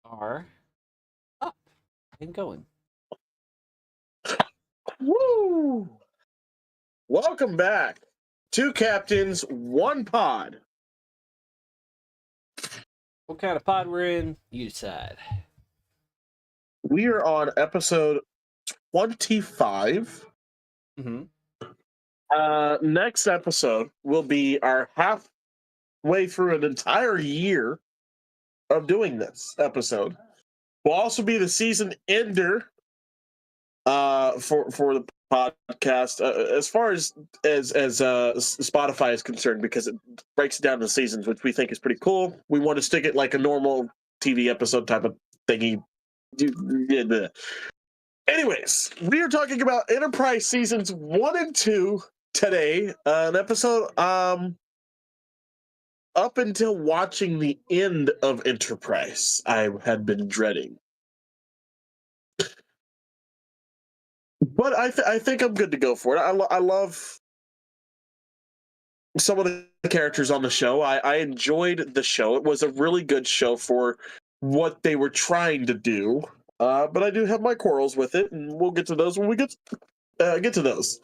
Are up and going. Woo! Welcome back. Two captains, one pod. What kind of pod we're in, you decide. We are on episode 25. Mm-hmm. Next episode will be our halfway through an entire year of doing this episode. Will also be the season ender for the podcast as far as Spotify is concerned, because it breaks it down into seasons, which we think is pretty cool. We want to stick it like a normal TV episode type of thingy. Anyways, we are talking about Enterprise seasons 1 and 2 today. An episode up until watching the end of Enterprise I had been dreading. But I think I'm good to go for it. I love some of the characters on the show. I enjoyed the show. It was a really good show for what they were trying to do. But I do have my quarrels with it, and we'll get to those when we get to those.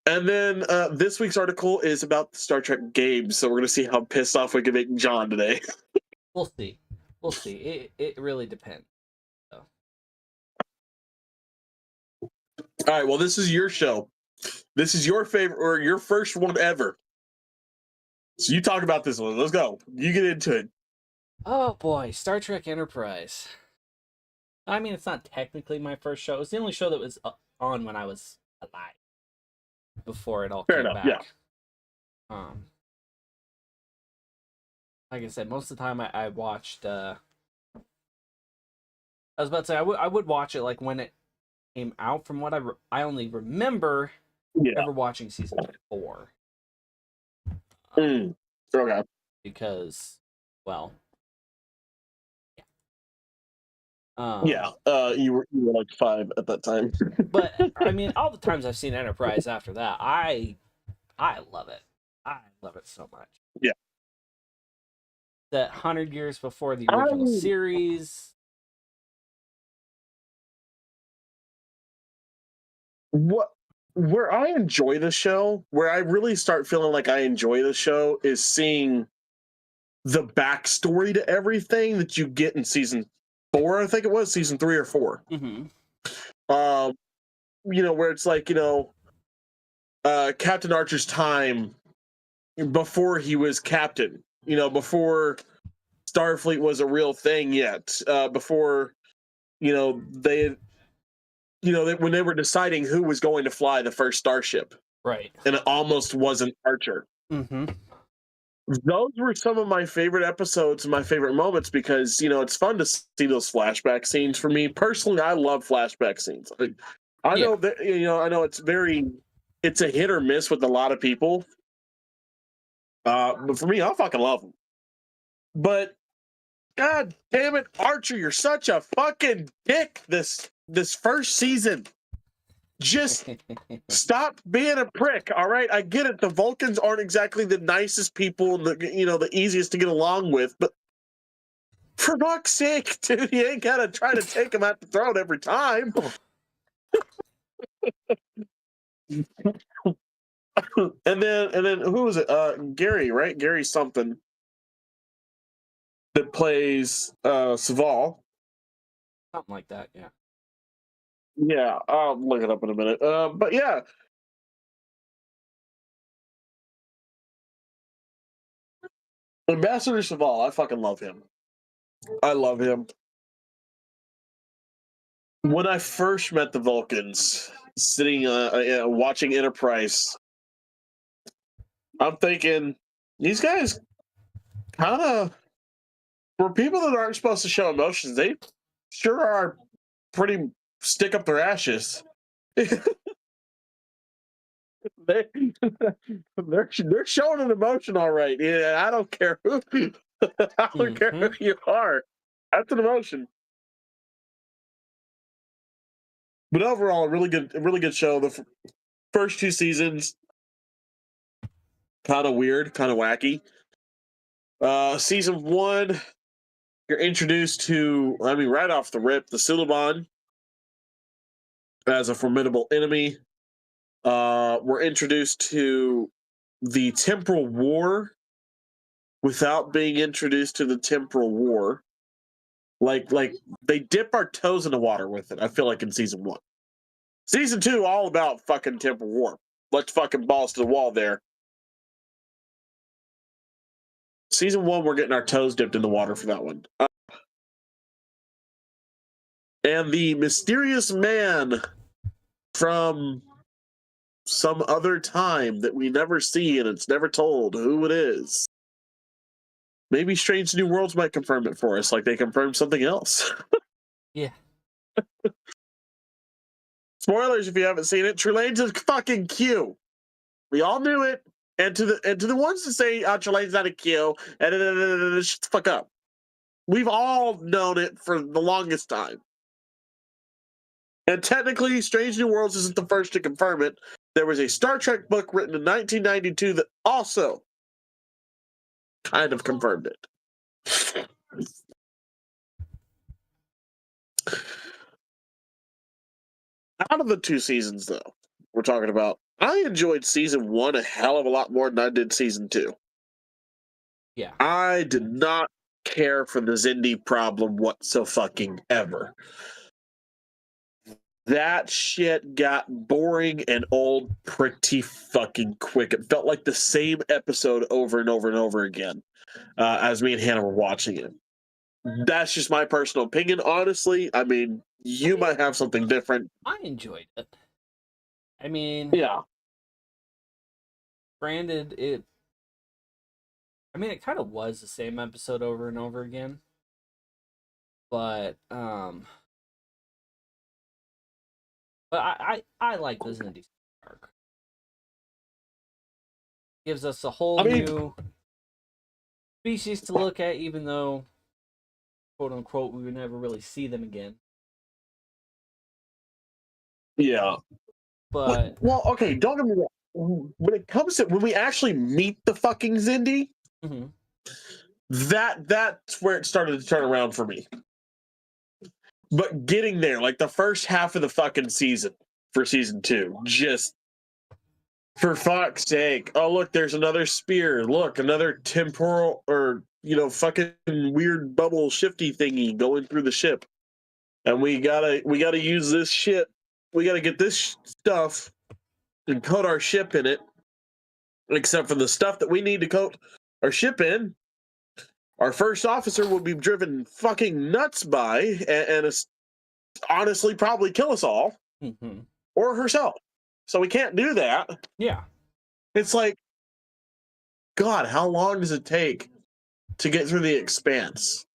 And then this week's article is about the Star Trek games, so we're going to see how pissed off we can make John today. We'll see. We'll see. It really depends. All right, well, this is your show. This is your favorite, or your first one ever. So you talk about this one. Let's go. You get into it. Oh boy, Star Trek Enterprise. I mean, it's not technically my first show. It's the only show that was on when I was alive. Before it all Fair came enough, back. Yeah. Like I said, most of the time I watched. I was about to say I would watch it like when it came out. From what I only remember ever watching season 4. Okay. Because, well, you were like 5 at that time. But I mean, all the times I've seen Enterprise after that, I love it. I love it so much. Yeah. That 100 years before the original series. Where I enjoy the show, where I really start feeling like I enjoy the show, is seeing the backstory to everything that you get in season 4. I think it was season 3 or 4. Mm-hmm. Where it's like, Captain Archer's time before he was captain, before Starfleet was a real thing yet, before, they when they were deciding who was going to fly the first starship. Right. And it almost wasn't Archer. Mm-hmm. Those were some of my favorite episodes and my favorite moments, because, it's fun to see those flashback scenes. For me personally, I love flashback scenes. I know that, I know it's a hit or miss with a lot of people. But for me, I fucking love them. But God damn it, Archer, you're such a fucking dick this first season. Just stop being a prick, all right? I get it. The Vulcans aren't exactly the nicest people, the easiest to get along with, but for fuck's sake, dude, you ain't gotta try to take him out the throat every time. and then who was it? Gary, right? Gary something that plays Saval. Something like that, yeah. Yeah, I'll look it up in a minute. But yeah. Ambassador Saval, I fucking love him. I love him. When I first met the Vulcans, sitting watching Enterprise, I'm thinking, these guys kind of, for people that aren't supposed to show emotions, they sure are pretty stick up their ashes. They're showing an emotion, all right. Yeah, I don't care who I don't care who you are. That's an emotion. But overall, a really good show. The first 2 seasons, kind of weird, kind of wacky. Season 1, you're introduced to, I mean, right off the rip, the Suliban as a formidable enemy. We're introduced to the Temporal War without being introduced to the Temporal War. Like they dip our toes in the water with it, I feel like, in season 1. Season 2, all about fucking Temporal War. Let's fucking balls to the wall there. Season 1, we're getting our toes dipped in the water for that one. And the mysterious man from some other time that we never see and it's never told who it is. Maybe Strange New Worlds might confirm it for us, like they confirmed something else. Yeah. Spoilers if you haven't seen it. Trelane's a fucking Q. We all knew it. And to the ones that say Trelane's not a Q, and shut the fuck up. We've all known it for the longest time. And technically, Strange New Worlds isn't the first to confirm it. There was a Star Trek book written in 1992 that also kind of confirmed it. Out of the 2 seasons, though, we're talking about, I enjoyed season 1 a hell of a lot more than I did season 2. Yeah. I did not care for the Xindi problem whatsoever. That shit got boring and old pretty fucking quick. It felt like the same episode over and over and over again as me and Hannah were watching it. That's just my personal opinion. Honestly, I mean, you might have something different. I enjoyed it. I mean, yeah. Granted, it kind of was the same episode over and over again. But I like the Xindi arc. Gives us a whole new species to look at, even though, quote unquote, we would never really see them again. Yeah. But well, okay, don't get me wrong. When it comes to when we actually meet the fucking Xindi, mm-hmm. that's where it started to turn around for me. But getting there, like the first half of the fucking season for season 2, just for fuck's sake. Oh, look, there's another spear. Look, another temporal or, fucking weird bubble shifty thingy going through the ship. And we gotta use this shit. We gotta get this stuff and coat our ship in it. Except for the stuff that we need to coat our ship in, our first officer will be driven fucking nuts by and honestly probably kill us all. Mm-hmm. Or herself. So we can't do that. Yeah. It's like, God, how long does it take to get through the Expanse?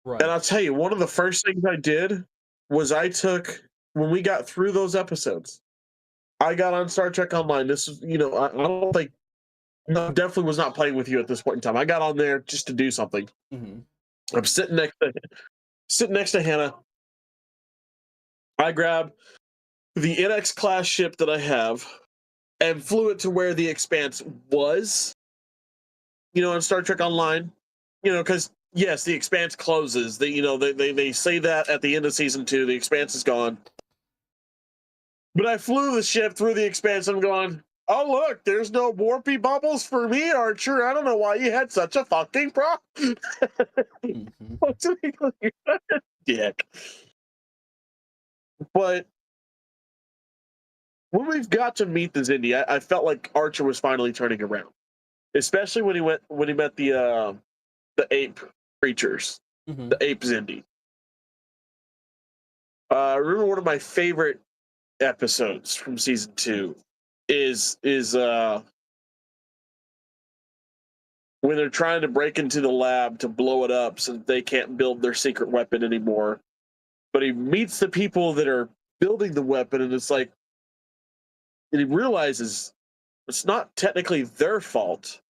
Right. And I'll tell you, one of the first things I did was when we got through those episodes, I got on Star Trek Online. This is, I don't think, no, definitely was not playing with you at this point in time. I got on there just to do something. Mm-hmm. I'm sitting next to Hannah. I grab the NX class ship that I have and flew it to where the Expanse was, on Star Trek Online, because yes, the Expanse closes. They say that at the end of season 2, the Expanse is gone. But I flew the ship through the Expanse and I'm going, oh look, there's no warpy bubbles for me, Archer. I don't know why you had such a fucking problem. Mm-hmm. Dick. But when we've got to meet the Xindi, I felt like Archer was finally turning around, especially when he met the ape creatures, mm-hmm. the ape Xindi. I remember one of my favorite episodes from season 2 is when they're trying to break into the lab to blow it up so that they can't build their secret weapon anymore. But he meets the people that are building the weapon, and it's like, and he realizes it's not technically their fault.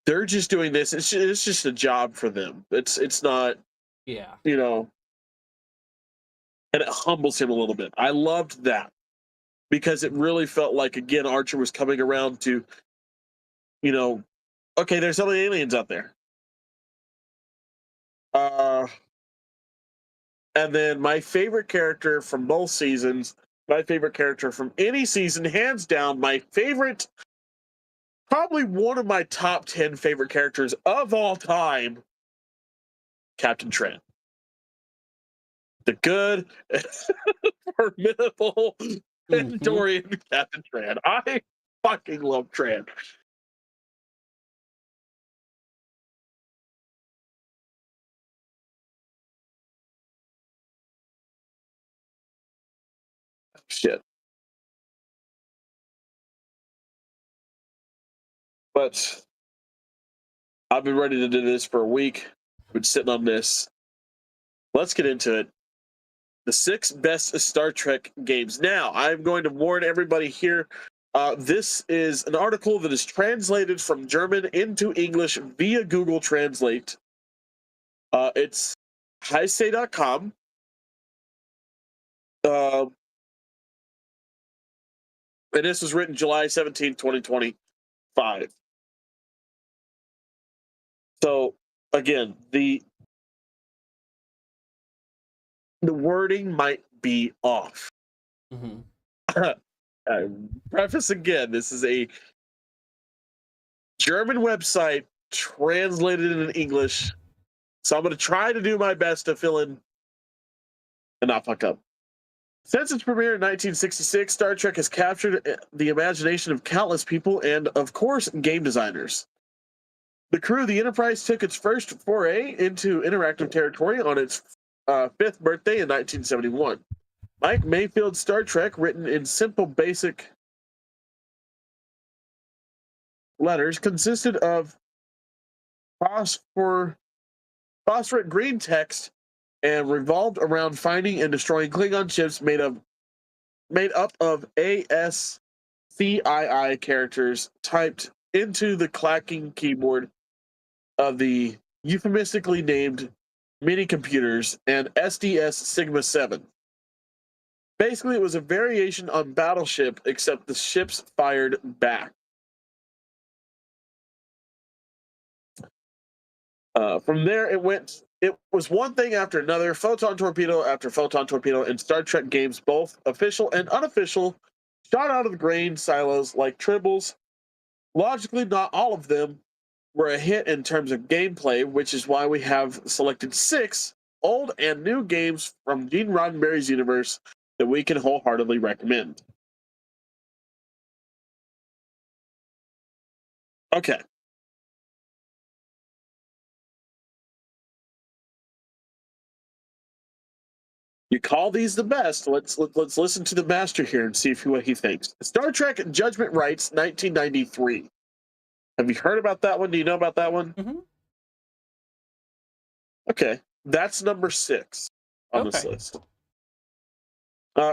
They're just doing this. It's just a job for them. It's not, yeah. And it humbles him a little bit. I loved that because it really felt like, again, Archer was coming around to, okay, there's other aliens out there. And then my favorite character from both seasons, my favorite character from any season, hands down, my favorite, probably one of my top 10 favorite characters of all time, Captain Tran. The good, formidable, Andorian Captain Tran. I fucking love Tran. Shit. But I've been ready to do this for a week. Been sitting on this. Let's get into it. The 6 best Star Trek games. Now, I'm going to warn everybody here. This is an article that is translated from German into English via Google Translate. It's heisei.com. And this was written July 17, 2025. So, again, the wording might be off. Preface again, this is a German website translated in English. So I'm going to try to do my best to fill in and not fuck up. Since its premiere in 1966, Star Trek has captured the imagination of countless people and, of course, game designers. The crew of the Enterprise took its first foray into interactive territory on its 5th birthday in 1971. Mike Mayfield's Star Trek, written in simple, basic letters, consisted of phosphoric green text and revolved around finding and destroying Klingon ships made up of ASCII characters typed into the clacking keyboard of the euphemistically named mini computers and SDS Sigma 7. Basically, it was a variation on Battleship, except the ships fired back. From there, it was one thing after another, photon torpedo after photon torpedo, and Star Trek games, both official and unofficial, shot out of the grain silos like tribbles. Logically, not all of them were a hit in terms of gameplay, which is why we have selected 6 old and new games from Gene Roddenberry's universe that we can wholeheartedly recommend. Okay. You call these the best. Let's listen to the master here and see what he thinks. Star Trek Judgment Rights, 1993. Have you heard about that one? Do you know about that one? Mm-hmm. Okay, that's number 6 on this list.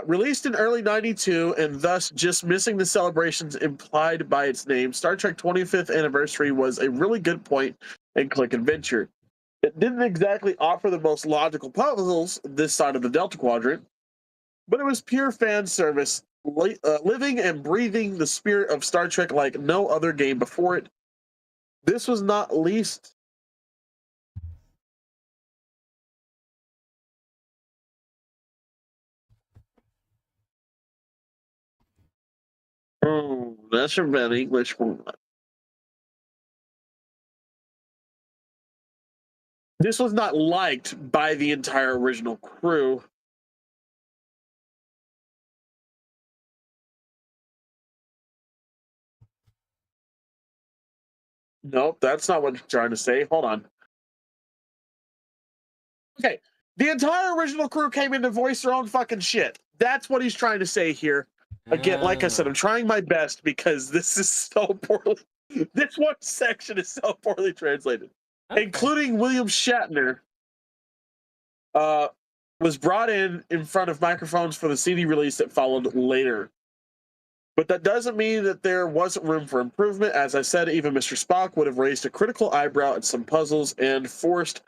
Released in early 92 and thus just missing the celebrations implied by its name, Star Trek 25th Anniversary was a really good point and click adventure. It didn't exactly offer the most logical puzzles this side of the Delta Quadrant, but it was pure fan service, living and breathing the spirit of Star Trek like no other game before it. This was not least... Oh, that should have been English. This was not liked by the entire original crew. Nope, that's not what you're trying to say. Hold on. Okay, the entire original crew came in to voice their own fucking shit. That's what he's trying to say here. Again, like I said, I'm trying my best because this is so poorly... This one section is so poorly translated. Okay. Including William Shatner, was brought in front of microphones for the CD release that followed later. But that doesn't mean that there wasn't room for improvement. As I said, even Mr. Spock would have raised a critical eyebrow at some puzzles, and forced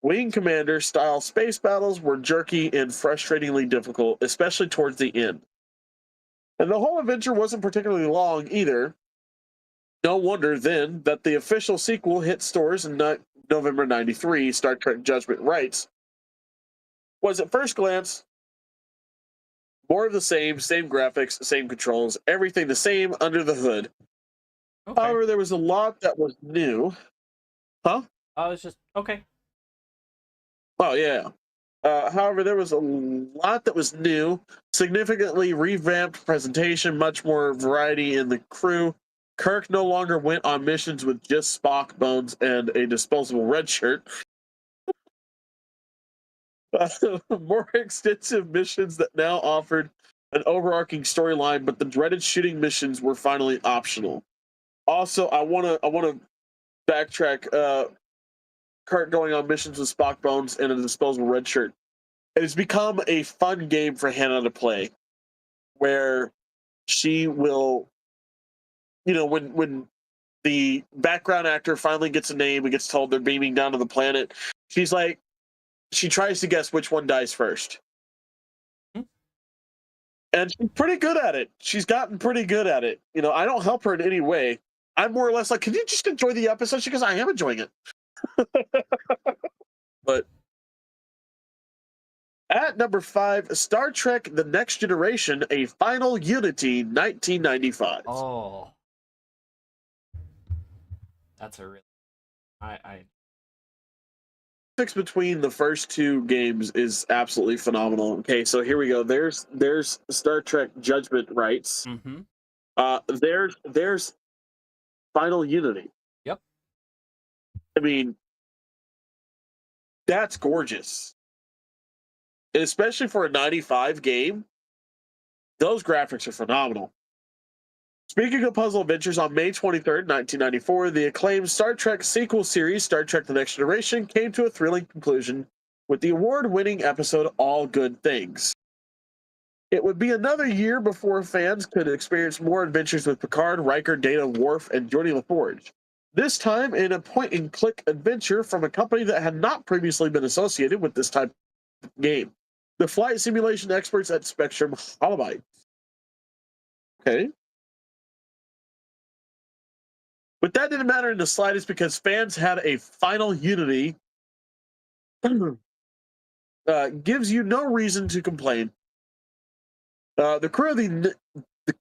Wing Commander-style space battles were jerky and frustratingly difficult, especially towards the end. And the whole adventure wasn't particularly long either. no wonder then that the official sequel hit stores in November '93, Star Trek Judgment Rights, was at first glance more of the same graphics, same controls, everything the same under the hood. Okay. However, there was a lot that was new. Huh? I was just okay. Oh, yeah. However, there was a lot that was new, significantly revamped presentation, much more variety in the crew. Kirk no longer went on missions with just Spock, Bones, and a disposable red shirt. More extensive missions that now offered an overarching storyline, but the dreaded shooting missions were finally optional. Also, I wanna backtrack. Kirk going on missions with Spock, Bones, and a disposable red shirt. It has become a fun game for Hannah to play, where she will, when the background actor finally gets a name and gets told they're beaming down to the planet, she's like, she tries to guess which one dies first. And she's pretty good at it. She's gotten pretty good at it. I don't help her in any way. I'm more or less like, can you just enjoy the episode? She goes, I am enjoying it. But at number 5, Star Trek The Next Generation, A Final Unity, 1995. Oh. That's a real. I Between the first two games is absolutely phenomenal. Okay, so here we go. There's Star Trek Judgment Rights. Mm-hmm. There's Final Unity. Yep. I mean, that's gorgeous. And especially for a 95 game, those graphics are phenomenal. Speaking of puzzle adventures, on May 23rd, 1994, the acclaimed Star Trek sequel series, Star Trek The Next Generation, came to a thrilling conclusion with the award-winning episode All Good Things. It would be another year before fans could experience more adventures with Picard, Riker, Data, Worf, and Geordi LaForge. This time in a point-and-click adventure from a company that had not previously been associated with this type of game. The flight simulation experts at Spectrum Holobyte. Okay. But that didn't matter in the slightest because fans had a Final Unity. Gives you no reason to complain. The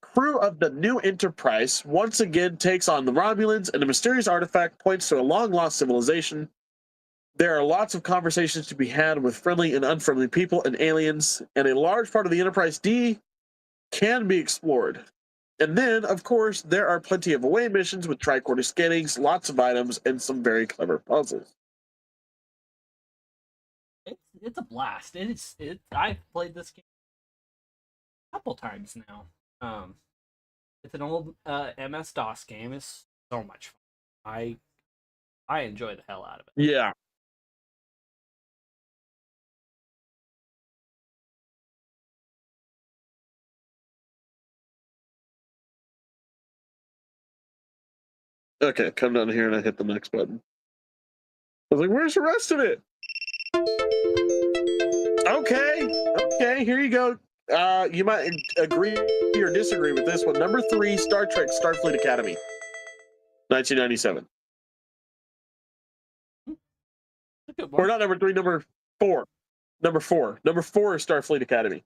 crew of the new Enterprise once again takes on the Romulans, and a mysterious artifact points to a long-lost civilization. There are lots of conversations to be had with friendly and unfriendly people and aliens, and a large part of the Enterprise D can be explored. And then, of course, there are plenty of away missions with tricorder scannings, lots of items, and some very clever puzzles. It's a blast. I've played this game a couple times now. It's an old MS DOS game. It's so much fun. I enjoy the hell out of it. Yeah. Okay, come down here and I hit the next button. I was like, where's the rest of it? Okay, here you go. You might agree or disagree with this one. Number 3, Star Trek Starfleet Academy, 1997. Or not number 3, number 4. Number 4 is Starfleet Academy.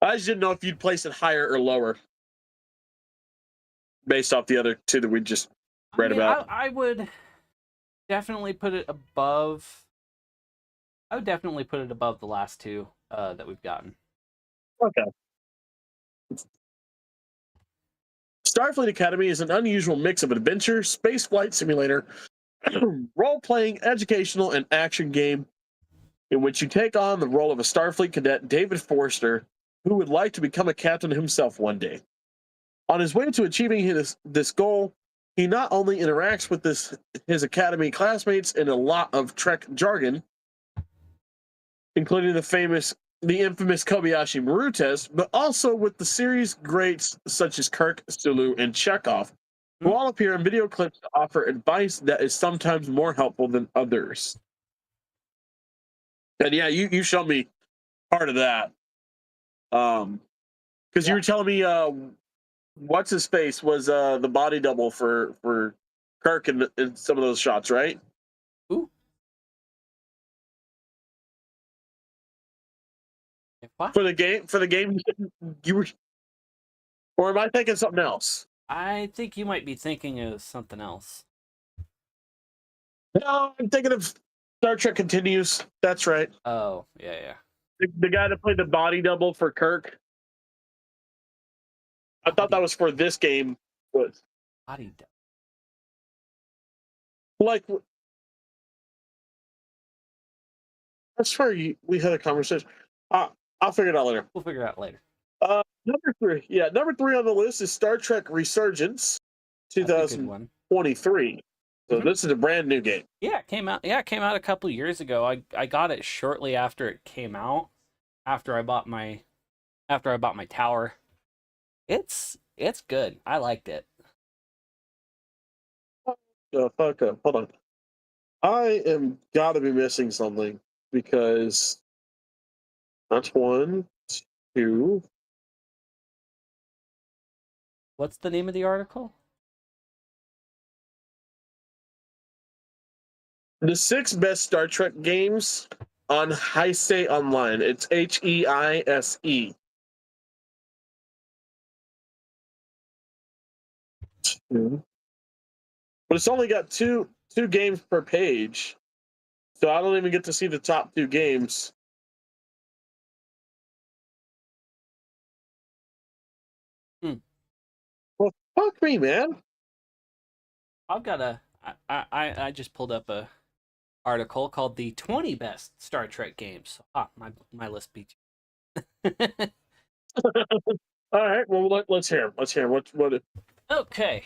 I just didn't know if you'd place it higher or lower based off the other two that we just read about. I would definitely put it above. I would definitely put it above the last two that we've gotten. Okay. Starfleet Academy is an unusual mix of adventure, space flight simulator, role-playing, educational, and action game in which you take on the role of a Starfleet cadet, David Forster, who would like to become a captain himself one day. On his way to achieving this goal, he not only interacts with his academy classmates in a lot of Trek jargon, including the infamous Kobayashi Maru test, but also with the series greats such as Kirk, Sulu, and Chekhov, who all appear in video clips to offer advice that is sometimes more helpful than others. And yeah, you showed me part of that. Because you were telling me what's his face was the body double for Kirk in some of those shots, right? Ooh. What? For the game you were, or am I thinking something else? I think you might be thinking of something else. No, I'm thinking of Star Trek Continues. That's right. Oh, yeah. The guy that played the body double for Kirk. I thought that was for this game. Was Body double. like that's where we had a conversation. I'll figure it out later. We'll figure it out later. Number three, yeah, number three on the list is Star Trek Resurgence, That's a good one. 2023. So this is a brand new game. Yeah, it came out. Yeah, it came out a couple years ago. I got it shortly after it came out. After I bought my tower. It's good. I liked it. Fuck up. Hold on. I am gotta be missing something because that's one, two. What's the name of the article? The 6 best Star Trek games on Heise Online. It's HEISE. But it's only got two games per page, so I don't even get to see the top 2 games. Well, fuck me, man. I've got I just pulled up a article called the 20 best Star Trek games. My list beat you. All right, well let's hear. Let's hear what. Okay.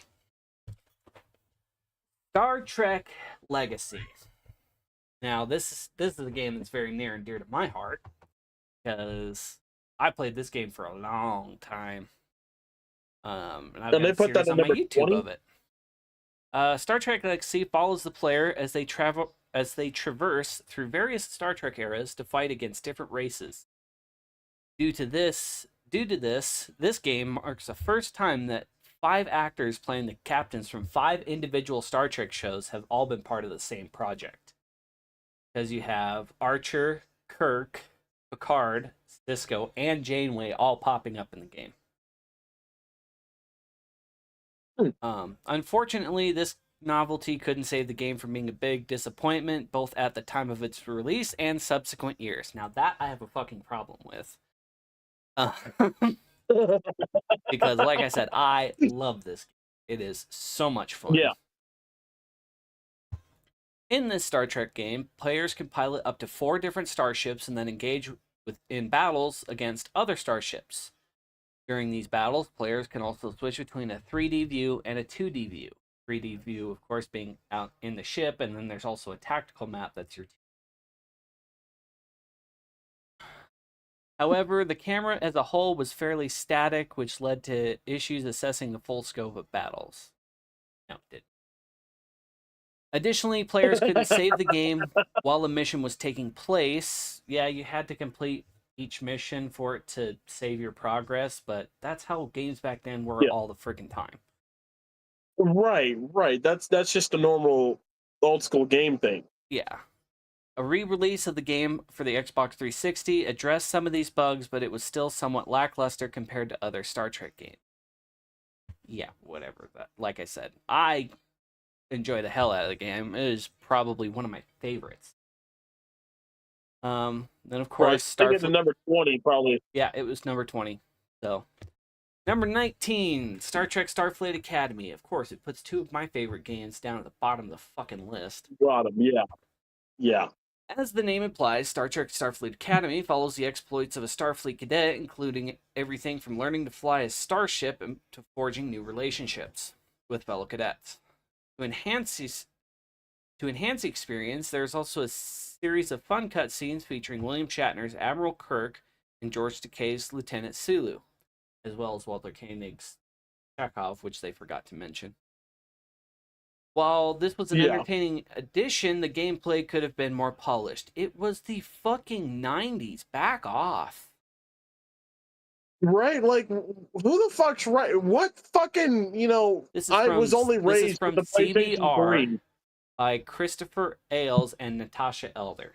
Star Trek Legacy. Now this is a game that's very near and dear to my heart because I played this game for a long time. And I've got they a put that series in on my number YouTube 20? of it. Star Trek Legacy follows the player as they traverse through various Star Trek eras to fight against different races. Due to this, this game marks the first time that 5 actors playing the captains from 5 individual Star Trek shows have all been part of the same project. Because you have Archer, Kirk, Picard, Sisko, and Janeway all popping up in the game. Unfortunately, this novelty couldn't save the game from being a big disappointment, both at the time of its release and subsequent years. Now, that I have a fucking problem with. Because, like I said, I love this game. It is so much fun. Yeah. In this Star Trek game, players can pilot up to 4 different starships and then engage in battles against other starships. During these battles, players can also switch between a 3D view and a 2D view. 3D view, of course, being out in the ship, and then there's also a tactical map that's your. However, the camera as a whole was fairly static, which led to issues assessing the full scope of battles. No, it didn't. Additionally, players couldn't save the game while the mission was taking place. Yeah, you had to complete each mission for it to save your progress, but that's how games back then were all the freaking time. Right. That's just a normal old school game thing. Yeah. A re-release of the game for the Xbox 360 addressed some of these bugs, but it was still somewhat lackluster compared to other Star Trek games. Yeah, whatever. Like I said, I enjoy the hell out of the game. It is probably one of my favorites. Then of course, Starfleet. The number 20 probably. Yeah, it was number 20. So, number 19, Star Trek Starfleet Academy. Of course, it puts 2 of my favorite games down at the bottom of the fucking list. Bottom, yeah. As the name implies, Star Trek Starfleet Academy follows the exploits of a Starfleet cadet, including everything from learning to fly a starship to forging new relationships with fellow cadets. To enhance the experience, there's also a series of fun cutscenes featuring William Shatner's Admiral Kirk and George Takei's Lieutenant Sulu, as well as Walter Koenig's Chekhov, which they forgot to mention. While this was an entertaining addition, the gameplay could have been more polished. It was the fucking 90s. Back off. Right? Like, who the fuck's right? What fucking, This is I was only this is raised with from the PlayStation CBR 3. by Christopher Ailes and Natasha Elder.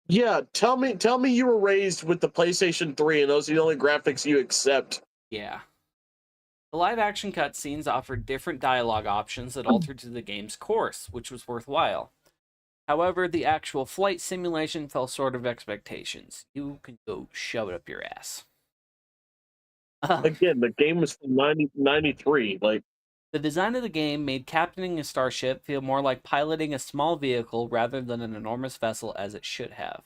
Yeah, tell me you were raised with the PlayStation 3 and those are the only graphics you accept. Yeah. The live action cutscenes offered different dialogue options that altered to the game's course, which was worthwhile. However, the actual flight simulation fell short of expectations. You can go shove it up your ass. Again, the game was from 1993. Like, The design of the game made captaining a starship feel more like piloting a small vehicle rather than an enormous vessel as it should have.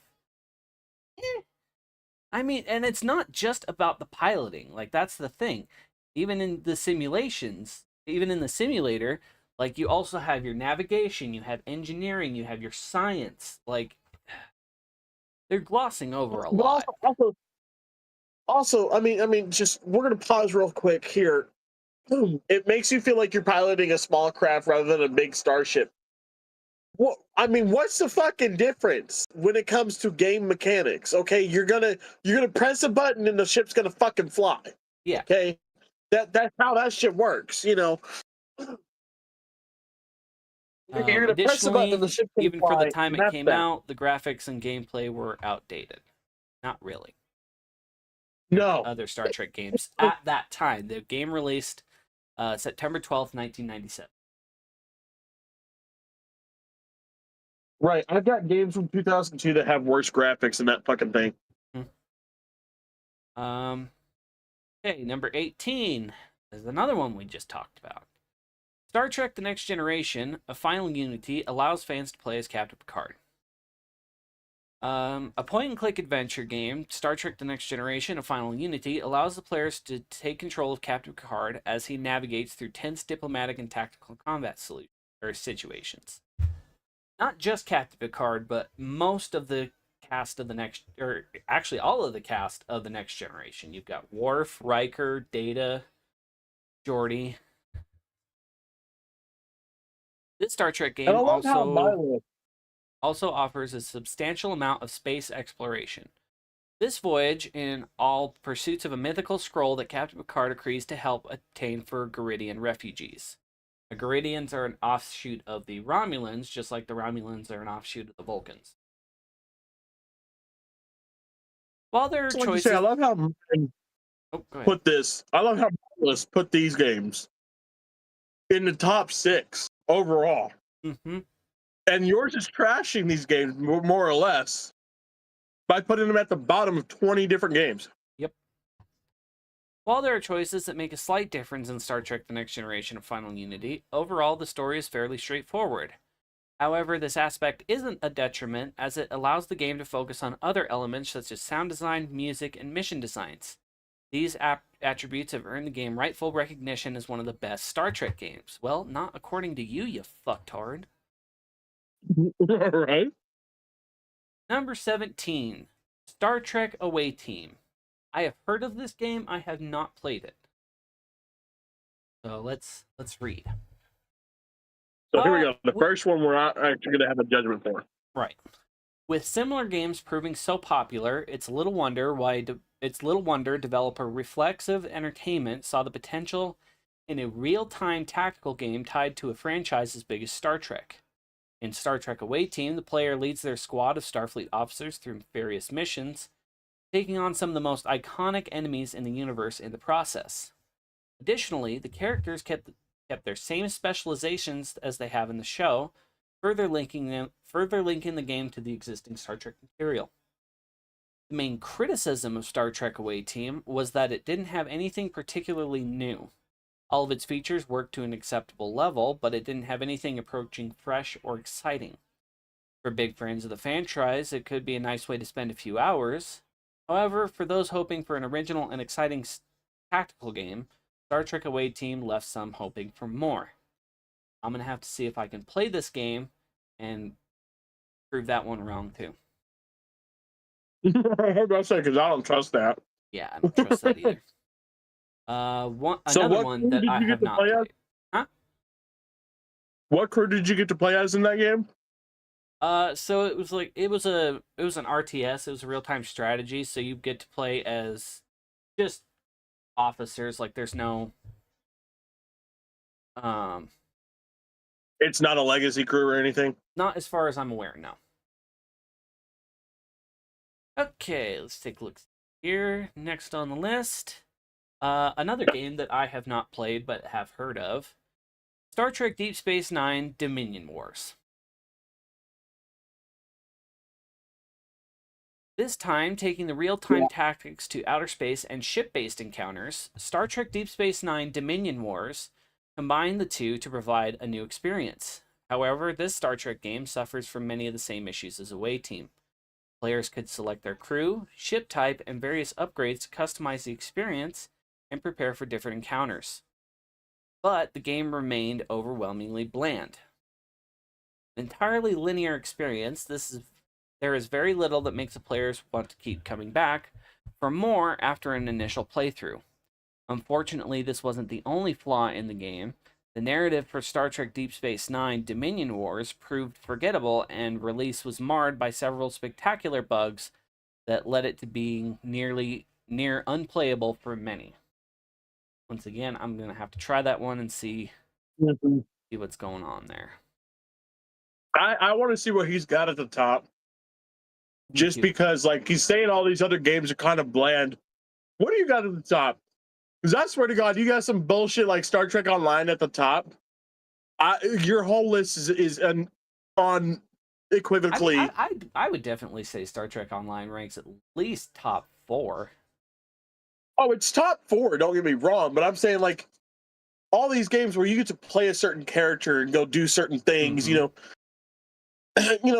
I mean, and it's not just about the piloting. Like, that's the thing. Even in the simulations, even in the simulator, like, you also have your navigation, you have engineering, you have your science. Like, they're glossing over a but lot. also, I mean, just we're gonna pause real quick here. It makes you feel like you're piloting a small craft rather than a big starship. Well, I mean, what's the fucking difference when it comes to game mechanics? Okay, you're gonna press a button and the ship's gonna fucking fly. Yeah. Okay, that's how that shit works. You're gonna press a button and Additionally, the ship's gonna even for the fly. time And it that's came that. out, the graphics and gameplay were outdated. Not really. No, Other Star Trek games at that time. The game released September 12th, 1997. right. I've got games from 2002 that have worse graphics than that fucking thing. Okay, number 18 is another one we just talked about. Star Trek The Next Generation, A Final Unity, allows fans to play as Captain Picard. A point-and-click adventure game, Star Trek The Next Generation, A Final Unity, allows the players to take control of Captain Picard as he navigates through tense diplomatic and tactical combat situations. Not just Captain Picard, but most of the cast of the next, or actually all of the cast of the Next Generation. You've got Worf, Riker, Data, Geordi. This Star Trek And I game love how violent. also offers a substantial amount of space exploration. This voyage in all pursuits of a mythical scroll that Captain Picard agrees to help obtain for Garidian refugees. The Garidians are an offshoot of the Romulans, just like the Romulans are an offshoot of the Vulcans. While there are Like you choices, say, I love how put this. I love how Marvelous put these games in the top 6 overall. Mm-hmm. And yours is trashing these games more or less by putting them at the bottom of 20 different games. Yep. While there are choices that make a slight difference in Star Trek The Next Generation of Final Unity, overall the story is fairly straightforward. However, this aspect isn't a detriment, as it allows the game to focus on other elements such as sound design, music, and mission designs. These attributes have earned the game rightful recognition as one of the best Star Trek games. Well, not according to you, you fucktard. All right. Number 17, Star Trek Away Team. I have heard of this game, I have not played it. So let's read. So here we go. The first one we're not actually going to have a judgment for. Right. With similar games proving so popular, it's little wonder developer Reflexive Entertainment saw the potential in a real-time tactical game tied to a franchise as big as Star Trek. In Star Trek Away Team, the player leads their squad of Starfleet officers through various missions, taking on some of the most iconic enemies in the universe in the process. Additionally, the characters kept their same specializations as they have in the show, further linking the game to the existing Star Trek material. The main criticism of Star Trek Away Team was that it didn't have anything particularly new. All of its features worked to an acceptable level, but it didn't have anything approaching fresh or exciting. For big fans of the franchise, it could be a nice way to spend a few hours. However, for those hoping for an original and exciting tactical game, Star Trek Away Team left some hoping for more. I'm going to have to see if I can play this game and prove that one wrong too. I heard that say because I don't trust that. Yeah, I don't trust that either. Another one that I have not played. Huh? What crew did you get to play as in that game? So it was like it was an RTS. It was a real time strategy. So you get to play as just officers. Like there's no um, It's not a legacy crew or anything. not as far as I'm aware. No. Okay, let's take a look here. Next on the list, another game that I have not played but have heard of: Star Trek Deep Space Nine: Dominion Wars. This time, taking the real-time tactics to outer space and ship-based encounters, Star Trek Deep Space Nine Dominion Wars combine the two to provide a new experience. However, this Star Trek game suffers from many of the same issues as Away Team. Players could select their crew, ship type, and various upgrades to customize the experience and prepare for different encounters. But the game remained overwhelmingly bland. Entirely linear experience, there is very little that makes the players want to keep coming back for more after an initial playthrough. Unfortunately, this wasn't the only flaw in the game. The narrative for Star Trek Deep Space Nine Dominion Wars proved forgettable, and release was marred by several spectacular bugs that led it to being near unplayable for many. Once again, I'm going to have to try that one and see what's going on there. I want to see what he's got at the top. Just because, like, he's saying all these other games are kind of bland. What do you got at the top? Because I swear to God, you got some bullshit like Star Trek Online at the top. Your whole list is unequivocally. I would definitely say Star Trek Online ranks at least top 4. Oh, it's top 4. Don't get me wrong, but I'm saying like all these games where you get to play a certain character and go do certain things,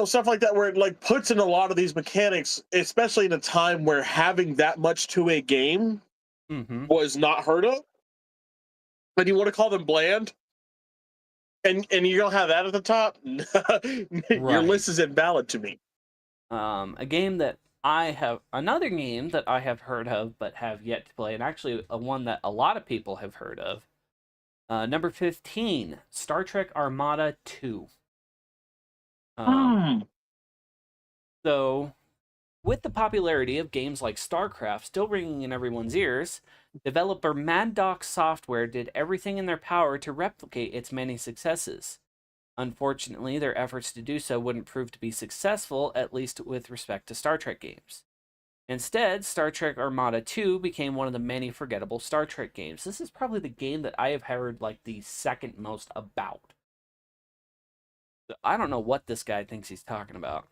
stuff like that, where it like puts in a lot of these mechanics, especially in a time where having that much to a game was not heard of. And you want to call them bland? And you don't have that at the top? Your list is invalid to me. Another game that I have heard of but have yet to play, and actually one that a lot of people have heard of. Number 15, Star Trek Armada 2. So, with the popularity of games like StarCraft still ringing in everyone's ears, developer Mad Dog Software did everything in their power to replicate its many successes. Unfortunately, their efforts to do so wouldn't prove to be successful, at least with respect to Star Trek games. Instead, Star Trek Armada 2 became one of the many forgettable Star Trek games. This is probably the game that I have heard like the second most about. I don't know what this guy thinks he's talking about.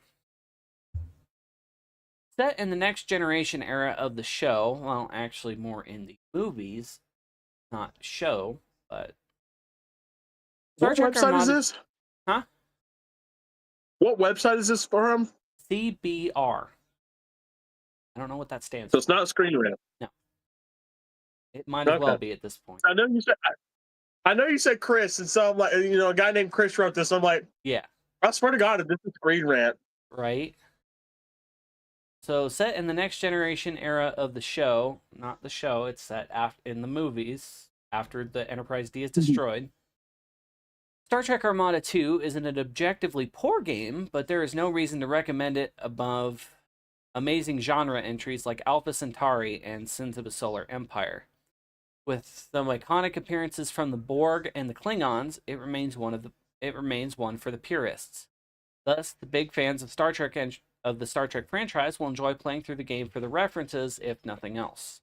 Set in the next generation era of the show, well, actually more in the movies, not show, but What website is this? Huh? What website is this for him? CBR. I don't know what that stands for. So it's not Screen Rant. No. It might as well be at this point. I know you said Chris, and so I'm like, a guy named Chris wrote this. I'm like, yeah. I swear to God, this is Screen Rant. Right. So set in the next generation era of the show, not the show, it's set in the movies after the Enterprise D is destroyed. Star Trek Armada 2 is an objectively poor game, but there is no reason to recommend it above amazing genre entries like Alpha Centauri and Sins of a Solar Empire. With some iconic appearances from the Borg and the Klingons, it remains one for the purists. Thus, the big fans of the Star Trek franchise will enjoy playing through the game for the references, if nothing else.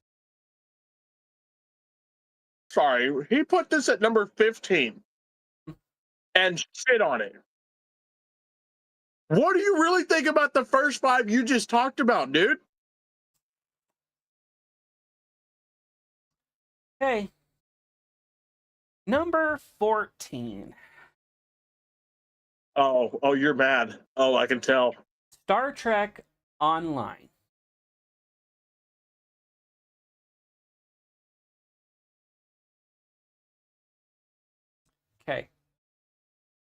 Sorry, he put this at number 15 and shit on it. What do you really think about the first 5 you just talked about, dude? Okay. Number 14. Oh, you're mad. Oh, I can tell. Star Trek Online. Okay.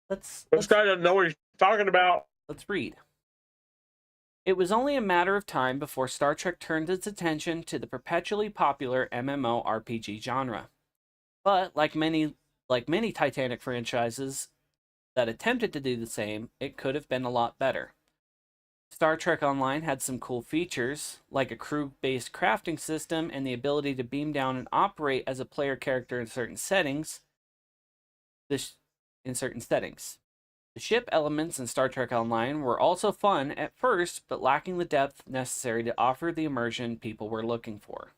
Let's try to know what you're talking about. Let's read. It was only a matter of time before Star Trek turned its attention to the perpetually popular MMORPG genre. But like many Titanic franchises, that attempted to do the same, it could have been a lot better. Star Trek Online had some cool features, like a crew-based crafting system and the ability to beam down and operate as a player character in certain settings. The ship elements in Star Trek Online were also fun at first, but lacking the depth necessary to offer the immersion people were looking for.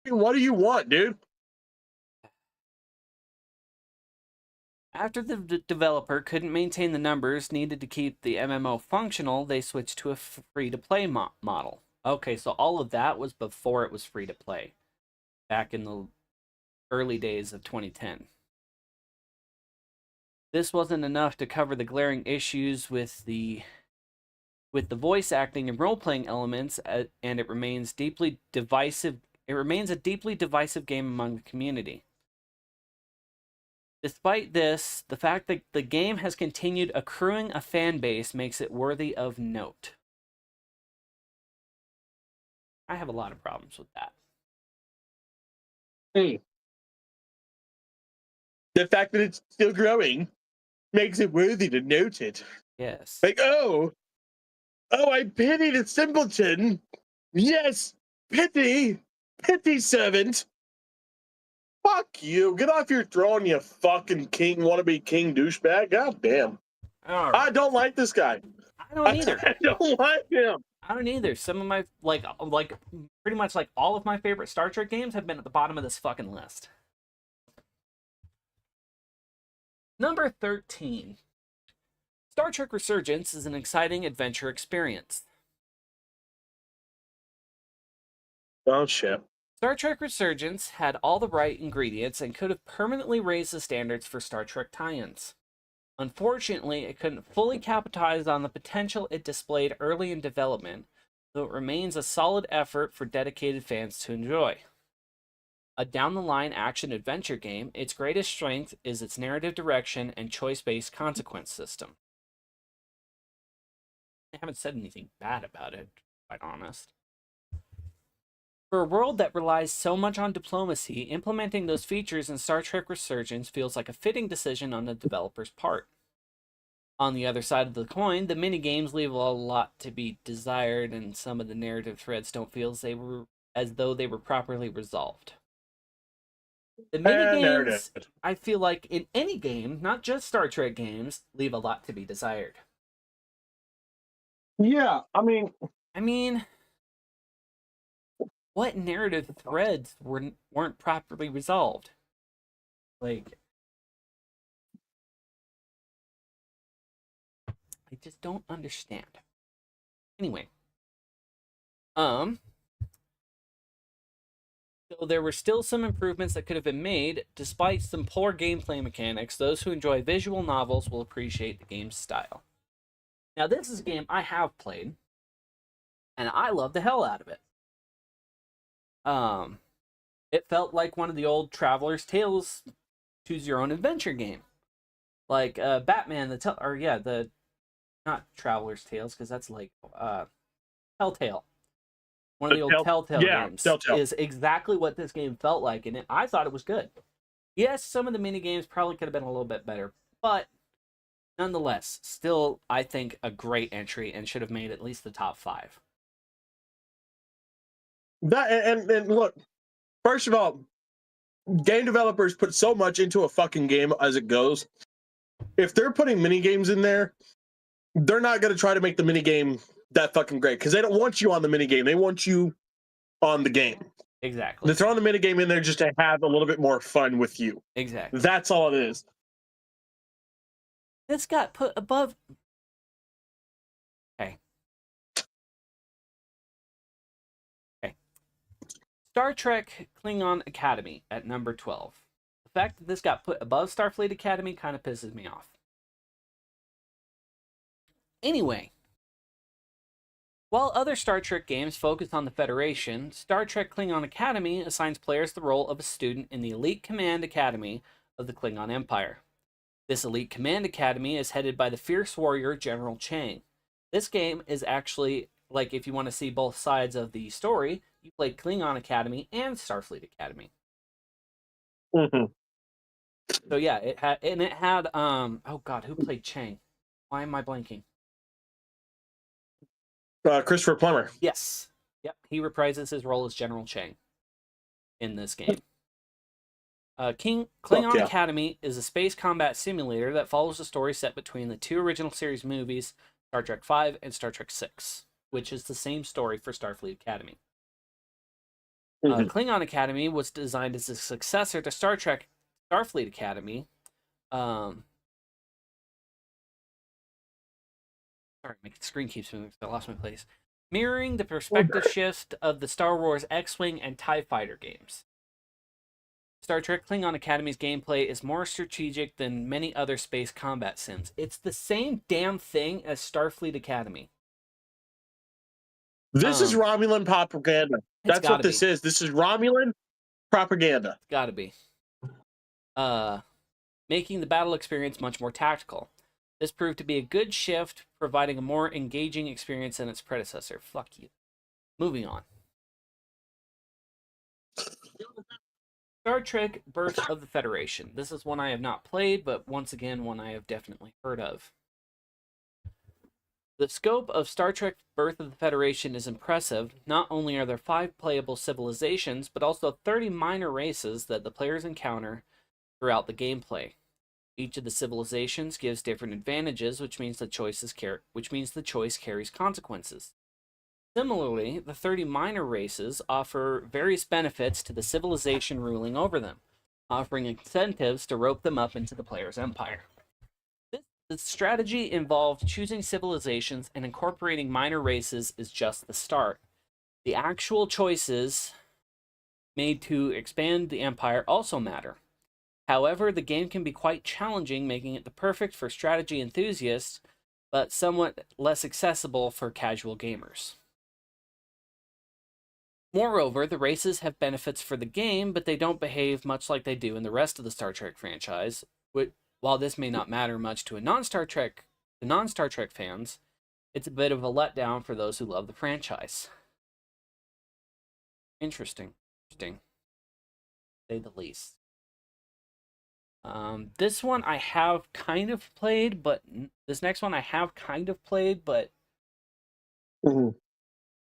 What do you want, dude? After the developer couldn't maintain the numbers needed to keep the MMO functional, they switched to a free-to-play model. Okay, so all of that was before it was free-to-play, back in the early days of 2010. This wasn't enough to cover the glaring issues with the voice acting and role-playing elements, and it remains deeply divisive. It remains a deeply divisive game among the community. Despite this, the fact that the game has continued accruing a fan base makes it worthy of note. I have a lot of problems with that. The fact that it's still growing makes it worthy to note it. Yes. Like, oh, I pity the simpleton. Yes, pity servant. Fuck you. Get off your throne, you fucking king, wannabe king douchebag. God damn. All right. I don't like this guy. I don't either. I don't like him. I don't either. Some of my, like pretty much like all of my favorite Star Trek games have been at the bottom of this fucking list. Number 13. Star Trek Resurgence is an exciting adventure experience. Oh, shit. Star Trek Resurgence had all the right ingredients and could have permanently raised the standards for Star Trek tie-ins. Unfortunately, it couldn't fully capitalize on the potential it displayed early in development, though it remains a solid effort for dedicated fans to enjoy. A down-the-line action-adventure game, its greatest strength is its narrative direction and choice-based consequence system. I haven't said anything bad about it, to be quite honest. For a world that relies so much on diplomacy, implementing those features in Star Trek Resurgence feels like a fitting decision on the developer's part. On the other side of the coin, the minigames leave a lot to be desired, and some of the narrative threads don't feel as though they were properly resolved. The minigames, I feel like in any game, not just Star Trek games, leave a lot to be desired. Yeah, I mean, what narrative threads weren't properly resolved? Like, I just don't understand. Anyway, so there were still some improvements that could have been made. Despite some poor gameplay mechanics, those who enjoy visual novels will appreciate the game's style. Now, this is a game I have played, and I love the hell out of it. It felt like one of the old Traveler's Tales choose your own adventure game. Like Batman, not Traveler's Tales, because that's like Telltale. One of the old Telltale games is exactly what this game felt like, and I thought it was good. Yes, some of the mini games probably could have been a little bit better, but nonetheless, still, I think a great entry and should have made at least the top 5. That and look, first of all, game developers put so much into a fucking game as it goes. If they're putting mini games in there, they're not going to try to make the mini game that fucking great, because they don't want you on the mini game. They want you on the game. Exactly. They're throwing the mini game in there just to have a little bit more fun with you. Exactly. That's all it is. This got put above. Okay. Star Trek Klingon Academy at number 12. The fact that this got put above Starfleet Academy kind of pisses me off. Anyway, while other Star Trek games focus on the Federation, Star Trek Klingon Academy assigns players the role of a student in the Elite Command Academy of the Klingon Empire. This Elite Command Academy is headed by the fierce warrior General Chang. This game is actually, like, if you want to see both sides of the story, you play Klingon Academy and Starfleet Academy. Mm-hmm. So yeah, it had oh god, who played Chang? Why am I blanking? Christopher Plummer. Yes. Yep, he reprises his role as General Chang in this game. Klingon Yeah. Academy is a space combat simulator that follows the story set between the two original series movies, Star Trek V and Star Trek VI, which is the same story for Starfleet Academy. Klingon Academy was designed as a successor to Star Trek Starfleet Academy. Sorry, my screen keeps moving, so I lost my place. Mirroring the perspective shift of the Star Wars X-Wing and TIE Fighter games. Star Trek Klingon Academy's gameplay is more strategic than many other space combat sims. It's the same damn thing as Starfleet Academy. This is Romulan propaganda. That's what this is. This is Romulan propaganda. It's gotta be. Making the battle experience much more tactical. This proved to be a good shift, providing a more engaging experience than its predecessor. Fuck you. Moving on. Star Trek Birth of the Federation. This is one I have not played, but once again, one I have definitely heard of. The scope of Star Trek Birth of the Federation is impressive. Not only are there 5 playable civilizations, but also 30 minor races that the players encounter throughout the gameplay. Each of the civilizations gives different advantages, which means the choice carries consequences. Similarly, the 30 minor races offer various benefits to the civilization ruling over them, offering incentives to rope them up into the player's empire. The strategy involved choosing civilizations and incorporating minor races is just the start. The actual choices made to expand the empire also matter. However, the game can be quite challenging, making it the perfect for strategy enthusiasts, but somewhat less accessible for casual gamers. Moreover, the races have benefits for the game, but they don't behave much like they do in the rest of the Star Trek franchise. While this may not matter much to non-Star Trek fans, it's a bit of a letdown for those who love the franchise. Interesting, to say the least. This one I have kind of played, but this next one I have kind of played, but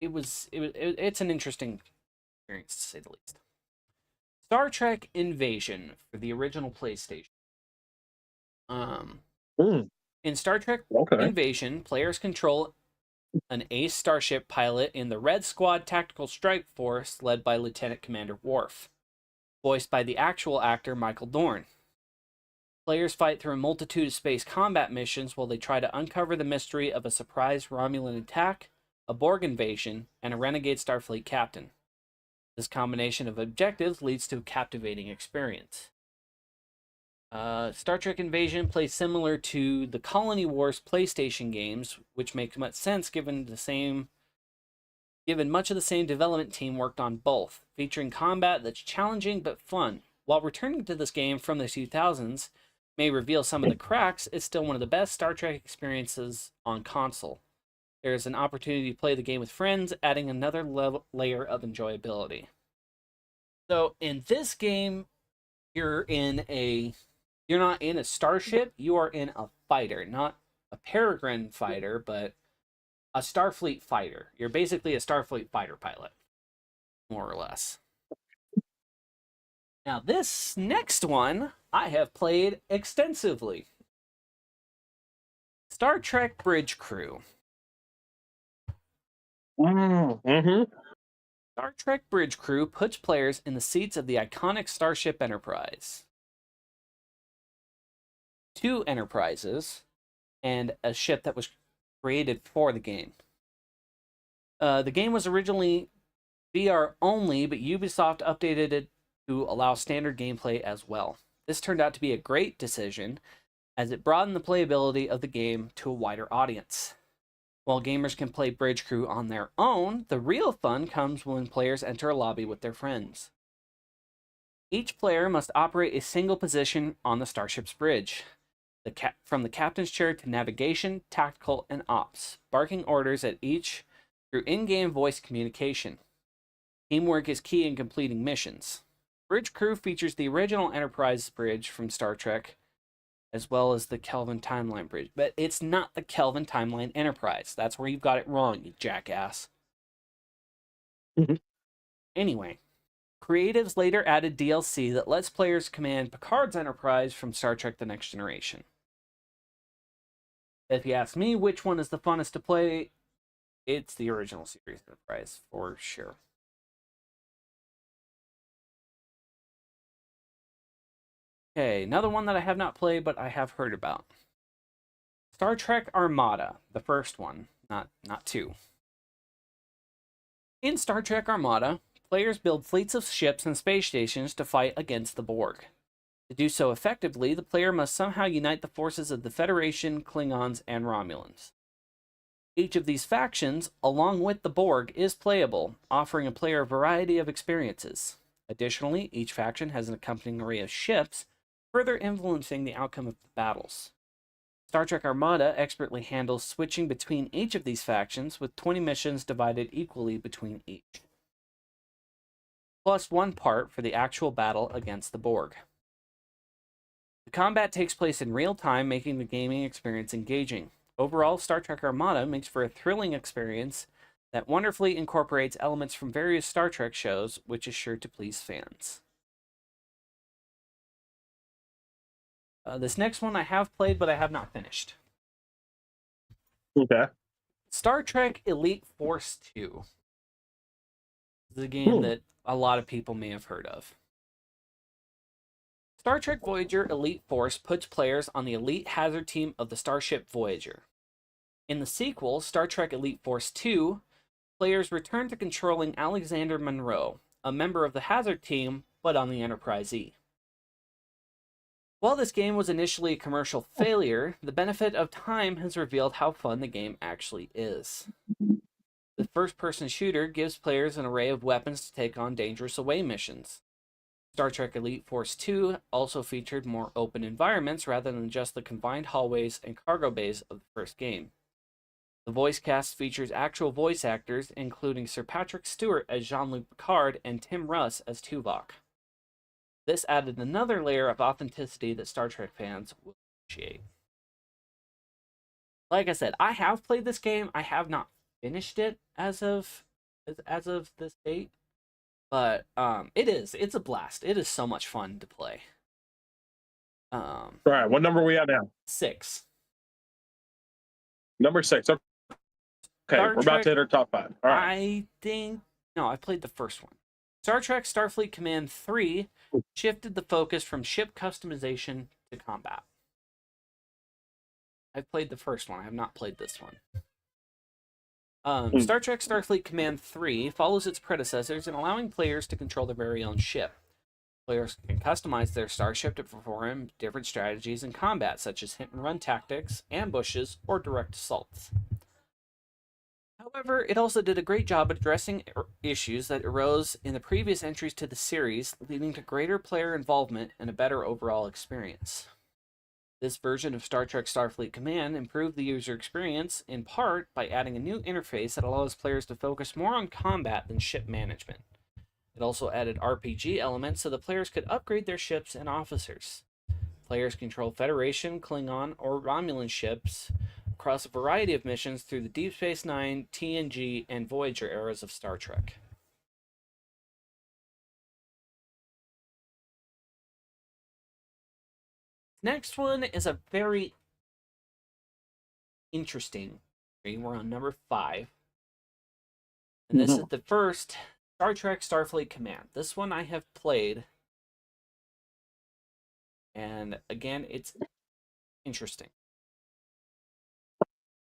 it's an interesting experience to say the least. Star Trek Invasion for the original PlayStation. In Star Trek Invasion, players control an ace starship pilot in the Red Squad Tactical Strike Force led by Lieutenant Commander Worf, voiced by the actual actor Michael Dorn. Players fight through a multitude of space combat missions while they try to uncover the mystery of a surprise Romulan attack, a Borg invasion, and a renegade Starfleet captain. This combination of objectives leads to a captivating experience. Star Trek Invasion plays similar to the Colony Wars PlayStation games, which makes much sense given much of the same development team worked on both, featuring combat that's challenging but fun. While returning to this game from the 2000s may reveal some of the cracks, it's still one of the best Star Trek experiences on console. There's an opportunity to play the game with friends, adding another layer of enjoyability. So in this game, you're not in a starship, you are in a fighter. Not a Peregrine fighter, but a Starfleet fighter. You're basically a Starfleet fighter pilot, more or less. Now, this next one I have played extensively. Star Trek Bridge Crew. Star Trek Bridge Crew puts players in the seats of the iconic Starship Enterprise. 2 Enterprises, and a ship that was created for the game. The game was originally VR only, but Ubisoft updated it to allow standard gameplay as well. This turned out to be a great decision, as it broadened the playability of the game to a wider audience. While gamers can play Bridge Crew on their own, the real fun comes when players enter a lobby with their friends. Each player must operate a single position on the starship's bridge, from the captain's chair to navigation, tactical, and ops, barking orders at each through in-game voice communication. Teamwork is key in completing missions. Bridge Crew features the original Enterprise bridge from Star Trek, as well as the Kelvin Timeline bridge. But it's not the Kelvin Timeline Enterprise. That's where you've got it wrong, you jackass. Mhm. Anyway, creatives later added DLC that lets players command Picard's Enterprise from Star Trek The Next Generation. If you ask me which one is the funnest to play, it's the original series Enterprise, for sure. Okay, another one that I have not played, but I have heard about. Star Trek Armada, the first one, not two. In Star Trek Armada, players build fleets of ships and space stations to fight against the Borg. To do so effectively, the player must somehow unite the forces of the Federation, Klingons, and Romulans. Each of these factions, along with the Borg, is playable, offering a player a variety of experiences. Additionally, each faction has an accompanying array of ships, further influencing the outcome of the battles. Star Trek Armada expertly handles switching between each of these factions, with 20 missions divided equally between each. Plus 1 part for the actual battle against the Borg. The combat takes place in real time, making the gaming experience engaging. Overall, Star Trek Armada makes for a thrilling experience that wonderfully incorporates elements from various Star Trek shows, which is sure to please fans. This next one I have played, but I have not finished. Okay. Star Trek Elite Force 2. This is a game that a lot of people may have heard of. Star Trek Voyager Elite Force puts players on the elite hazard team of the starship Voyager. In the sequel, Star Trek Elite Force 2, players return to controlling Alexander Monroe, a member of the hazard team, but on the Enterprise E. While this game was initially a commercial failure, the benefit of time has revealed how fun the game actually is. The first-person shooter gives players an array of weapons to take on dangerous away missions. Star Trek Elite Force 2 also featured more open environments rather than just the confined hallways and cargo bays of the first game. The voice cast features actual voice actors, including Sir Patrick Stewart as Jean-Luc Picard and Tim Russ as Tuvok. This added another layer of authenticity that Star Trek fans will appreciate. Like I said, I have played this game. I have not finished it as of this date, but it's a blast. It is so much fun to play. All right, what number are we at now? 6. Number 6. Okay, we're about to hit our top 5. All right. I played the first one. Star Trek Starfleet Command 3 shifted the focus from ship customization to combat. I've played the first one. I have not played this one. Star Trek Starfleet Command 3 follows its predecessors in allowing players to control their very own ship. Players can customize their starship to perform different strategies in combat, such as hit-and-run tactics, ambushes, or direct assaults. However, it also did a great job at addressing issues that arose in the previous entries to the series, leading to greater player involvement and a better overall experience. This version of Star Trek Starfleet Command improved the user experience, in part by adding a new interface that allows players to focus more on combat than ship management. It also added RPG elements so the players could upgrade their ships and officers. Players control Federation, Klingon, or Romulan ships across a variety of missions through the Deep Space Nine, TNG, and Voyager eras of Star Trek. Next one is a very interesting. We're on number 5. And this is the first Star Trek Starfleet Command. This one I have played. And again, it's interesting.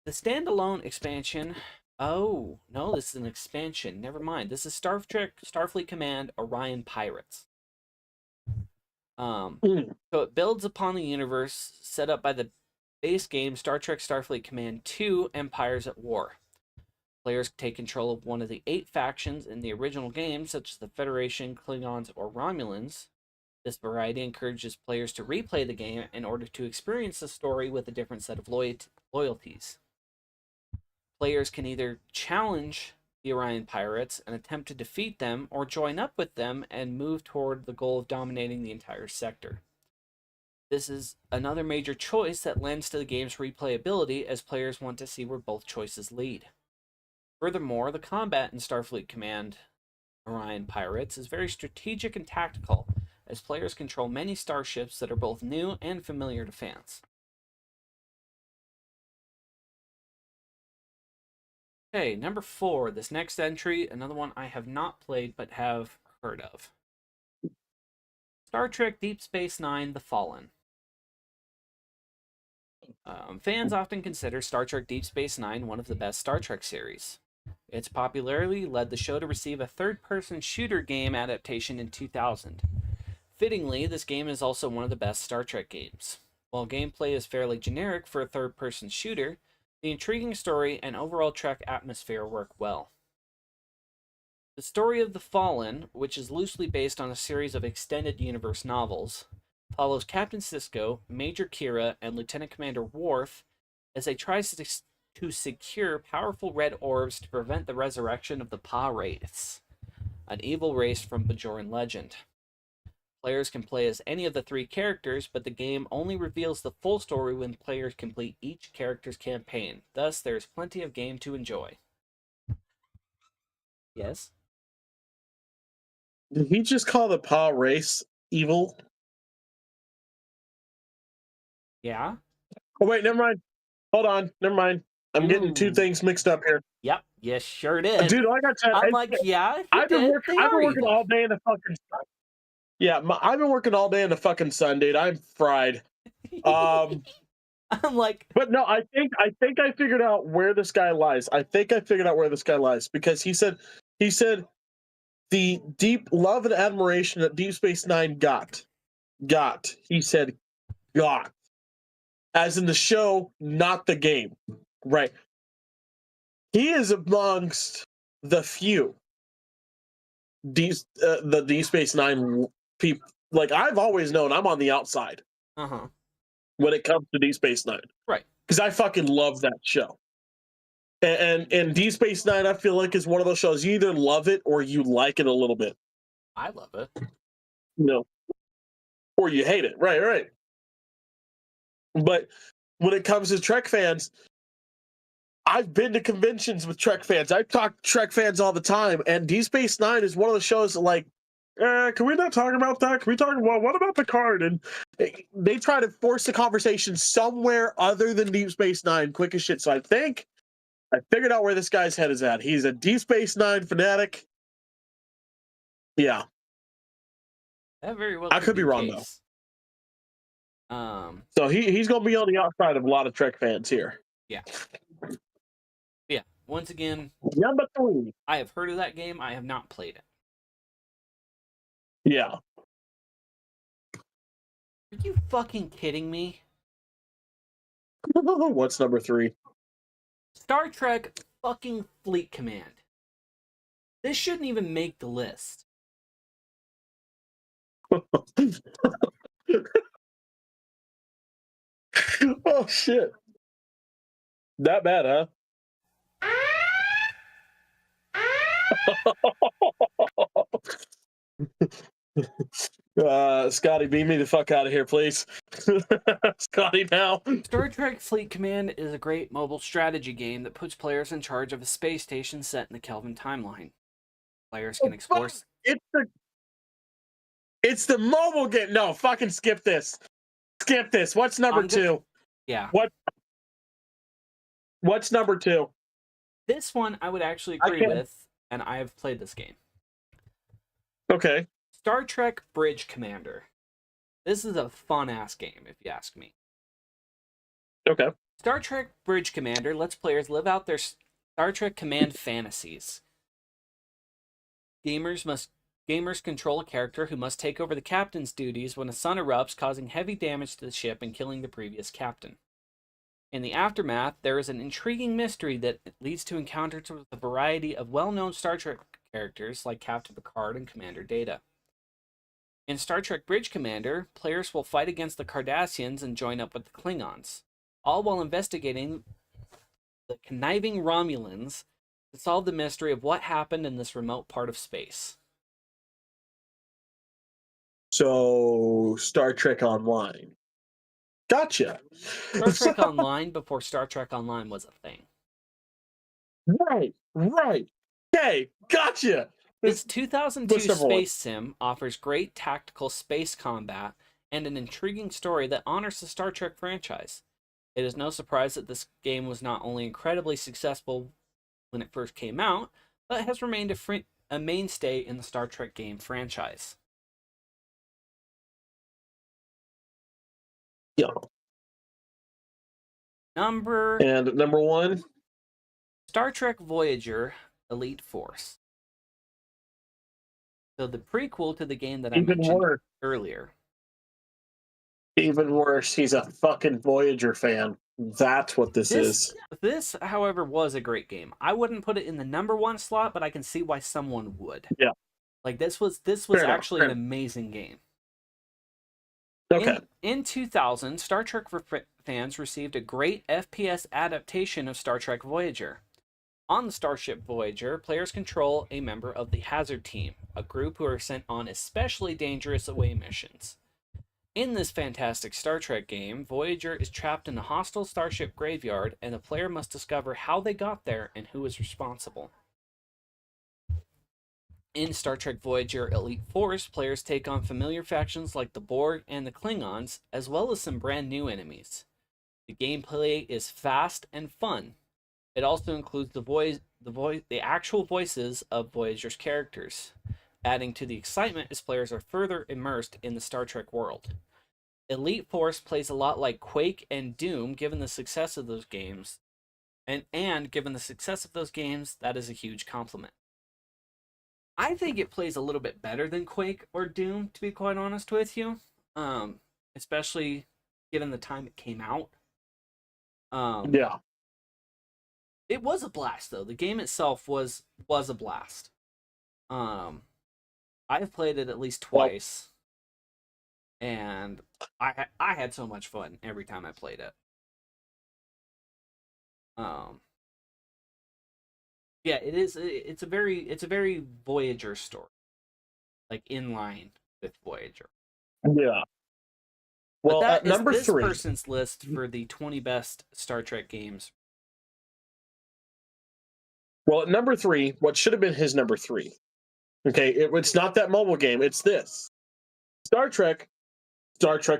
The standalone expansion. Oh, no, this is an expansion. Never mind. This is Star Trek Starfleet Command Orion Pirates. So it builds upon the universe set up by the base game Star Trek Starfleet Command 2 Empires at War. Players take control of one of the 8 factions in the original game, such as the Federation, Klingons, or Romulans. This variety encourages players to replay the game in order to experience the story with a different set of loyalties. Players can either challenge the Orion pirates and attempt to defeat them or join up with them and move toward the goal of dominating the entire sector. This is another major choice that lends to the game's replayability, as players want to see where both choices lead. Furthermore, the combat in Starfleet Command Orion Pirates is very strategic and tactical, as players control many starships that are both new and familiar to fans. Okay, number 4, this next entry, another one I have not played but have heard of. Star Trek Deep Space Nine: The Fallen. Fans often consider Star Trek Deep Space Nine one of the best Star Trek series. Its popularity led the show to receive a third-person shooter game adaptation in 2000. Fittingly, this game is also one of the best Star Trek games. While gameplay is fairly generic for a third-person shooter, the intriguing story and overall Trek atmosphere work well. The story of The Fallen, which is loosely based on a series of extended universe novels, follows Captain Sisko, Major Kira, and Lieutenant Commander Worf as they try to secure powerful red orbs to prevent the resurrection of the Pa-Wraiths, an evil race from Bajoran legend. Players can play as any of the 3 characters, but the game only reveals the full story when players complete each character's campaign. Thus, there is plenty of game to enjoy. Yes? Did he just call the Pa race evil? Yeah? Oh, wait, never mind. Hold on. Never mind. I'm getting 2 things mixed up here. Yep, yes, sure did. Dude, like I said, I'm like, yeah, I've been working evil. all day in the fucking sun. Yeah, I've been working all day in the fucking sun, dude. I'm fried. I'm like, but no, I think I figured out where this guy lies. Because he said the deep love and admiration that Deep Space Nine got. He said got. As in the show, not the game. Right. He is amongst the few the Deep Space Nine people. Like, I've always known I'm on the outside when it comes to Deep Space Nine. Right. Because I fucking love that show. And Deep Space Nine, I feel like, is one of those shows you either love it or you like it a little bit. I love it. No. Or you hate it. Right. But when it comes to Trek fans, I've been to conventions with Trek fans. I talk to Trek fans all the time, and Deep Space Nine is one of the shows that, like, can we not talk about that? Can we talk about what about Picard? And they try to force the conversation somewhere other than Deep Space Nine, quick as shit. So I think I figured out where this guy's head is at. He's a Deep Space Nine fanatic. Yeah. That very well. I could be wrong, though. So he's going to be on the outside of a lot of Trek fans here. Yeah. Yeah. Once again, number 3. I have heard of that game. I have not played it. Yeah. Are you fucking kidding me? What's number 3? Star Trek fucking Fleet Command. This shouldn't even make the list. Oh, shit. That bad, huh? Scotty, beam me the fuck out of here, please. Scotty, now. Star Trek Fleet Command is a great mobile strategy game that puts players in charge of a space station set in the Kelvin timeline. Players can explore... It's the mobile game. No, fucking skip this. Skip this. What's number 2? Yeah. What's number 2? This one I would actually agree with, and I have played this game. Okay. Star Trek Bridge Commander. This is a fun-ass game, if you ask me. Okay. Star Trek Bridge Commander lets players live out their Star Trek command fantasies. Gamers control a character who must take over the captain's duties when a sun erupts, causing heavy damage to the ship and killing the previous captain. In the aftermath, there is an intriguing mystery that leads to encounters with a variety of well-known Star Trek characters like Captain Picard and Commander Data. In Star Trek Bridge Commander, players will fight against the Cardassians and join up with the Klingons, all while investigating the conniving Romulans to solve the mystery of what happened in this remote part of space. So Star Trek Online. Gotcha. Star Trek Online before Star Trek Online was a thing. Right. Okay, gotcha. This 2002 What's number one? space sim offers great tactical space combat and an intriguing story that honors the Star Trek franchise. It is no surprise that this game was not only incredibly successful when it first came out, but has remained a mainstay in the Star Trek game franchise. Yeah. Number one, Star Trek Voyager Elite Force. So the prequel to the game that I mentioned earlier. Even worse, he's a fucking Voyager fan. That's what this is. This, however, was a great game. I wouldn't put it in the number one slot, but I can see why someone would. Yeah. Like this was actually an amazing game. Okay. In 2000, Star Trek fans received a great FPS adaptation of Star Trek Voyager. On the Starship Voyager, players control a member of the Hazard Team, a group who are sent on especially dangerous away missions. In this fantastic Star Trek game, Voyager is trapped in a hostile starship graveyard, and the player must discover how they got there and who is responsible. In Star Trek Voyager Elite Force, players take on familiar factions like the Borg and the Klingons, as well as some brand new enemies. The gameplay is fast and fun. It also includes the actual voices of Voyager's characters, adding to the excitement as players are further immersed in the Star Trek world. Elite Force plays a lot like Quake and Doom, given the success of those games, and given the success of those games, that is a huge compliment. I think it plays a little bit better than Quake or Doom, to be quite honest with you, especially given the time it came out. Yeah. It was a blast, though. The game itself was a blast. I've played it at least twice, and I had so much fun every time I played it. Yeah, it is. It's a very Voyager story, like in line with Voyager. Yeah. Well, that at number this 3, person's list for the 20 best Star Trek games. Well, at number 3, what should have been his number 3. Okay, it's not that mobile game. It's this Star Trek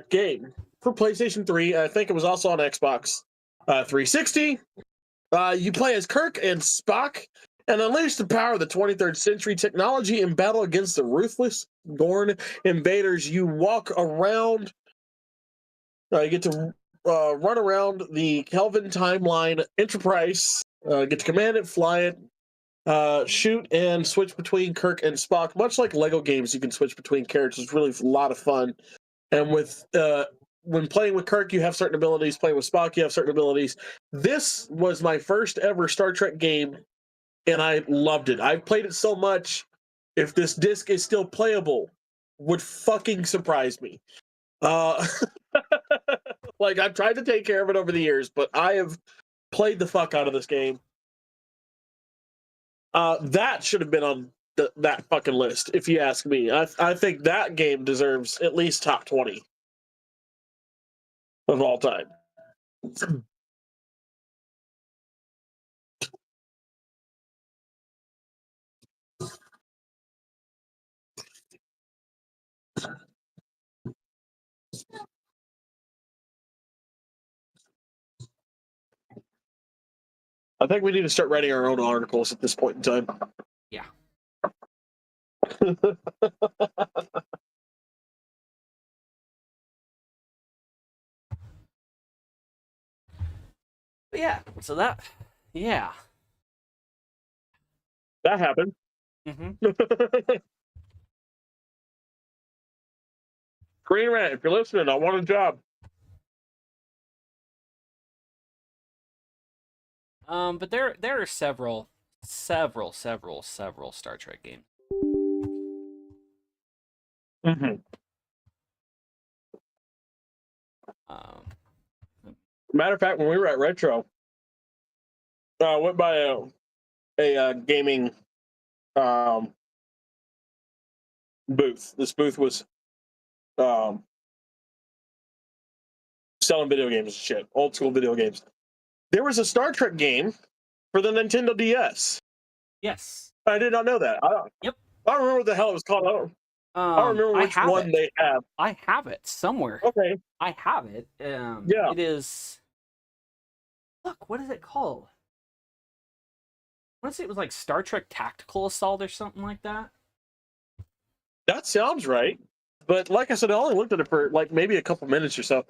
game for PlayStation 3. I think it was also on Xbox 360. You play as Kirk and Spock and unleash the power of the 23rd century technology in battle against the ruthless Gorn invaders. You walk around. You get to run around the Kelvin timeline Enterprise. Get to command it, fly it, shoot and switch between Kirk and Spock. Much like Lego games, you can switch between characters. It's really a lot of fun. And with when playing with Kirk, you have certain abilities. Playing with Spock, you have certain abilities. This was my first ever Star Trek game, and I loved it. I've played it so much. If this disc is still playable, would fucking surprise me. Like, I've tried to take care of it over the years, but I have played the fuck out of this game. That should have been on that fucking list, if you ask me. I think that game deserves at least top 20 of all time. I think we need to start writing our own articles at this point in time. Yeah. But yeah, so that happened. Green Rat, if you're listening, I want a job. But there are several Star Trek games. Matter of fact, when we were at Retro, I went by a gaming booth. This booth was um, selling video games and shit, old school video games. There was a Star Trek game for the Nintendo DS. Yes. I did not know that. Yep. I don't remember what the hell it was called. I don't remember which one they have. I have it somewhere. Okay. I have it. Yeah. It is. Look, what is it called? I want to say it was like Star Trek Tactical Assault or something like that. That sounds right. But like I said, I only looked at it for like maybe a couple minutes or so.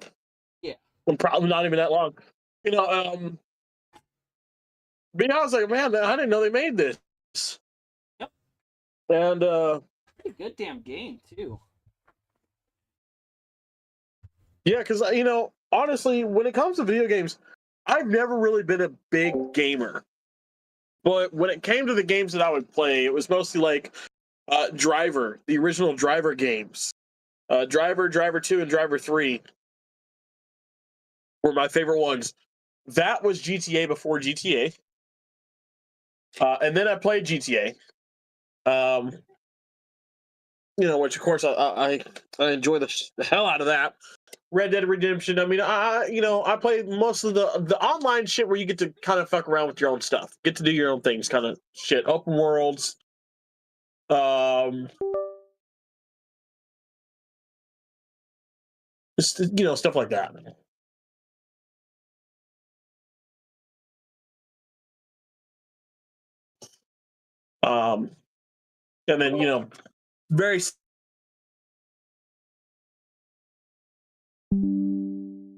Yeah. And probably not even that long. You know, but I was like, man, I didn't know they made this. Yep. And pretty good damn game too. Yeah, because you know, honestly, when it comes to video games, I've never really been a big gamer. But when it came to the games that I would play, it was mostly like Driver, the original Driver games. Driver, Driver 2, and Driver 3 were my favorite ones. That was GTA before GTA. And then I played GTA. You know, which of course I enjoy the hell out of that. Red Dead Redemption. I mean, I play most of the online shit where you get to kind of fuck around with your own stuff, get to do your own things, kind of shit, open worlds. Just, you know, stuff like that. And then, you know, very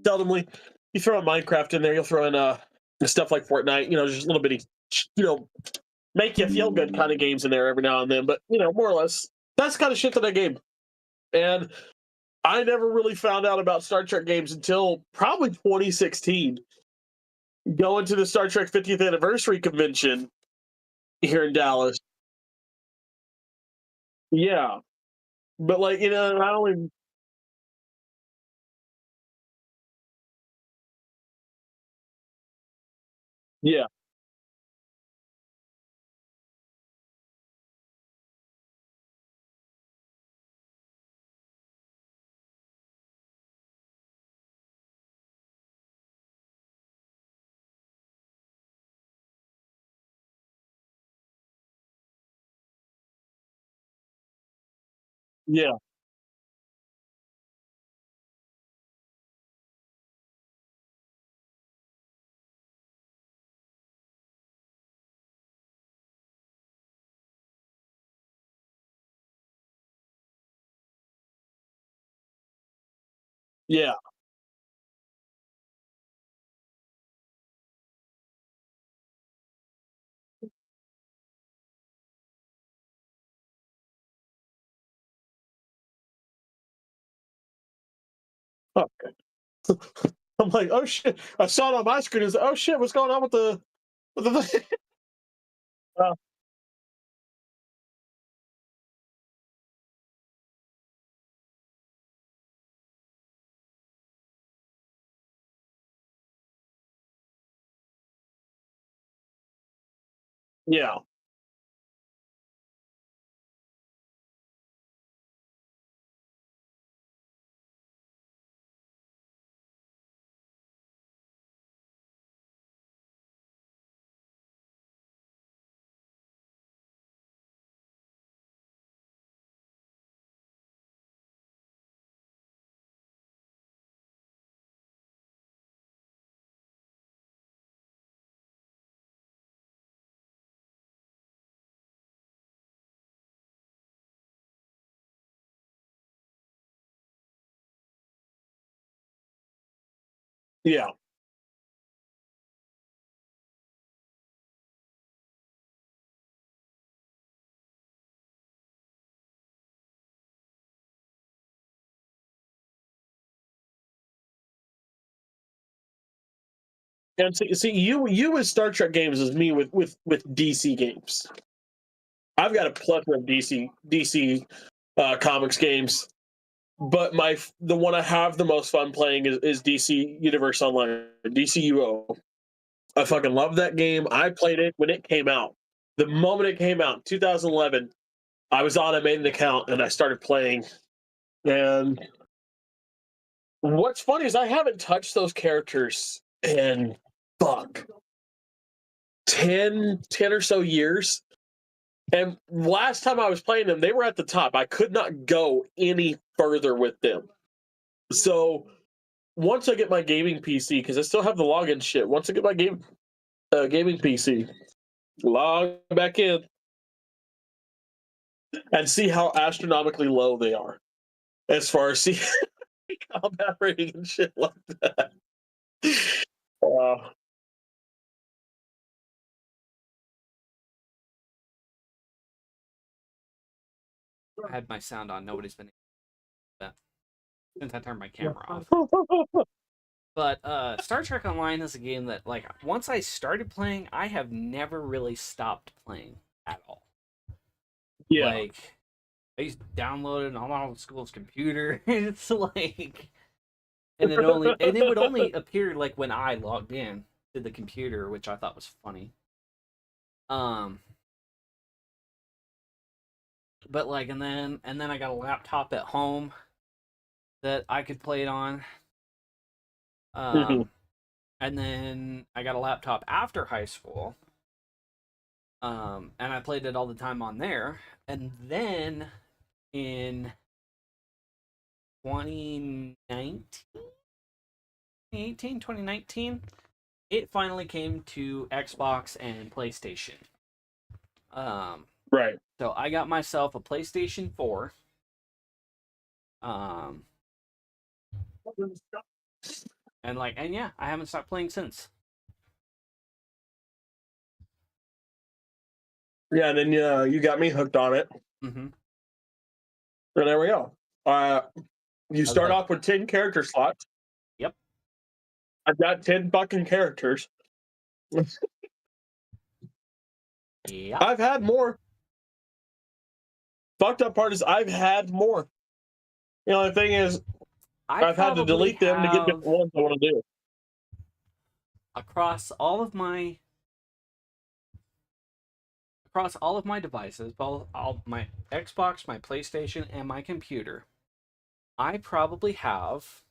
seldomly you throw in Minecraft in there, you'll throw in stuff like Fortnite, you know, just a little bitty, you know, make you feel good kind of games in there every now and then. But, you know, more or less, that's the kind of shit that I game. And I never really found out about Star Trek games until probably 2016. Going to the Star Trek 50th anniversary convention here in Dallas. Yeah. But, like, you know, not only. Yeah. Yeah. Yeah. Oh, I'm like, oh shit! I saw it on my screen. Is oh shit? What's going on with the with the? uh, yeah. Yeah. And see, you with Star Trek games is me with DC games. I've got a plethora of DC comics games, but the one I have the most fun playing is DC Universe Online, DCUO. I fucking love that game. I played it when it came out. The moment it came out, 2011, I was on. I made an account and I started playing. And what's funny is I haven't touched those characters in fuck 10 or so years. And last time I was playing them, they were at the top. I could not go any further with them. So once I get my gaming PC, because I still have the login shit. Once I get my gaming PC, log back in and see how astronomically low they are as far as see combat rating and shit like that. I had my sound on. Nobody's been able to do that since I turned my camera off. But Star Trek Online is a game that, like, once I started playing, I have never really stopped playing at all. Yeah. Like, I used to download it on all the school's computer. It's like, and it would only appear like when I logged in to the computer, which I thought was funny. But like, and then I got a laptop at home that I could play it on. And then I got a laptop after high school. And I played it all the time on there. And then in 2019, it finally came to Xbox and PlayStation. Right. So I got myself a PlayStation 4. And yeah, I haven't stopped playing since. Yeah, and then you got me hooked on it. Mm-hmm. And there we go. You start off with 10 character slots. Yep. I've got 10 fucking characters. Yeah. I've had more. Fucked up part is I've had more. You know, the thing is, I've had to delete them to get different ones I want to do. Across all of my devices, all my Xbox, my PlayStation, and my computer, I probably have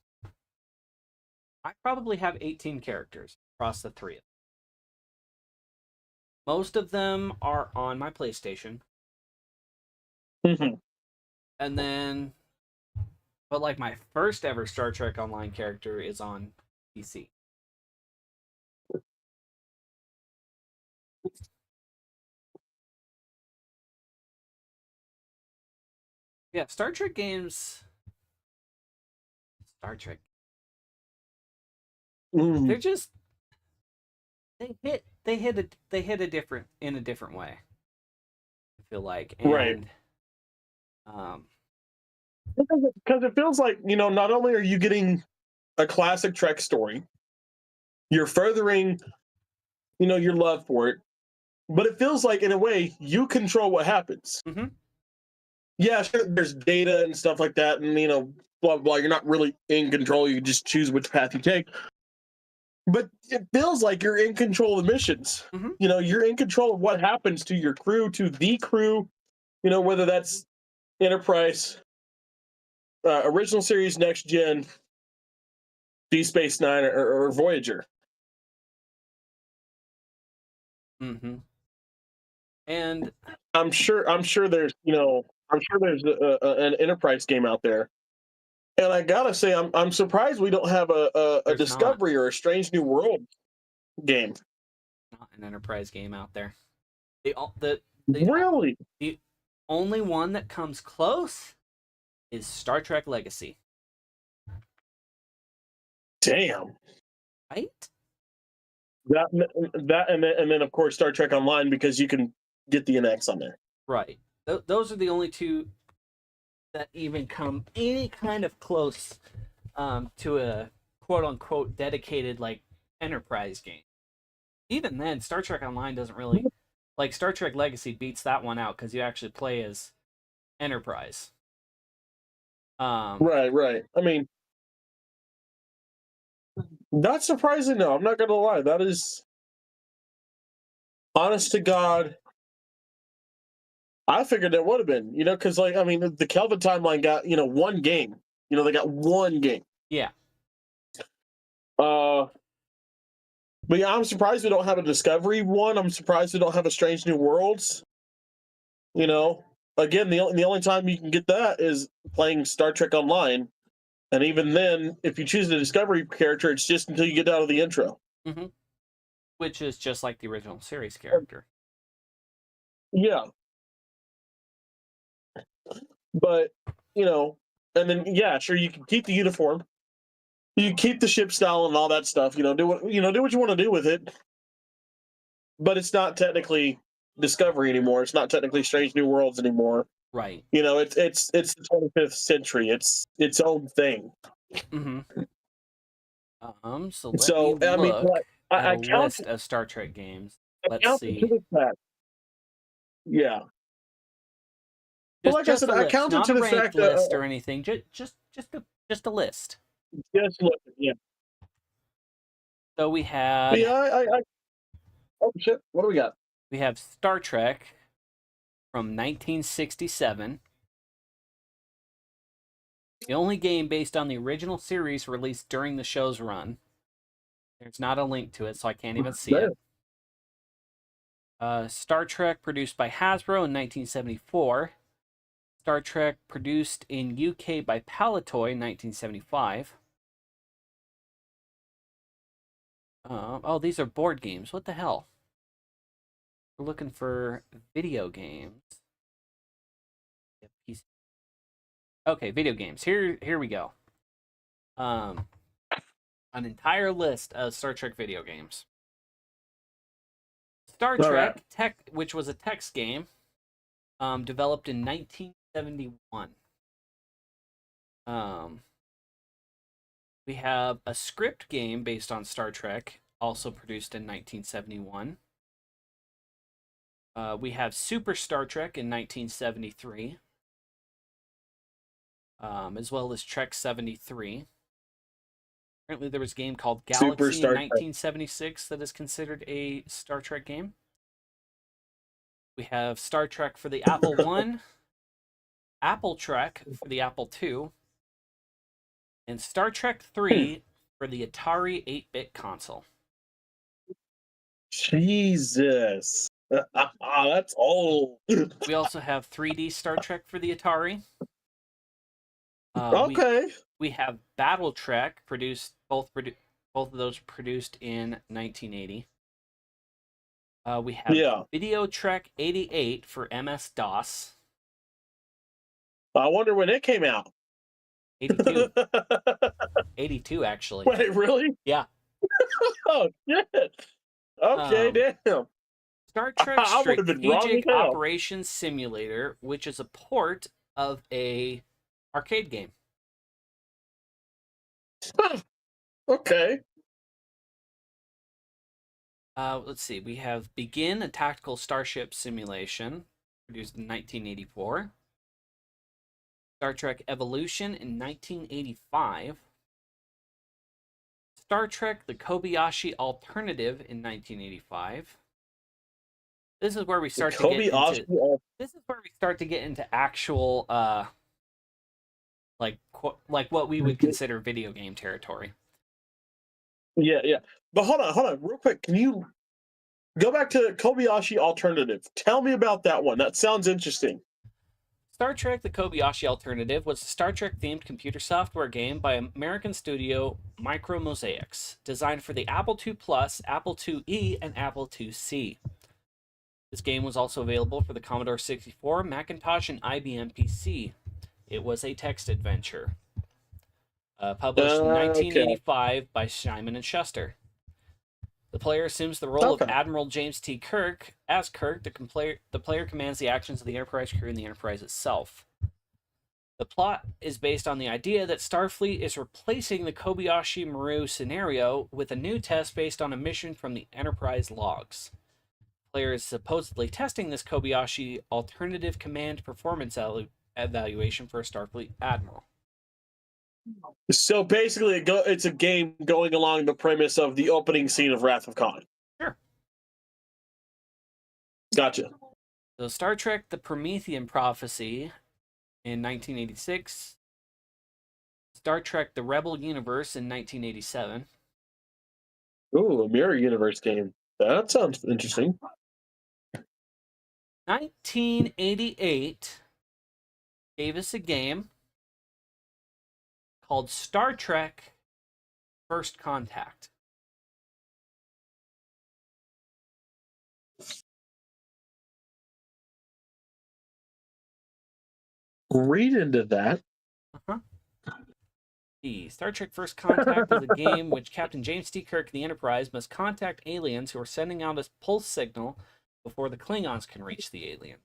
18 characters across the three of them. Most of them are on my PlayStation. Mm-hmm. And then, but like my first ever Star Trek Online character is on PC. Yeah, Star Trek games. Mm-hmm. They're just they hit a different way. I feel like, and, right. Because it feels like, you know, not only are you getting a classic Trek story, you're furthering, you know, your love for it, but it feels like in a way you control what happens. Mm-hmm. Yeah, sure, there's data and stuff like that, and you know, blah blah. You're not really in control. You just choose which path you take. But it feels like you're in control of the missions. Mm-hmm. You know, you're in control of what happens to your crew, to the crew. You know, whether that's Enterprise, original series, Next Gen, Deep Space Nine, or Voyager. Mm-hmm. And I'm sure there's, you know, there's an Enterprise game out there. And I gotta say, I'm surprised we don't have a Discovery or a Strange New World game. Not an Enterprise game out there. Really? The only one that comes close is Star Trek Legacy. Damn. Right? That and then of course Star Trek Online, because you can get the NX on there. Right. Those are the only two that even come any kind of close to a quote unquote dedicated like Enterprise game. Even then, Star Trek Online doesn't really, like, Star Trek Legacy beats that one out because you actually play as Enterprise. Right. I mean, not surprising. No, I'm not gonna lie. That is, honest to God, I figured it would have been, because like I mean, the Kelvin timeline got one game. They got one game. Yeah. But yeah, I'm surprised we don't have a Discovery one. I'm surprised we don't have a Strange New Worlds. Again, the only time you can get that is playing Star Trek Online, and even then, if you choose the Discovery character, it's just until you get out of the intro. Mm-hmm. Which is just like the original series character. Yeah. But, and then, yeah, sure, you can keep the uniform. You can keep the ship style and all that stuff. Do what you want to do with it. But it's not technically Discovery anymore. It's not technically Strange New Worlds anymore. Right. It's the 25th century. It's its own thing. Mm-hmm. So let me look at a list of Star Trek games. Let's see. Yeah. Well, like I said, I counted to the fact that list or anything. Just a list. Just look. Yeah. So we have. Yeah, oh shit! What do we got? We have Star Trek from 1967. The only game based on the original series released during the show's run. There's not a link to it, so I can't even see it. Star Trek produced by Hasbro in 1974. Star Trek produced in UK by Palitoy in 1975. Oh, these are board games. What the hell? We're looking for video games. Okay, video games. Here we go. An entire list of Star Trek video games. Star Trek Tech, which was a text game, developed in 1971. We have a script game based on Star Trek, also produced in 1971. We have Super Star Trek in 1973, as well as Trek 73. Apparently, there was a game called Galaxy in 1976 that is considered a Star Trek game. We have Star Trek for the Apple I, Apple Trek for the Apple II, and Star Trek 3 for the Atari 8-bit console. Jesus. That's old. We also have 3D Star Trek for the Atari. Okay. We have Battle Trek, both of those produced in 1980. We have Video Trek 88 for MS-DOS. I wonder when it came out. 82. 82, actually. Wait, really? Yeah. Oh, shit. Okay, damn. Star Trek Strategic Operations Simulator, which is a port of a arcade game. Okay. Let's see. We have Begin, a tactical starship simulation, produced in 1984. Star Trek Evolution in 1985. Star Trek The Kobayashi Alternative in 1985. This is where we start to get into. This is where we start to get into actual, like what we would consider video game territory. Yeah. But hold on, real quick. Can you go back to Kobayashi Alternative? Tell me about that one. That sounds interesting. Star Trek The Kobayashi Alternative was a Star Trek-themed computer software game by American studio Micro Mosaics, designed for the Apple II Plus, Apple IIe, and Apple IIc. This game was also available for the Commodore 64, Macintosh, and IBM PC. It was a text adventure. Published in 1985 by Simon & Schuster. The player assumes the role of Admiral James T. Kirk. As Kirk, the player commands the actions of the Enterprise crew and the Enterprise itself. The plot is based on the idea that Starfleet is replacing the Kobayashi Maru scenario with a new test based on a mission from the Enterprise logs. The player is supposedly testing this Kobayashi alternative command performance evaluation for a Starfleet admiral. So basically, it's a game going along the premise of the opening scene of Wrath of Khan. Sure. Gotcha. So Star Trek: The Promethean Prophecy in 1986. Star Trek: The Rebel Universe in 1987. Ooh, a Mirror Universe game. That sounds interesting. 1988 gave us a game called Star Trek First Contact. Read into that. Uh-huh. Star Trek First Contact is a game which Captain James T. Kirk of the Enterprise must contact aliens who are sending out a pulse signal before the Klingons can reach the alien.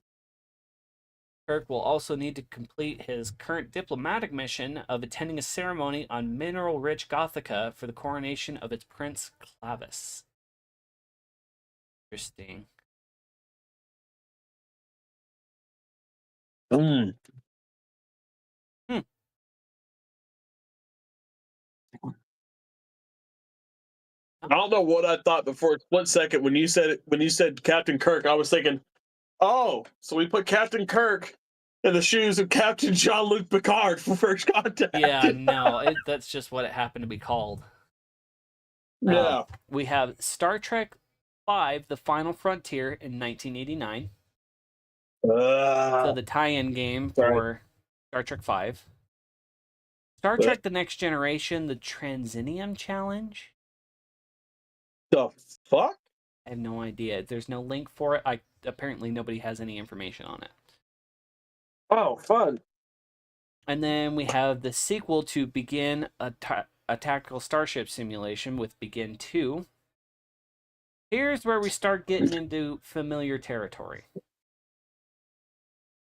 Kirk will also need to complete his current diplomatic mission of attending a ceremony on mineral-rich Gothica for the coronation of its Prince Clavis. Interesting. Mm. I don't know what I thought before a split second when you said Captain Kirk. I was thinking, oh, so we put Captain Kirk in the shoes of Captain Jean-Luc Picard for First Contact. Yeah, no, that's just what it happened to be called. Yeah. We have Star Trek V: The Final Frontier in 1989. So the tie-in game for Star Trek V. Star Trek: The Next Generation: The Transinium Challenge. The fuck? I have no idea. There's no link for it. Apparently nobody has any information on it. Oh, fun. And then we have the sequel to Begin, a tactical starship simulation with Begin 2. Here's where we start getting into familiar territory.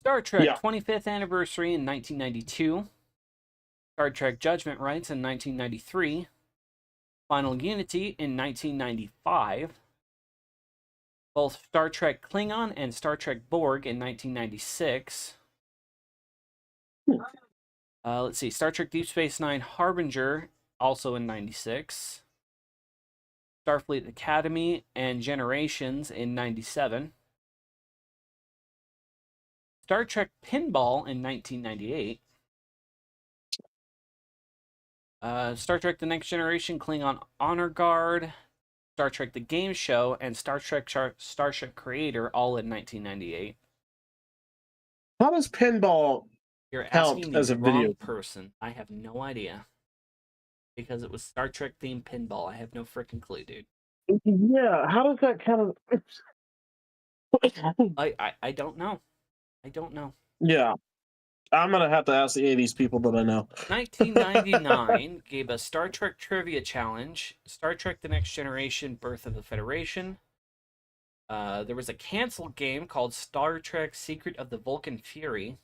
Star Trek 25th Anniversary in 1992. Star Trek Judgment Rights in 1993. Final Unity in 1995. Both Star Trek Klingon and Star Trek Borg in 1996. Let's see. Star Trek Deep Space Nine Harbinger, also in 96. Starfleet Academy and Generations in 97. Star Trek Pinball in 1998. Star Trek The Next Generation Klingon Honor Guard. Star Trek The Game Show, and Star Trek Starship Creator, all in 1998. How does pinball You're count asking as the a wrong video? person. I have no idea. Because it was Star Trek themed pinball. I have no freaking clue, dude. Yeah, how does that count as... I don't know. I don't know. Yeah. I'm going to have to ask the 80s people that I know. 1999 gave us Star Trek Trivia Challenge, Star Trek The Next Generation Birth of the Federation. There was a canceled game called Star Trek Secret of the Vulcan Fury.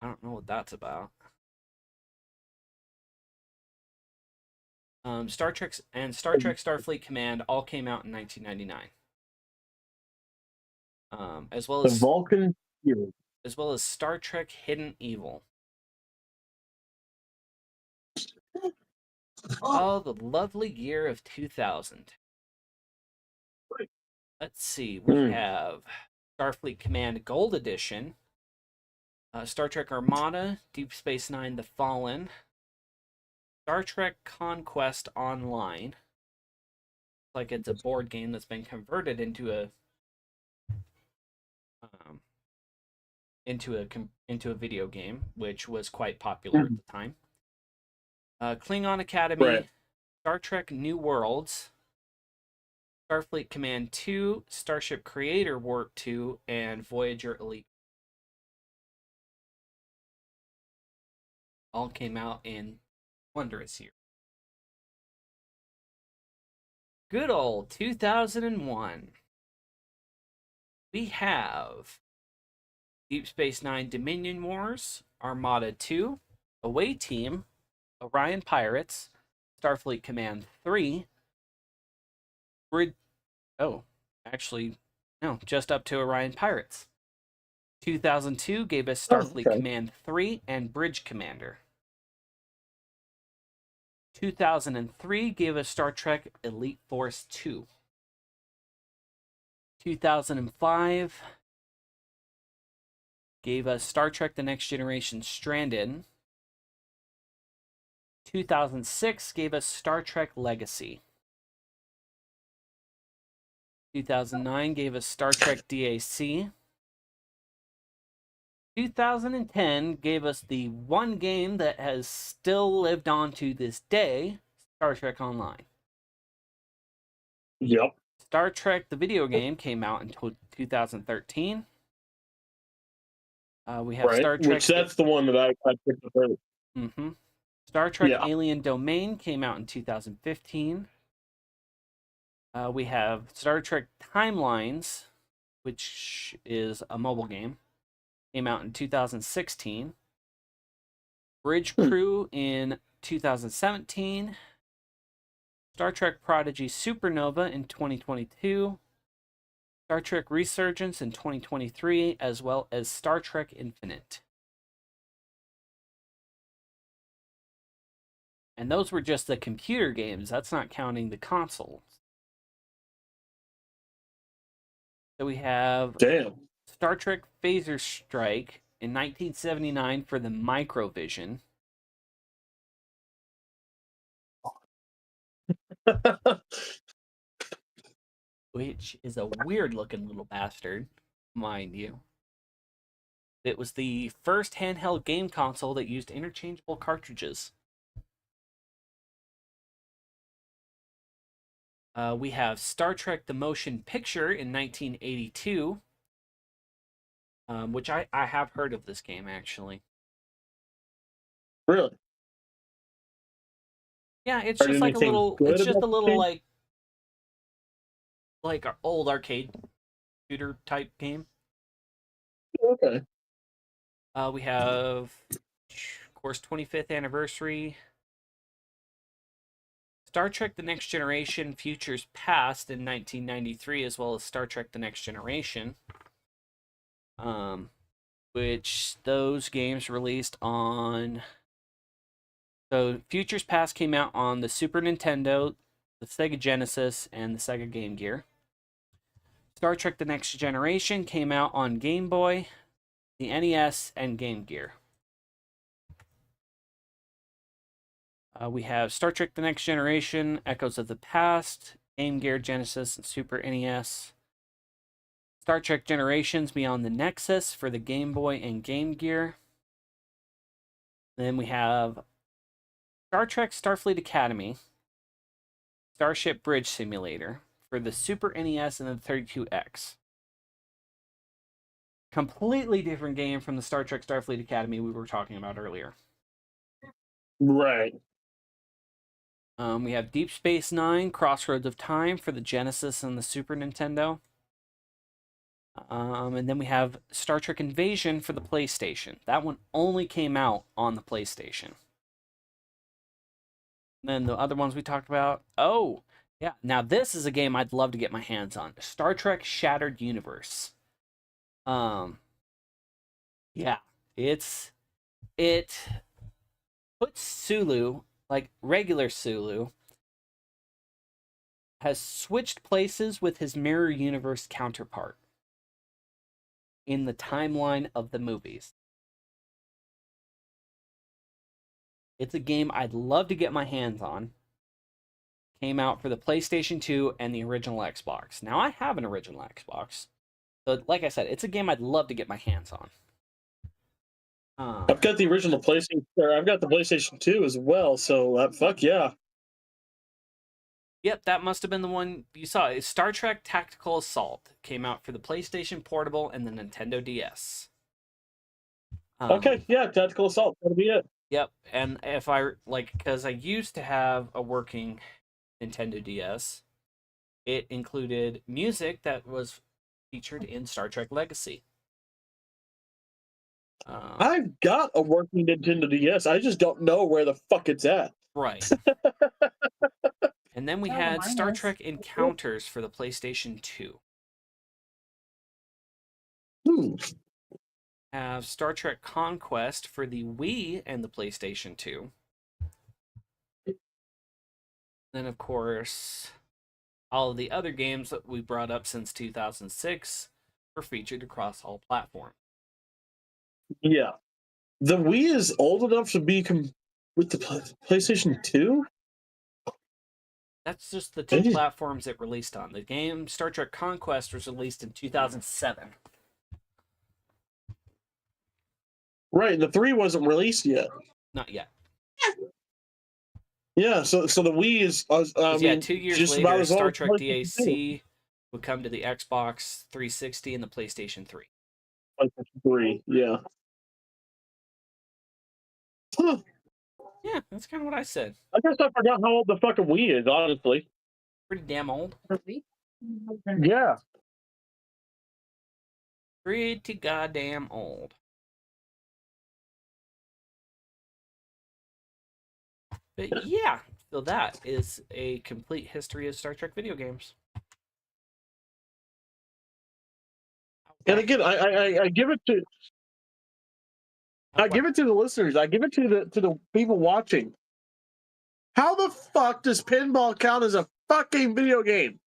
I don't know what that's about. Star Trek and Star Trek Starfleet Command all came out in 1999. As well as the Vulcan Fury. As well as Star Trek Hidden Evil. Oh, the lovely year of 2000. Let's see. We have Starfleet Command Gold Edition, Star Trek Armada, Deep Space Nine: The Fallen, Star Trek Conquest Online. Like it's a board game that's been converted into a video game, which was quite popular at the time. Klingon Academy, Star Trek New Worlds, Starfleet Command 2, Starship Creator Warp 2, and Voyager Elite. All came out in wondrous year. Good old 2001. We have Deep Space Nine Dominion Wars, Armada 2, Away Team, Orion Pirates, Starfleet Command 3, just up to Orion Pirates. 2002 gave us Starfleet Command 3 and Bridge Commander. 2003 gave us Star Trek Elite Force 2. 2005 gave us Star Trek The Next Generation Stranded. 2006 gave us Star Trek Legacy. 2009 gave us Star Trek DAC. 2010 gave us the one game that has still lived on to this day, Star Trek Online. Yep. Star Trek, the video game, came out in 2013. We have Star Trek... Which that's the one that I picked up early. Mm-hmm. Star Trek Alien Domain came out in 2015. We have Star Trek Timelines, which is a mobile game. Came out in 2016. Bridge Crew in 2017. Star Trek Prodigy Supernova in 2022. Star Trek Resurgence in 2023, as well as Star Trek Infinite. And those were just the computer games. That's not counting the consoles. So we have Star Trek Phaser Strike in 1979 for the Microvision. Which is a weird looking little bastard, mind you. It was the first handheld game console that used interchangeable cartridges. We have Star Trek The Motion Picture in 1982. Which I have heard of this game, actually. Really? Yeah, it's just like a little, it's just a little like our old arcade shooter type game. Okay. We have, of course, 25th anniversary. Star Trek The Next Generation Futures Past in 1993, as well as Star Trek The Next Generation. Which those games released on... So Futures Past came out on the Super Nintendo, the Sega Genesis, and the Sega Game Gear. Star Trek The Next Generation came out on Game Boy, the NES, and Game Gear. We have Star Trek The Next Generation, Echoes of the Past, Game Gear, Genesis, and Super NES. Star Trek Generations Beyond the Nexus for the Game Boy and Game Gear. Then we have Star Trek Starfleet Academy, Starship Bridge Simulator for the Super NES and the 32X. Completely different game from the Star Trek Starfleet Academy we were talking about earlier. Right. We have Deep Space Nine, Crossroads of Time for the Genesis and the Super Nintendo. And then we have Star Trek Invasion for the PlayStation. That one only came out on the PlayStation. And then the other ones we talked about. Oh, yeah. Now this is a game I'd love to get my hands on. Star Trek Shattered Universe. Yeah. It puts Sulu, like regular Sulu, has switched places with his mirror universe counterpart in the timeline of the movies. It's a game I'd love to get my hands on. Came out for the PlayStation 2 and the original Xbox. Now, I have an original Xbox. So, like I said, it's a game I'd love to get my hands on. I've got the original PlayStation, or I've got the PlayStation 2 as well, so fuck yeah. Yep, that must have been the one you saw. It's Star Trek Tactical Assault. Came out for the PlayStation Portable and the Nintendo DS. Okay, yeah, Tactical Assault. That'll be it. Yep, and if I, because I used to have a working Nintendo DS, it included music that was featured in Star Trek Legacy. I've got a working Nintendo DS. I just don't know where the fuck it's at. Right. And then we had Star Trek Encounters for the PlayStation 2. Have Star Trek Conquest for the Wii and the PlayStation 2. Then, of course, all of the other games that we brought up since 2006 were featured across all platforms. Yeah. The Wii is old enough to be with the PlayStation 2? That's just the two platforms it released on. The game Star Trek Conquest was released in 2007. Right, and the 3 wasn't released yet. Not yet. Yeah, so the Wii is, I mean, 2 years just later, about as Star old as Trek PlayStation 2. DAC would come to the Xbox 360 and the PlayStation 3. PlayStation 3, yeah. Huh. Yeah, that's kind of what I said. I guess I forgot how old the fucking Wii is, honestly. Pretty damn old. Yeah. Pretty goddamn old. But yeah, so that is a complete history of Star Trek video games. And again, I give it to I give it to the listeners. I give it to the people watching. How the fuck does pinball count as a fucking video game?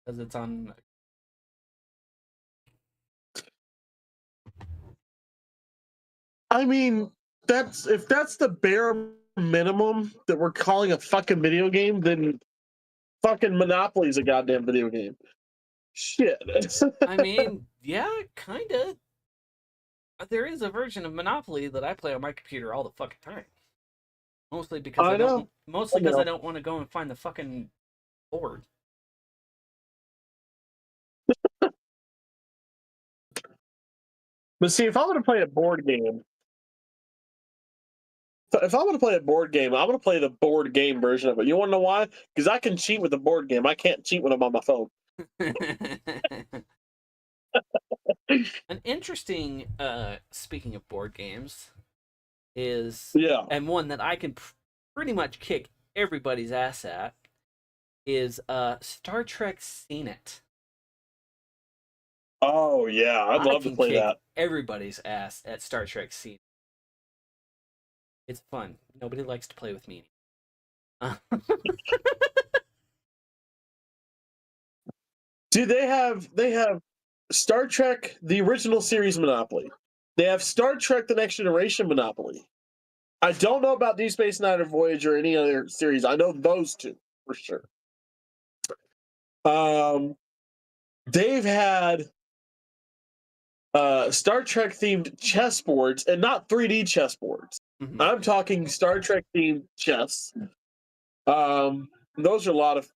Because it's on. I mean, if that's the bare minimum that we're calling a fucking video game, then fucking Monopoly is a goddamn video game. Shit. I mean, yeah, kind of. There is a version of Monopoly that I play on my computer all the fucking time. Mostly because I don't. Mostly because I don't want to go and find the fucking board. But see, if I want to play a board game, if I want to play a board game, I'm going to play the board game version of it. You want to know why? Because I can cheat with the board game. I can't cheat when I'm on my phone. An interesting, speaking of board games, is and one that I can pretty much kick everybody's ass at is Star Trek Scene It. Oh yeah, I'd love to play that. Everybody's ass at Star Trek Scene It. It's fun. Nobody likes to play with me. Dude, they have Star Trek the original series Monopoly. They have Star Trek the Next Generation Monopoly. I don't know about Deep Space Nine or Voyager or any other series. I know those two for sure. They've had Star Trek themed chessboards, and not 3D chessboards. Mm-hmm. I'm talking Star Trek themed chess. Those are a lot of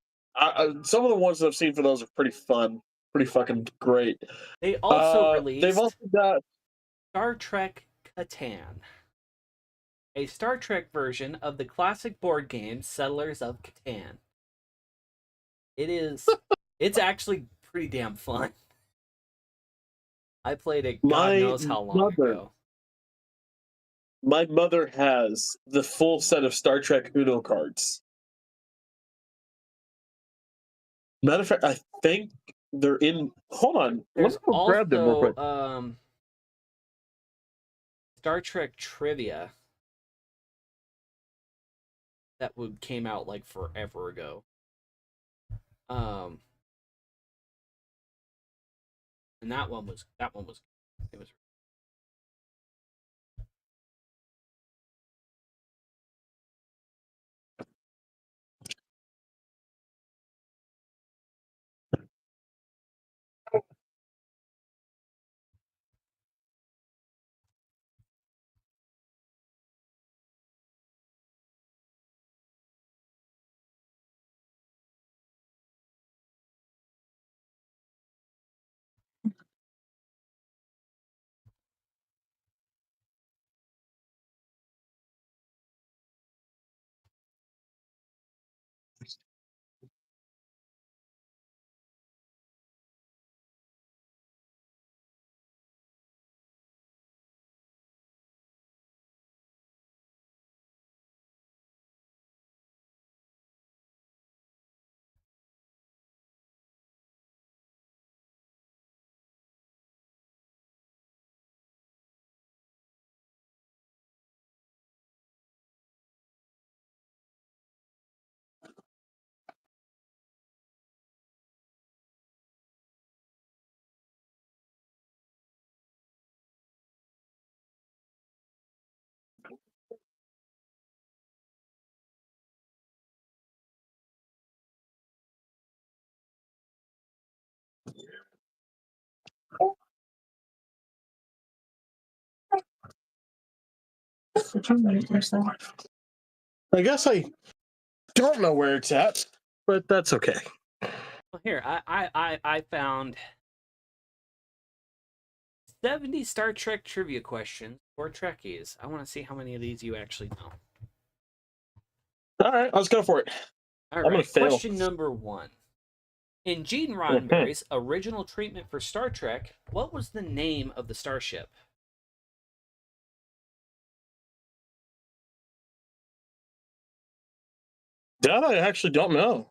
some of the ones that I've seen for those are pretty fun, pretty fucking great. They also released. They've also got Star Trek Catan, a Star Trek version of the classic board game Settlers of Catan. It's actually pretty damn fun. I played it God knows how long ago. My mother has the full set of Star Trek Uno cards. Matter of fact, I think they're in. Hold on, let's go grab them real quick. Star Trek Trivia that came out like forever ago. And that one was it was. I guess I don't know where it's at, but that's okay. Well, here, I found 70 Star Trek trivia questions for Trekkies. I want to see how many of these you actually know. All right, let's go for it. All I'm gonna right, fail. question number 1. In Gene Roddenberry's original treatment for Star Trek, what was the name of the starship? That I actually don't know.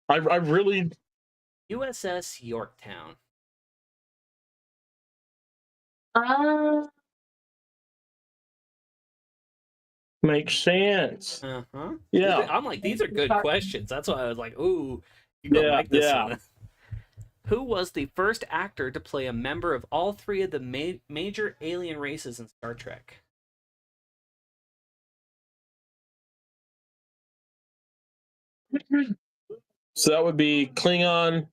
I really USS Yorktown. makes sense. Uh-huh. Yeah, I'm like, these are good questions. That's why I was like, ooh, you're gonna yeah, like this yeah. one. Who was the first actor to play a member of all 3 of the major alien races in Star Trek? So that would be Klingon,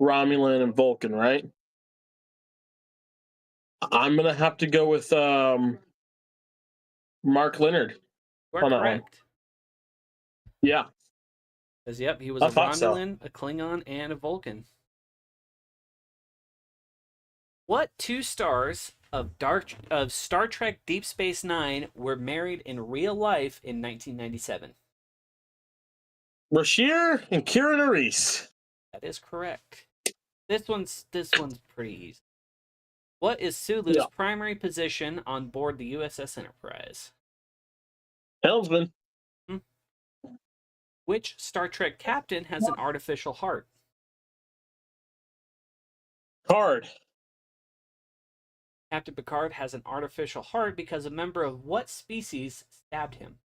Romulan, and Vulcan, right? I'm gonna have to go with Mark Leonard You are on that one. correct. Yeah, Because, yep, he was I a thought so. Romulan, a Klingon, and a Vulcan. What 2 stars of Star Trek Deep Space Nine were married in real life in 1997? Bashir and Kira Nerys. That is correct. This one's pretty easy. What is Sulu's Yeah. primary position on board the USS Enterprise? Helmsman. Which Star Trek captain has an artificial heart? Card. Captain Picard has an artificial heart because a member of what species stabbed him?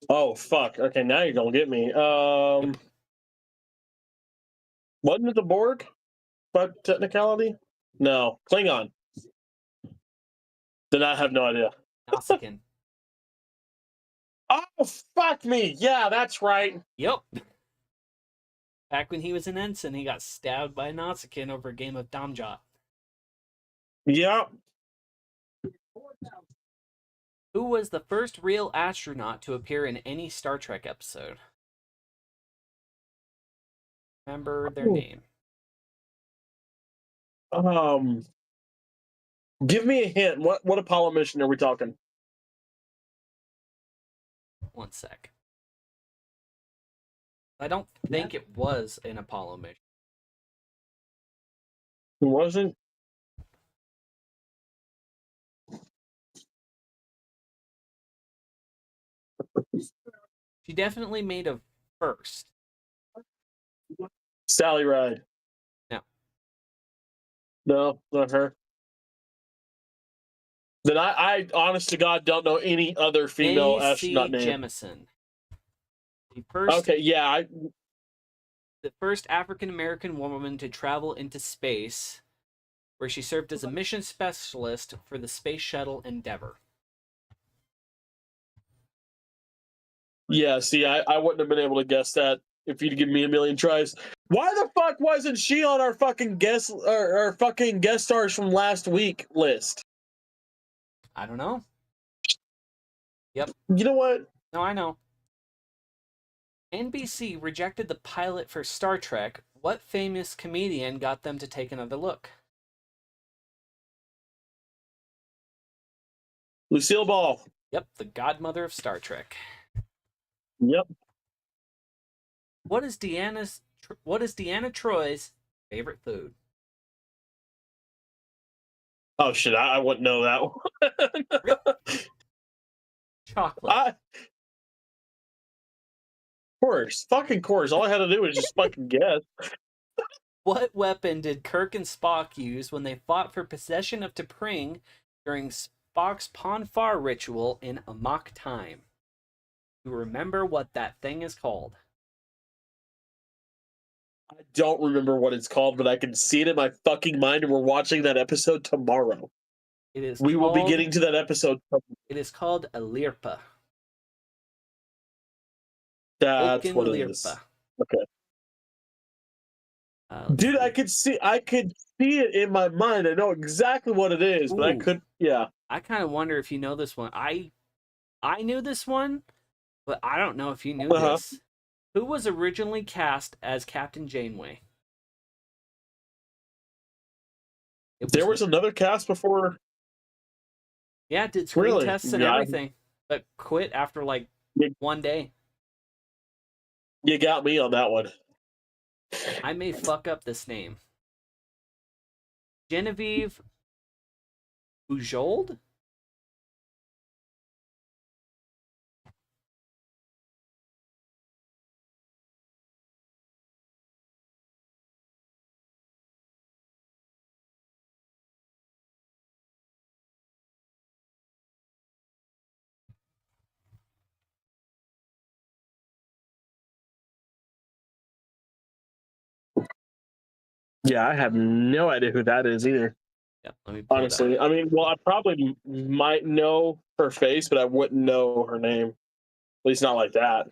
Oh fuck. Okay, now you're gonna get me. Wasn't it the Borg? But technicality? No. Klingon. Then I have no idea. Nausicaan. Oh fuck me. Yeah, that's right. Yep. Back when he was an ensign, he got stabbed by Nausicaan over a game of Damjot. Yep. Who was the first real astronaut to appear in any Star Trek episode? Remember their name. Give me a hint. What Apollo mission are we talking? 1 sec. I don't think it was an Apollo mission. It wasn't. She definitely made a first. Sally Ride. No. No, not her. Then I honest to God don't know any other female astronaut name. Jemison. The first, Okay, yeah. the first African American woman to travel into space, where she served as a mission specialist for the Space Shuttle Endeavour. Yeah, see, I wouldn't have been able to guess that if you'd give me a million tries. Why the fuck wasn't she on our fucking guest stars from last week list? I don't know. Yep. You know what? No, I know. NBC rejected the pilot for Star Trek. What famous comedian got them to take another look? Lucille Ball. Yep, the godmother of Star Trek. Yep. What is Deanna Troy's favorite food? Oh shit, I wouldn't know that one. Chocolate. Fucking course. All I had to do was just fucking guess. What weapon did Kirk and Spock use when they fought for possession of T'Pring during Spock's Pon farr ritual in Amok Time? You remember what that thing is called? I don't remember what it's called, but I can see it in my fucking mind, and we're watching that episode tomorrow. We will be getting to that episode. It is called a Lirpa. That's Vulcan what it Lirpa. is. Okay. Dude, I could see it in my mind. I know exactly what it is, but I Ooh. could, yeah. I kind of wonder if you know this one. I knew this one, but I don't know if you knew Uh-huh. this. Who was originally cast as Captain Janeway? There was another cast before. Yeah, did screen Really? tests and Yeah, everything, but quit after like You- 1 day. you got me on that one. I may fuck up this name. Genevieve Bujold? Yeah, I have no idea who that is either. Yeah, let me pull Honestly, it up. I mean, well, I probably might know her face, but I wouldn't know her name. At least not like that.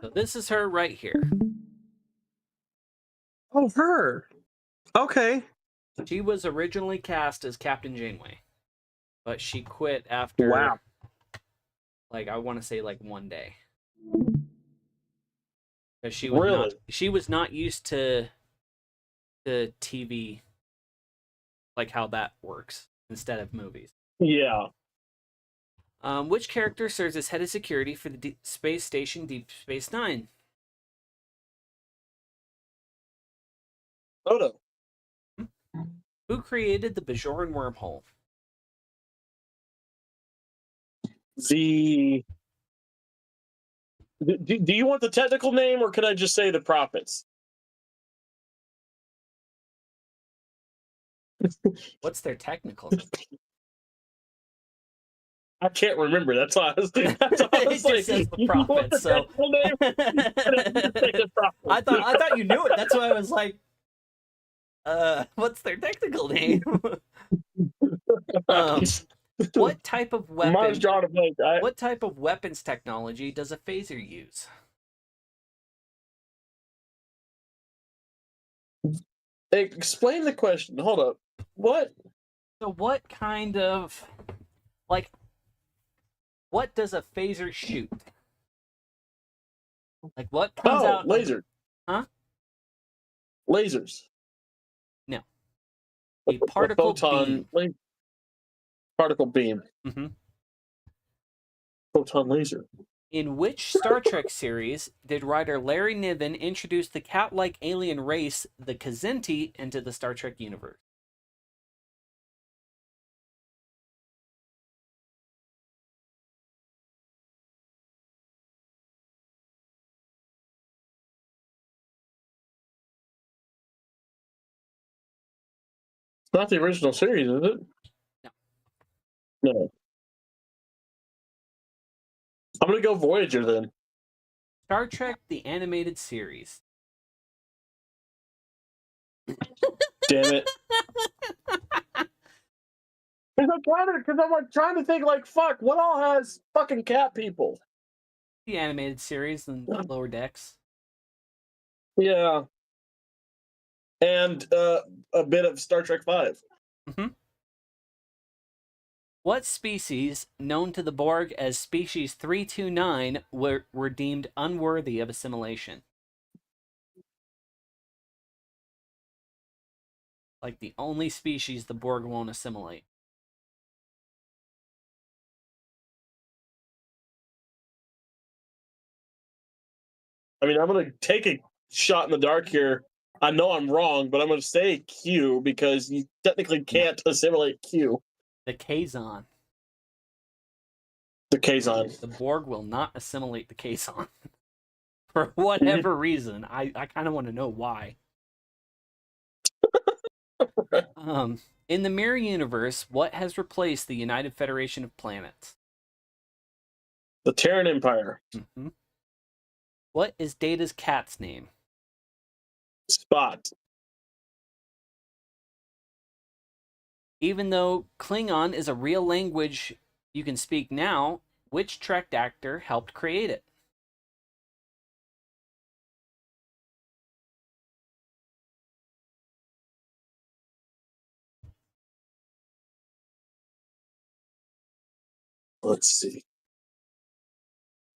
So this is her right here. Oh, her. Okay. She was originally cast as Captain Janeway, but she quit after, Wow. like, I want to say like 1 day. Because Really? she was not used to the TV, like how that works instead of movies. Yeah. Which character serves as head of security for the space station Deep Space Nine? Odo. Who created the Bajoran wormhole? The. Do you want the technical name, or can I just say the prophets? What's their technical name? I can't remember. That's why I was, that's why I It was just like, says the you want prophets, the so technical name? Say the prophets. I thought you knew it. That's why I was like, what's their technical name? What type of Mine's weapon? drawing a blank. What type of weapons technology does a phaser use? Explain the question. Hold up. What? So what kind of, like, what does a phaser shoot? Like what comes out? Laser. Huh? Lasers. No. A particle beam. Particle beam. Mm-hmm. Photon laser. In which Star Trek series did writer Larry Niven introduce the cat-like alien race, the Kzinti, into the Star Trek universe? It's not the original series, is it? No. No. I'm gonna go Voyager then. Star Trek: The Animated Series. Damn it. Because I'm like trying to think, like, fuck, what all has fucking cat people? The animated series and Lower Decks. Yeah. And a bit of Star Trek V. Mm-hmm. What species, known to the Borg as Species 329, were deemed unworthy of assimilation? Like the only species the Borg won't assimilate. I mean, I'm gonna take a shot in the dark here. I know I'm wrong, but I'm gonna say Q because you technically can't assimilate Q. The Kazon. The Kazon. The Borg will not assimilate the Kazon. For whatever reason. I kind of want to know why. In the Mirror Universe, what has replaced the United Federation of Planets? The Terran Empire. Mm-hmm. What is Data's cat's name? Spot. Even though Klingon is a real language you can speak now, Which Trek actor helped create it? Let's see.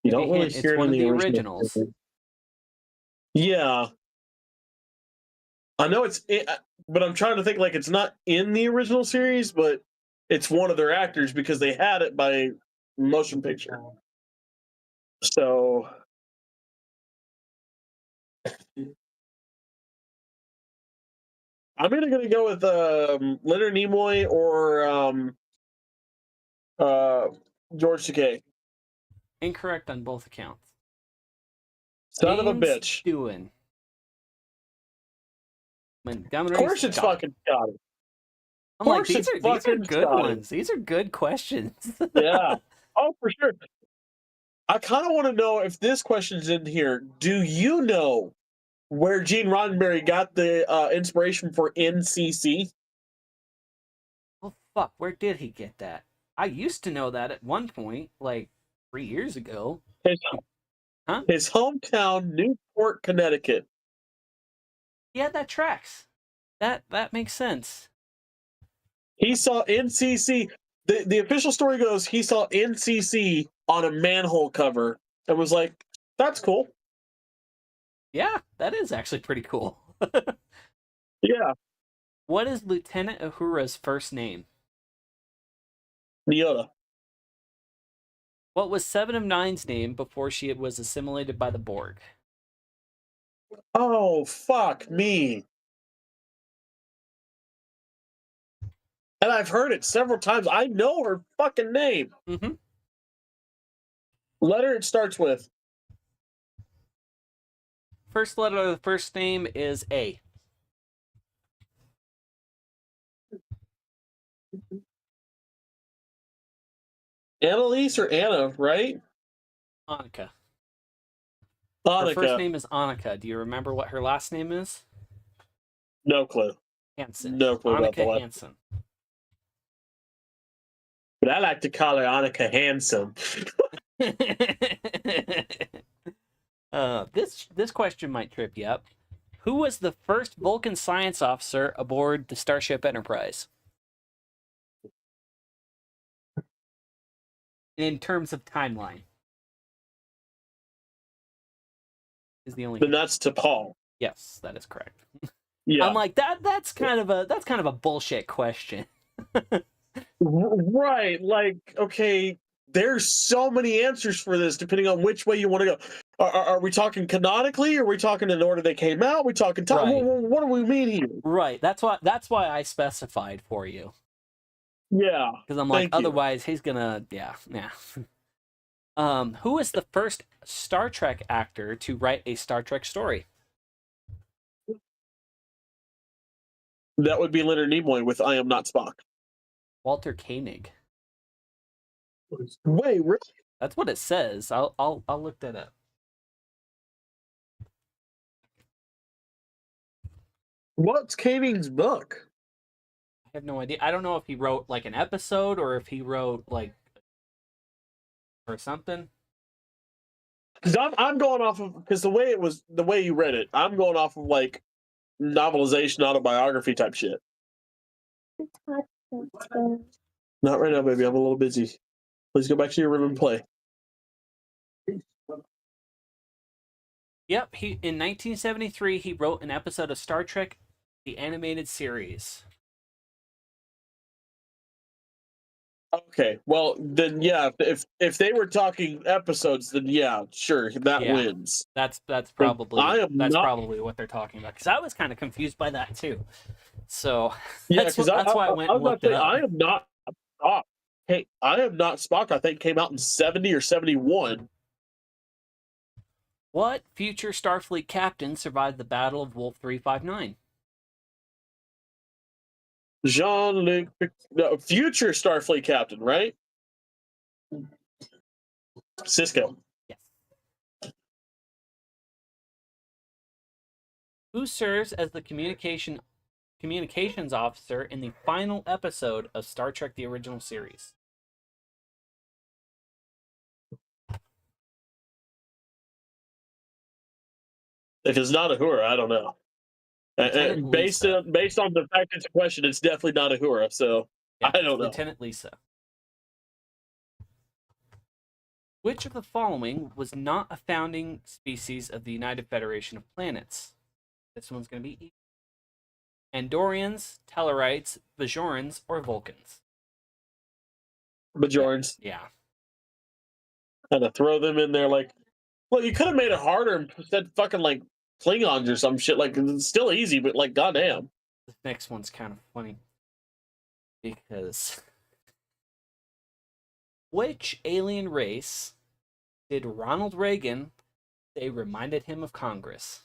You Give don't you a really hint, it's hear it one in of the the original. originals. Yeah, I know but I'm trying to think like it's not in the original series, but it's one of their actors because they had it by motion picture. So I'm either gonna go with Leonard Nimoy or uh, George Takei. Incorrect on both accounts. Son of a James bitch. Doohan. Montgomery Of course it's Scott. fucking Scotty. I'm like, course it's these are fucking good Scotty. ones. These are good questions. Yeah. Oh, for sure. I kind of want to know if this question's in here. Do you know where Gene Roddenberry got the inspiration for NCC? Oh fuck, where did he get that? I used to know that at one point, like 3 years ago. His, Huh? his hometown, Newport, Connecticut. Yeah, that tracks. That makes sense. He saw NCC. The official story goes he saw NCC on a manhole cover and was like, "That's cool." Yeah, that is actually pretty cool. Yeah, What is Lieutenant Uhura's first name? Leota. What was Seven of Nine's name before she was assimilated by the Borg? Oh, fuck me. And I've heard it several times. I know her fucking name. Mm-hmm. Letter it starts with. First letter of the first name is A. Annalise or Anna, right? Annika. Her first Annika. name is Annika. Do you remember what her last name is? No clue. Hansen. No clue about the Annika last. Hansen. But I like to call her Annika Handsome. This question might trip you up. Who was the first Vulcan science officer aboard the Starship Enterprise? In terms of timeline, is the only. The nuts to Paul. Yes, that is correct. Yeah. I'm like that's kind of a bullshit question. Right. Like, okay, there's so many answers for this depending on which way you want to go. Are we talking canonically? Are we talking in order they came out? Are we talking time? Right. What do we mean here? Right. That's why I specified for you. Yeah. Because I'm like, Thank you. otherwise he's gonna yeah. Who is the first Star Trek actor to write a Star Trek story? That would be Leonard Nimoy with I Am Not Spock. Walter Koenig. Wait, really? That's what it says. I'll look that up. What's Koenig's book? I have no idea. I don't know if he wrote like an episode or if he wrote like or something. Because I'm going off of because the way you read it, I'm going off of like novelization, autobiography type shit. Not right now, baby. I'm a little busy. Please go back to your room and play. Yep, in 1973 he wrote an episode of Star Trek the animated series. Okay, well then, yeah. If they were talking episodes, then yeah, sure, that wins. That's probably probably what they're talking about. Because I was kind of confused by that too. So yeah, that's why I went and looked it up. I am not Spock. Hey, I Am Not Spock. I think came out in 70 or 71. What future Starfleet captain survived the Battle of Wolf 359? Jean-Luc, no, future Starfleet captain, right? Cisco. Yes. Who serves as the communications officer in the final episode of Star Trek: The Original Series? If it's not Uhura, I don't know. Lieutenant Based Lisa. on the fact it's a question, it's definitely not Uhura. So Yeah, I don't know. Lieutenant Lisa. Which of the following was not a founding species of the United Federation of Planets? This one's going to be easy. Andorians, Tellarites, Bajorans, or Vulcans? Bajorans. Yeah. Had to throw them in there like, well, you could have made it harder and said fucking like Klingons or some shit. Like it's still easy, but like goddamn. This next one's kind of funny. Because which alien race did Ronald Reagan say reminded him of Congress?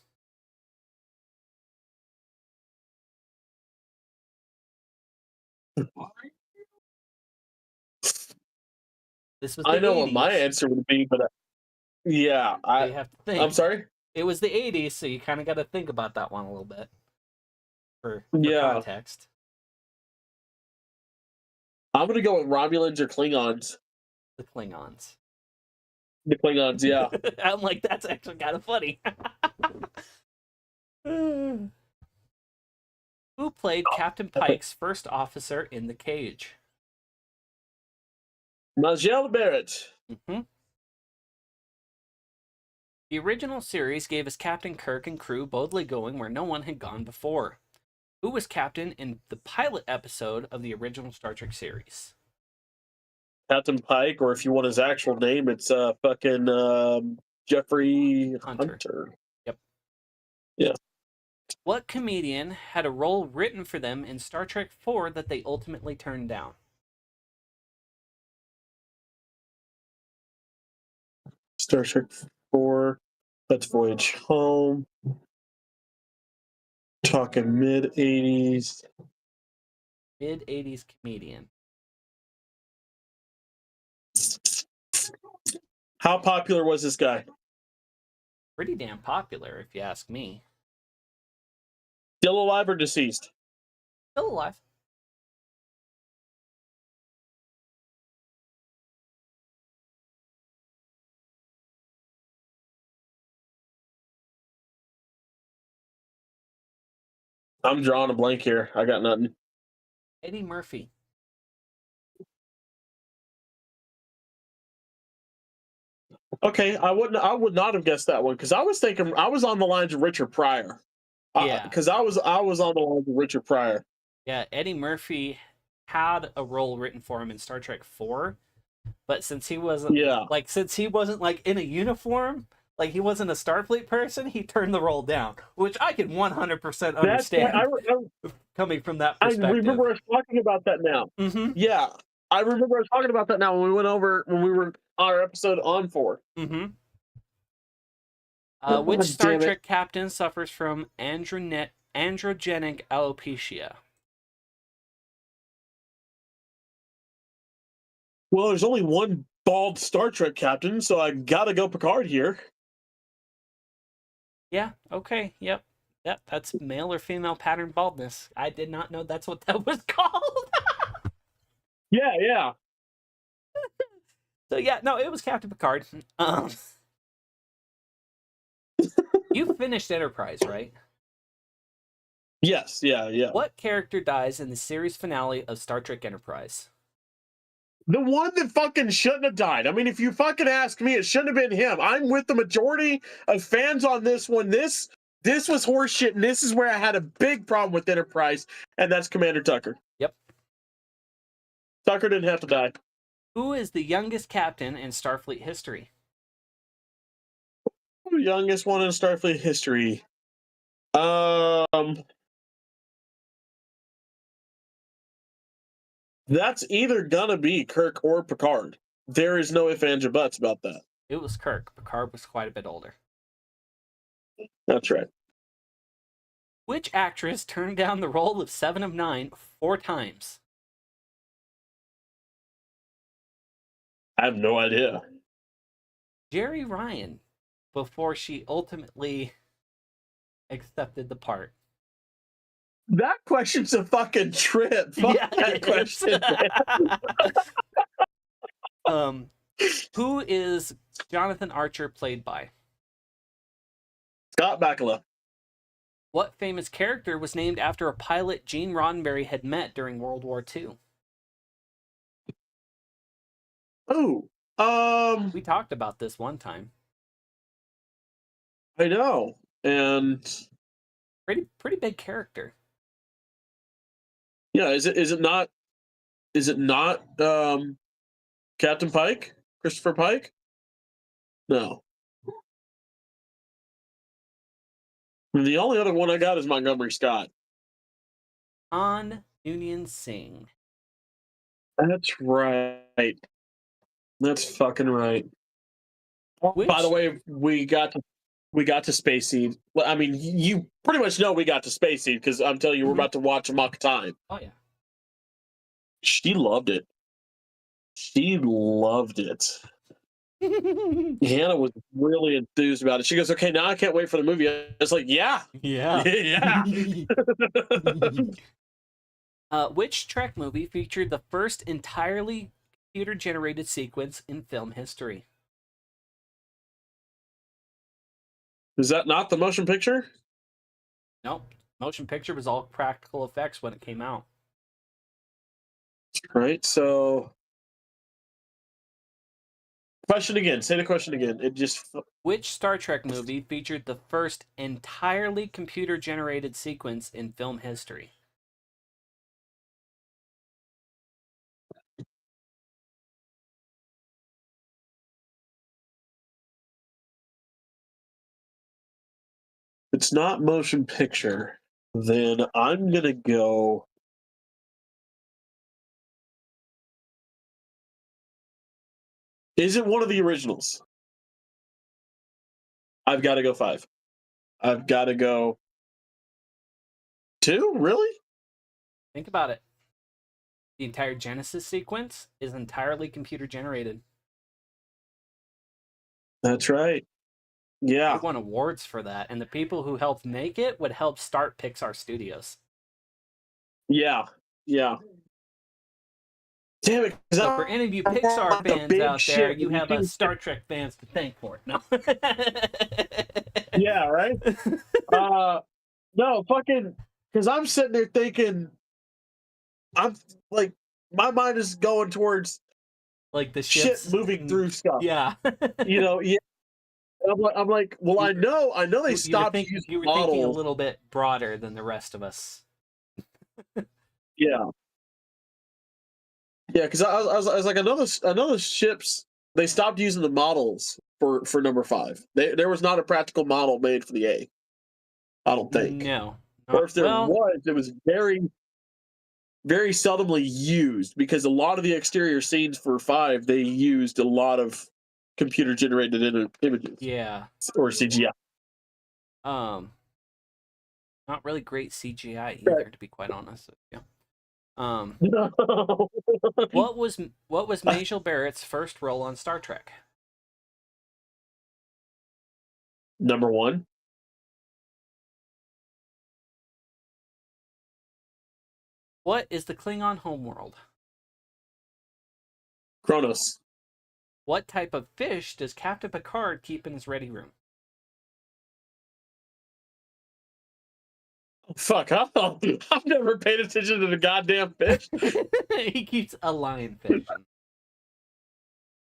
This was the I know 80s. what my answer would be, but yeah, So you have to think. I'm sorry. It was the 80s, so you kind of got to think about that one a little bit for Yeah. context. I'm gonna go with Romulans or Klingons. The Klingons. The Klingons, yeah. I'm like, that's actually kind of funny. Who played Captain Pike's first officer in The Cage? Majel Barrett. Mm-hmm. The original series gave us Captain Kirk and crew boldly going where no one had gone before. Who was captain in the pilot episode of the original Star Trek series? Captain Pike, or if you want his actual name, it's fucking Jeffrey Hunter. Yep. Yeah. What comedian had a role written for them in Star Trek 4 that they ultimately turned down? Star Trek 4. Let's Voyage Home. Talking mid 80s. Mid 80s comedian. How popular was this guy? Pretty damn popular, if you ask me. Still alive or deceased? Still alive. I'm drawing a blank here. I got nothing. Eddie Murphy. Okay, I would not have guessed that one because I was thinking I was on the lines of Richard Pryor. Yeah. Because I was on the lines of Richard Pryor. Yeah, Eddie Murphy had a role written for him in Star Trek 4, but since he wasn't like in a uniform, like he wasn't a Starfleet person, he turned the role down, which I can 100% understand coming from that perspective. I remember us talking about that now. Mm-hmm. Yeah, I remember us talking about that now when we went over when we were on our episode on 4. Mm-hmm. Which Star Trek captain suffers from androgenic alopecia? Well, there's only one bald Star Trek captain, so I gotta go Picard here. Yeah, okay, yep. Yep, that's male or female pattern baldness. I did not know that's what that was called. Yeah. So yeah, no, it was Captain Picard. You finished Enterprise, right? Yes, yeah. What character dies in the series finale of Star Trek Enterprise? The one that fucking shouldn't have died. I mean, if you fucking ask me, it shouldn't have been him. I'm with the majority of fans on this one. This was horseshit, and this is where I had a big problem with Enterprise, and that's Commander Tucker. Yep. Tucker didn't have to die. Who is the youngest captain in Starfleet history? The youngest one in Starfleet history. That's either gonna be Kirk or Picard. There is no ifs, ands, or buts about that. It was Kirk. Picard was quite a bit older. That's right. Which actress turned down the role of Seven of Nine 4 times? I have no idea. Jeri Ryan, before she ultimately accepted the part. That question's a fucking trip. Fuck Yeah, that question. Who is Jonathan Archer played by? Scott Bakula. What famous character was named after a pilot Gene Roddenberry had met during World War II? Oh, We talked about this one time. I know, and Pretty big character. yeah, is it not Captain Pike, Christopher Pike? No. The only other one I got is Montgomery Scott. Han Noonien Singh. That's right. That's fucking right. By the way, we got to Space Seed. Well, I mean, you pretty much know we got to Space Seed because I'm telling you, we're about to watch Amok Time. Oh yeah. She loved it. She loved it. Hannah was really enthused about it. She goes, "Okay, now I can't wait for the movie." It's like, yeah, Yeah. yeah. Which Trek movie featured the first entirely computer-generated sequence in film history? Is that not the motion picture? Nope. Motion picture was all practical effects when it came out. Right. So, question again. Say the question again. It just. Which Star Trek movie featured the first entirely computer-generated sequence in film history? It's not motion picture. Then I'm gonna go. Is it one of the originals? I've got to go 5. I've got to go 2. Really? Think about it. The entire Genesis sequence is entirely computer-generated. That's right. Yeah. They won awards for that, and the people who helped make it would help start Pixar Studios. Yeah. Yeah. Damn it! So for any of you Pixar fans out there, you have a Star Trek fans to thank for it. No. Yeah. Right. No, fucking. Because I'm sitting there thinking, I'm like, my mind is going towards like the shit ships moving through stuff. Yeah. Yeah. I'm like, well, I know they stopped using you were models. thinking a little bit broader than the rest of us. Yeah. Yeah, because I was like, another ships, they stopped using the models for number 5. There was not a practical model made for the A. I don't think. No. Or if there was, it was very, very seldomly used because a lot of the exterior scenes for 5, they used a lot of computer generated images. Yeah. Or CGI. Not really great CGI either, to be quite honest. Yeah. No. What was Majel Barrett's first role on Star Trek? Number 1. What is the Klingon homeworld? Kronos. What type of fish does Captain Picard keep in his ready room? Fuck, I've never paid attention to the goddamn fish. He keeps a lionfish.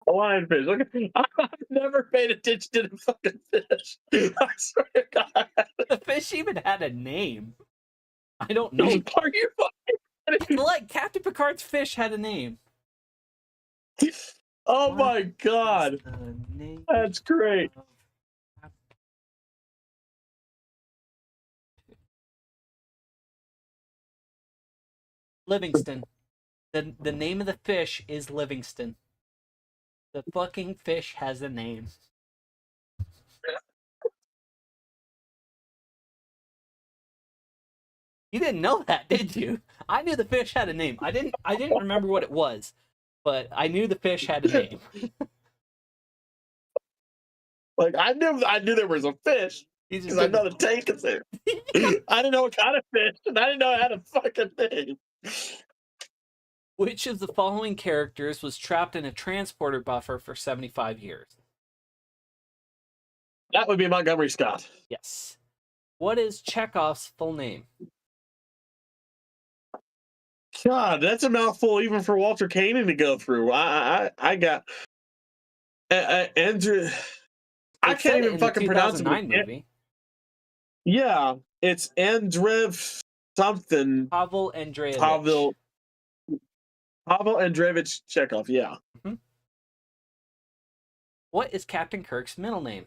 A lionfish. Okay. I've never paid attention to the fucking fish. I swear to God. The fish even had a name. I don't know. Are you fucking Like Captain Picard's fish had a name. Oh my God. That's great. Livingston. The name of the fish is Livingston. The fucking fish has a name. You didn't know that, did you? I knew the fish had a name. I didn't remember what it was, but I knew the fish had a name. Like I knew there was a fish because I know the tank is there. I didn't know what kind of fish, and I didn't know it had a fucking name. Which of the following characters was trapped in a transporter buffer for 75 years? That would be Montgomery Scott. Yes. What is Chekhov's full name? God, that's a mouthful even for Walter Koenig to go through. I got Andrew. I It can't said it even in the fucking pronounce it. 2009 movie. Yeah, it's Andrev something. Pavel Andreevich. Pavel Andreevich Chekhov. Yeah. Mhm. What is Captain Kirk's middle name?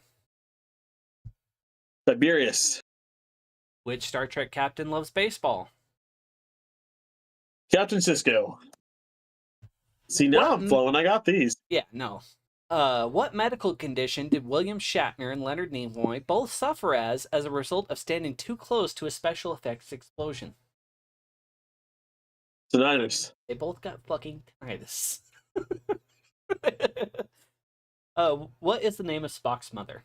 Tiberius. Which Star Trek captain loves baseball? Captain Cisco. See, now I'm flowing. I got these. Yeah, no. What medical condition did William Shatner and Leonard Nimoy both suffer as a result of standing too close to a special effects explosion? Tinnitus. They both got fucking tinnitus. What is the name of Spock's mother?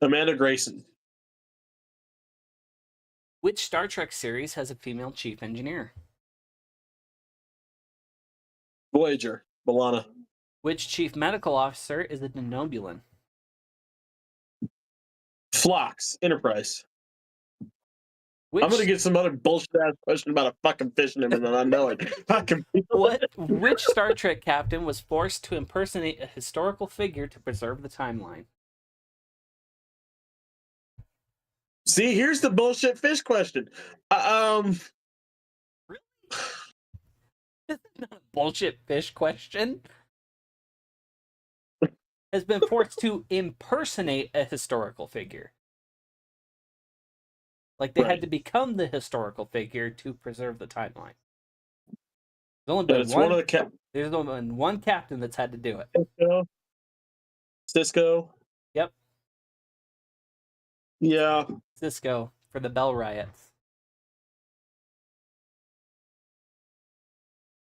Amanda Grayson. Which Star Trek series has a female chief engineer? Voyager. B'Elanna. Which chief medical officer is a Denobulan? Phlox. Enterprise. Which, I'm gonna get some other bullshit ass question about a fucking fish name and I know it. Which Star Trek captain was forced to impersonate a historical figure to preserve the timeline? See, here's the bullshit fish question. Really? This is not a bullshit fish question. Has been forced to impersonate a historical figure. Like they had to become the historical figure to preserve the timeline. There's only been one of the There's only been one captain that's had to do it. Cisco. Yep. Yeah. Cisco for the Bell riots.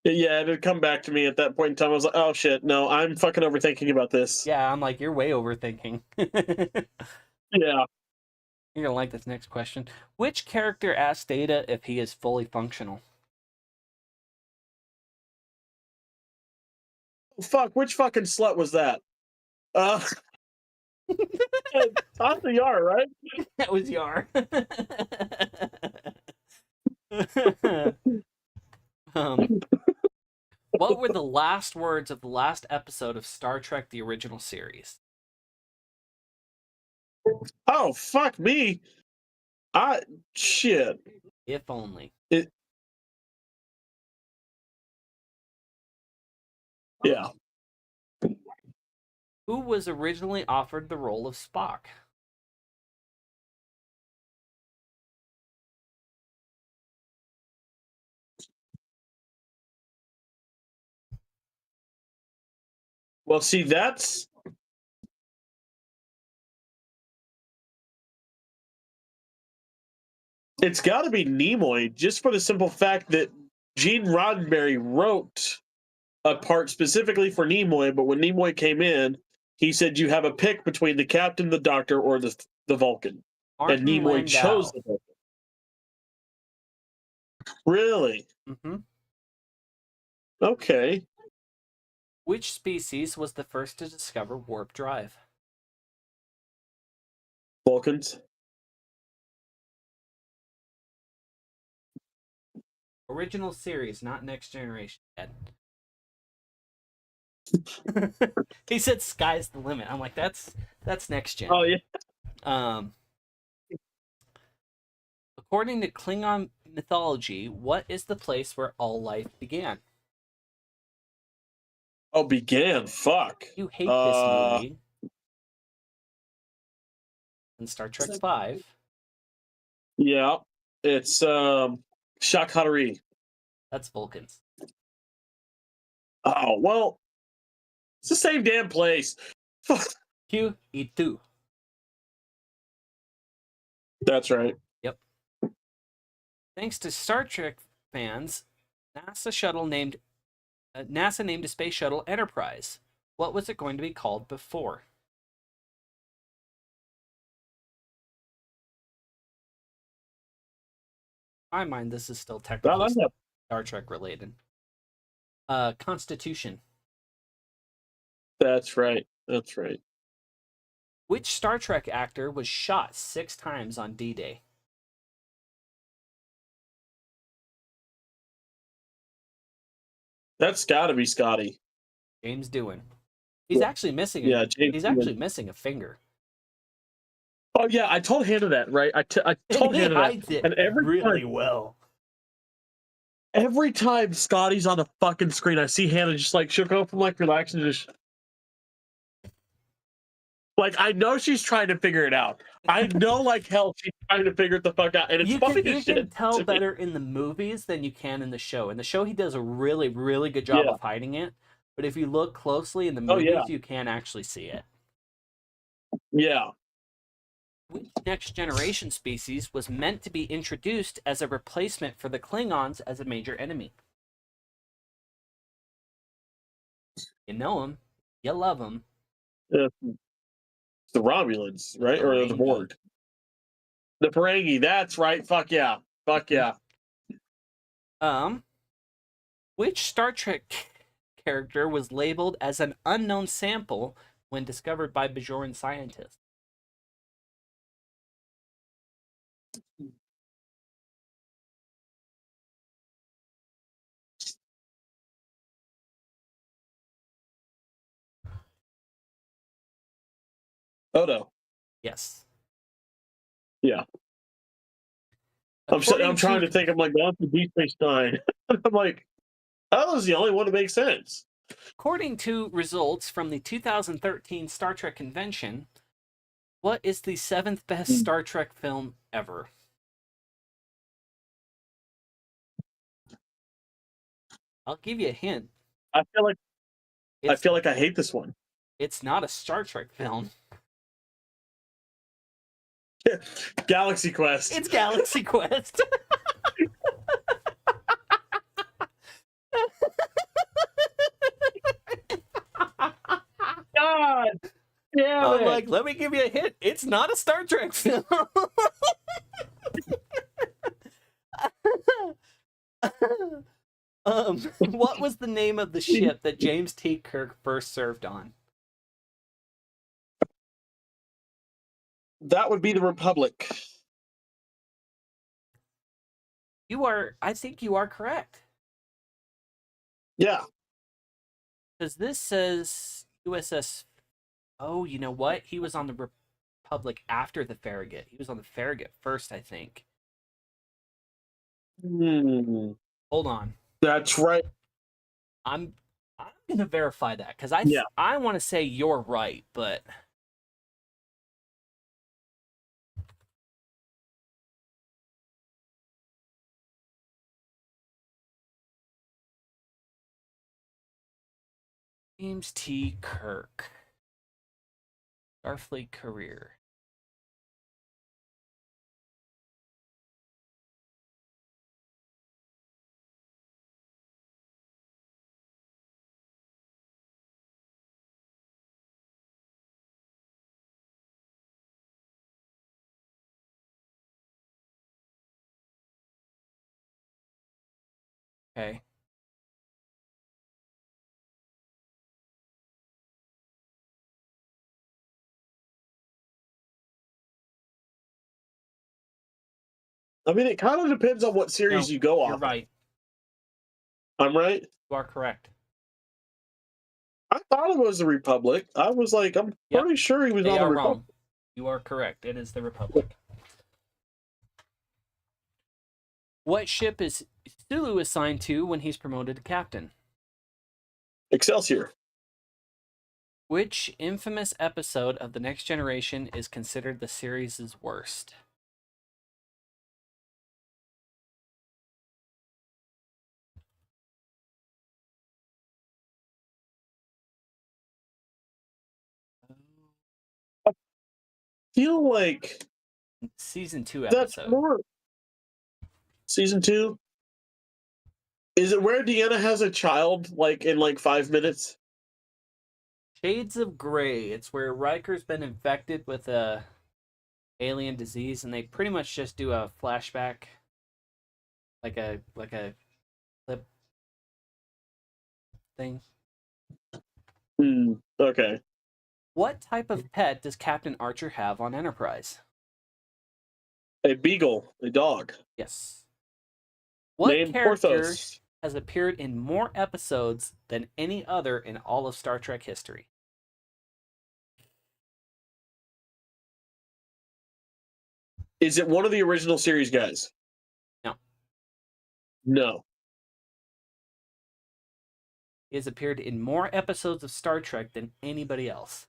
Yeah, it had come back to me at that point in time. I was like, oh shit, no, I'm fucking overthinking about this. Yeah, I'm like, you're way overthinking. Yeah. You're gonna like this next question. Which character asks Data if he is fully functional? Fuck, which fucking slut was that? Tasha Yar, right? That was Yar. What were the last words of the last episode of Star Trek: The Original Series? Oh, fuck me. Shit. If only. Yeah. Who was originally offered the role of Spock? Well, see, that's... It's got to be Nimoy, just for the simple fact that Gene Roddenberry wrote a part specifically for Nimoy, but when Nimoy came in, he said you have a pick between the captain, the doctor, or the Vulcan. Martin and Nimoy Landau. chose the Vulcan. Really? Mm-hmm. Okay. Which species was the first to discover warp drive? Vulcans. Original series, not Next Generation. He said sky's the limit. I'm like, that's Next Gen. Oh yeah. According to Klingon mythology, what is the place where all life began? Oh, began. Fuck. You hate this movie. In Star Trek 5. Yeah. It's Shakhatari. That's Vulcans. Oh, well. It's the same damn place. Q-E-2. That's right. Yep. Thanks to Star Trek fans, NASA named a space shuttle Enterprise. What was it going to be called before? In my mind, this is still technically Star Trek related. Constitution. That's right. That's right. Which Star Trek actor was shot 6 times on D-Day? That's got to be Scotty. James Doohan. He's actually missing Yeah, James. he's actually missing a finger. Oh yeah, I told Hannah that, right? I told He Hannah hides that, it and really well. every time Scotty's on the fucking screen, I see Hannah just like she'll go from like relax and just like I know she's trying to figure it out. I know like hell she's trying to figure it the fuck out, and it's funny You as can shit. tell to me. better in the movies than you can in the show. In the show, he does a really, really good job Yeah. of hiding it. But if you look closely in the Oh, movies, yeah. you can actually see it. Yeah. Which next generation species was meant to be introduced as a replacement for the Klingons as a major enemy? You know them, you love them. The Romulans, right? Or the Ferengi. Borg. The Ferengi, that's right. Fuck yeah. Fuck yeah. Which Star Trek character was labeled as an unknown sample when discovered by Bajoran scientists? Odo. Yes. Yeah. I'm trying to think. I'm like, going through Deep Space Nine. I'm like, that was the only one that makes sense. According to results from the 2013 Star Trek convention, what is the 7th best Star Trek film ever? I'll give you a hint. I feel like I hate this one. It's not a Star Trek film. Galaxy Quest. It's Galaxy Quest. God damn I'm it. like, let me give you a hint. It's not a Star Trek film. What was the name of the ship that James T. Kirk first served on? That would be the Republic. I think you are correct. Yeah. Because this says USS. Oh, you know what? He was on the Republic after the Farragut. He was on the Farragut first, I think. Hmm. Hold on. That's right. I'm gonna verify that because I want to say you're right, but James T. Kirk, Starfleet career. Okay. I mean, it kind of depends on what series No, you go off. You're right. I'm right. You are correct. I thought it was the Republic. I was like, I'm pretty sure he was on the Republic. Wrong. You are correct. It is the Republic. What ship is Sulu assigned to when he's promoted to captain? Excelsior. Which infamous episode of The Next Generation is considered the series' worst? I feel like Season 2 that's episode. more. Season 2? Is it where Deanna has a child, like, in, like, 5 minutes? Shades of Grey. It's where Riker's been infected with a alien disease, and they pretty much just do a flashback, like a clip thing. Okay. What type of pet does Captain Archer have on Enterprise? A beagle, a dog. Yes. What Named character Porthos. has appeared in more episodes than any other in all of Star Trek history? Is it one of the original series guys? No. No. He has appeared in more episodes of Star Trek than anybody else.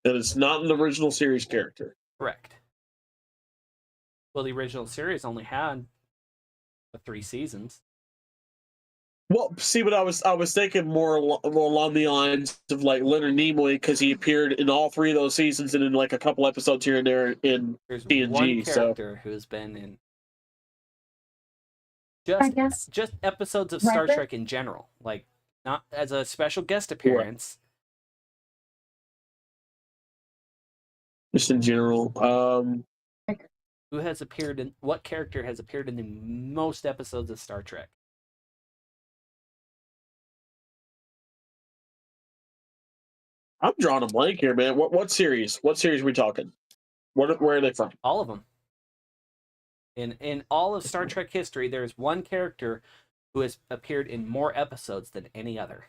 And it's not an original series character. Correct. Well, the original series only had 3 seasons. Well, see, but I was thinking more along the lines of like Leonard Nimoy, because he appeared in all 3 of those seasons and in like a couple episodes here and there in There's TNG. one So character who has been in just episodes of Star Trek in general, like not as a special guest appearance. just in general, Who has appeared in what character has appeared in the most episodes of Star Trek? I'm drawing a blank here, man. What series? What series are we talking? Where are they from? All of them. In all of Star Trek history, there's one character who has appeared in more episodes than any other.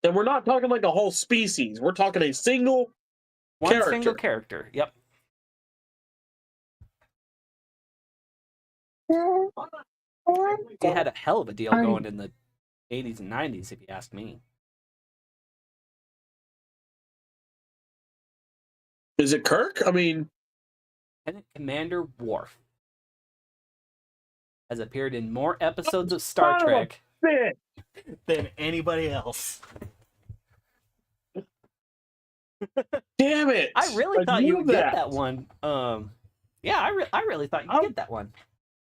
And we're not talking like a whole species. We're talking a single character. Single character. Yep. He had a hell of a deal going in the 80s and 90s, if you ask me. Is it Kirk? I mean, Lieutenant Commander Worf has appeared in more episodes of Star Trek than anybody else. Damn it! I really thought you would that. get that one. Yeah, I really thought you'd get that one.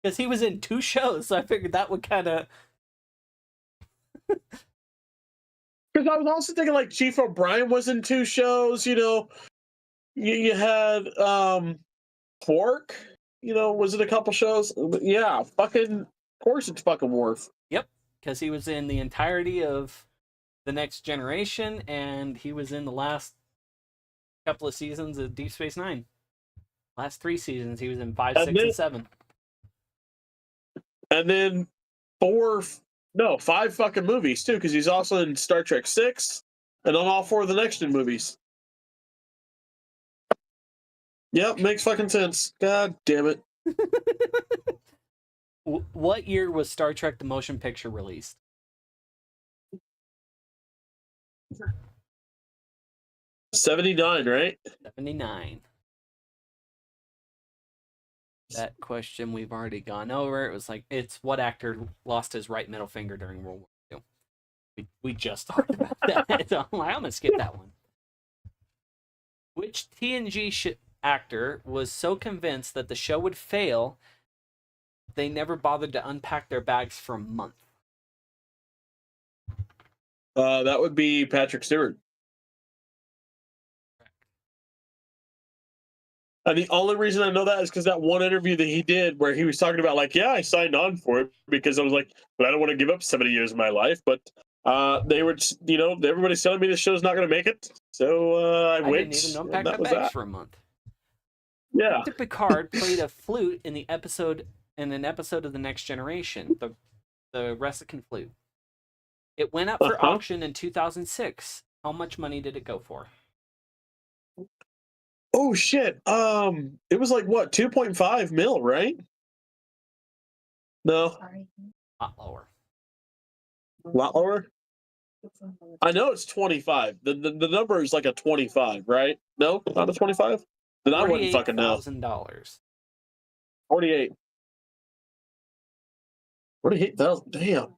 Because he was in 2 shows, so I figured that would kind of... Because I was also thinking like Chief O'Brien was in 2 shows, you know. You had Quark, you know, was it a couple shows? Yeah, fucking, of course it's fucking Worf. Yep, because he was in the entirety of The Next Generation, and he was in the last couple of seasons of Deep Space Nine. Last 3 seasons, he was in 5, 6, and 7. And then 5 fucking movies too, because he's also in Star Trek 6 and on all 4 of the Next Gen movies. Yep, makes fucking sense. God damn it. What year was Star Trek the Motion Picture released? 79, right? 79. That question we've already gone over. It was like, it's what actor lost his right middle finger during World War II. We just talked about that. So I'm going to skip that one. Which TNG actor was so convinced that the show would fail, they never bothered to unpack their bags for a month? That would be Patrick Stewart. And the only reason I know that is because that one interview that he did where he was talking about, like, yeah, I signed on for it because I was like, but I don't want to give up 70 years of my life. But they were, you know, everybody's telling me this show's not going to make it. So I went. Didn't even unpack my bags for a month. Yeah. Captain Picard played a flute in an episode of The Next Generation, the Resican flute. It went up for auction in 2006. How much money did it go for? Oh shit. It was like what, 2.5 mil, right? No. A lot lower. A lot lower? I know it's 25. The number is like a 25, right? No, not a 25? Then I wouldn't fucking know. $48,000. 48. 48,000. Damn.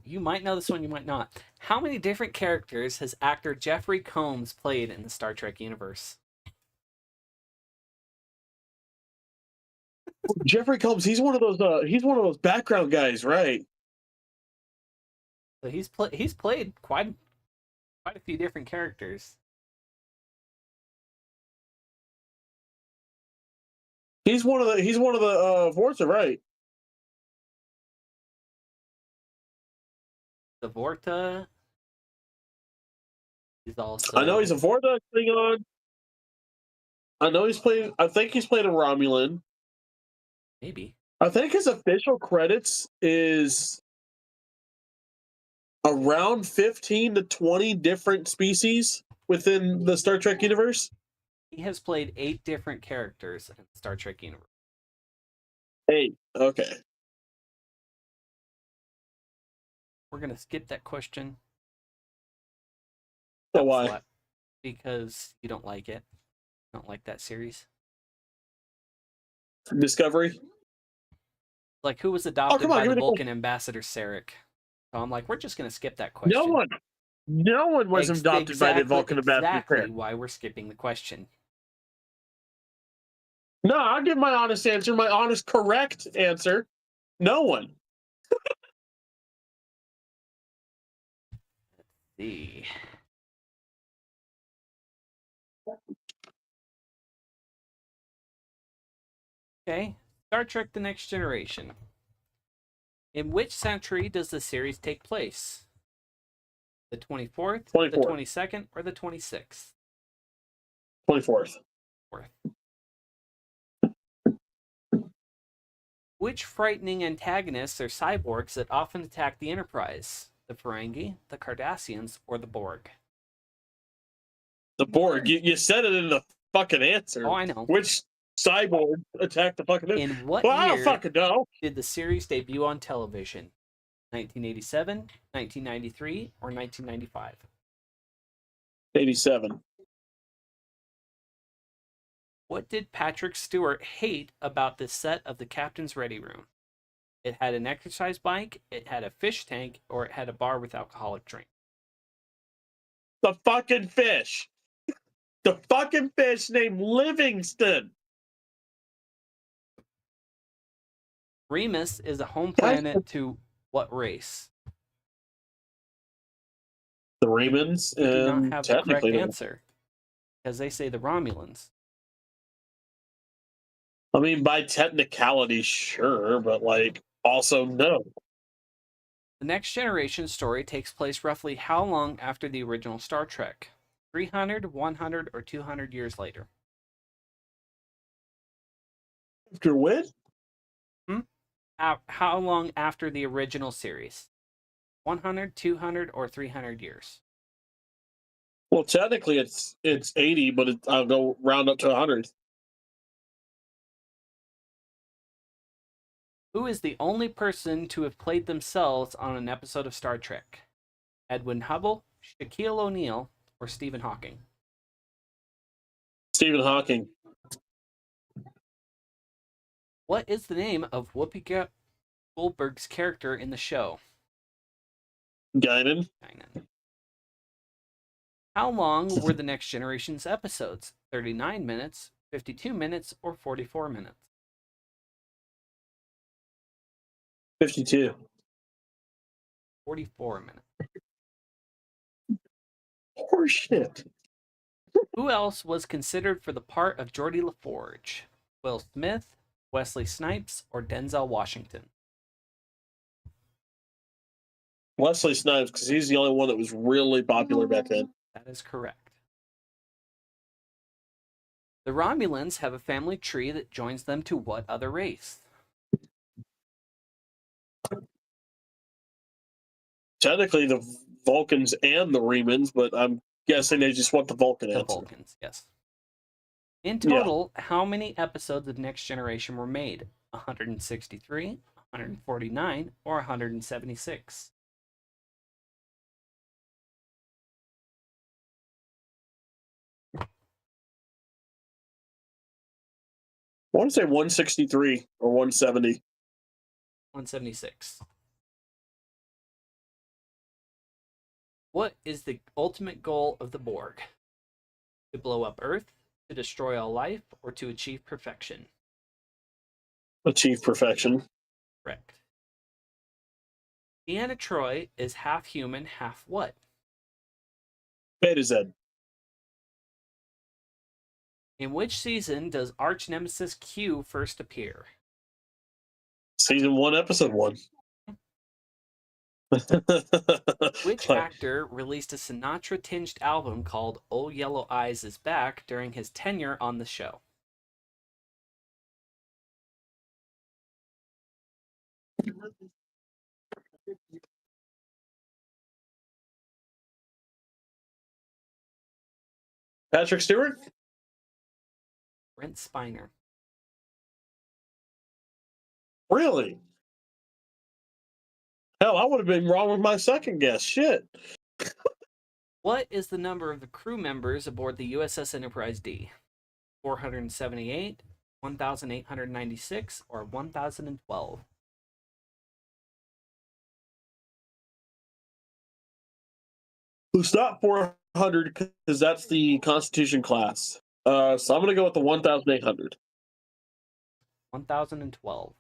You might know this one, you might not. How many different characters has actor Jeffrey Combs played in the Star Trek universe? Jeffrey Combs, he's one of those background guys, right? So he's played quite a few different characters. He's one of the Forza, right? The Vorta. He's also. I know he's a Forza Klingon. I know he's playing. I think he's played a Romulan. Maybe. I think his official credits is around 15 to 20 different species within the Star Trek universe. He has played 8 different characters in the Star Trek universe. 8. Okay. We're gonna skip that question. So why? Because you don't like it. You don't like that series. Discovery. Like, who was adopted come on, by give the me the Vulcan ambassador Sarek? So I'm like, we're just gonna skip that question. No one was adopted by the Vulcan ambassador. Exactly why we're skipping the question. No, I'll give my honest answer. My honest, correct answer. No one. Let's see. Okay, Star Trek: The Next Generation. In which century does the series take place? The 24th, 24th. the 22nd, or the 26th? 24th. Which frightening antagonists are cyborgs that often attack the Enterprise? The Ferengi, the Cardassians, or the Borg? The Borg. You said it in the fucking answer. Oh, I know. Which cyborg attacked the fucking... In what well, I year don't fucking know. did the series debut on television? 1987, 1993, or 1995? 87. What did Patrick Stewart hate about the set of the Captain's Ready Room? It had an exercise bike, it had a fish tank, or it had a bar with alcoholic drink. The fucking fish. The fucking fish named Livingston. Remus is a home planet to what race? The Remans. You do not have the correct answer. Because they say the Romulans. I mean, by technicality, sure, but like, also no. The Next Generation story takes place roughly how long after the original Star Trek? 300, 100, or 200 years later? After when? How long after the original series? 100, 200, or 300 years? Well, technically it's 80, but I'll go round up to 100. Who is the only person to have played themselves on an episode of Star Trek? Edwin Hubble, Shaquille O'Neal, or Stephen Hawking? Stephen Hawking. What is the name of Whoopi Goldberg's character in the show? Guinan. How long were the Next Generation's episodes? 39 minutes, 52 minutes, or 44 minutes? 52. 44 minutes. Horseshit. Who else was considered for the part of Geordi LaForge? Will Smith, Wesley Snipes, or Denzel Washington? Wesley Snipes, because he's the only one that was really popular back then. That is correct. The Romulans have a family tree that joins them to what other race? Technically, the Vulcans and the Remans, but I'm guessing they just want the Vulcan answer. The Vulcans, yes. In total, how many episodes of Next Generation were made? 163, 149, or 176? I want to say 163 or 170. 176. What is the ultimate goal of the Borg? To blow up Earth, to destroy all life, or to achieve perfection? Achieve perfection. Correct. Deanna Troi is half human, half what? Beta Z. In which season does arch nemesis Q first appear? Season 1, episode 1. Which Like, actor released a Sinatra-tinged album called "Oh Yellow Eyes Is Back" during his tenure on the show? Patrick Stewart? Brent Spiner. Really? Hell, I would have been wrong with my second guess. Shit. What is the number of the crew members aboard the USS Enterprise D? 478, 1,896, or 1,012? Who's not 400 because that's the Constitution class. So I'm going to go with the 1,800. 1,012.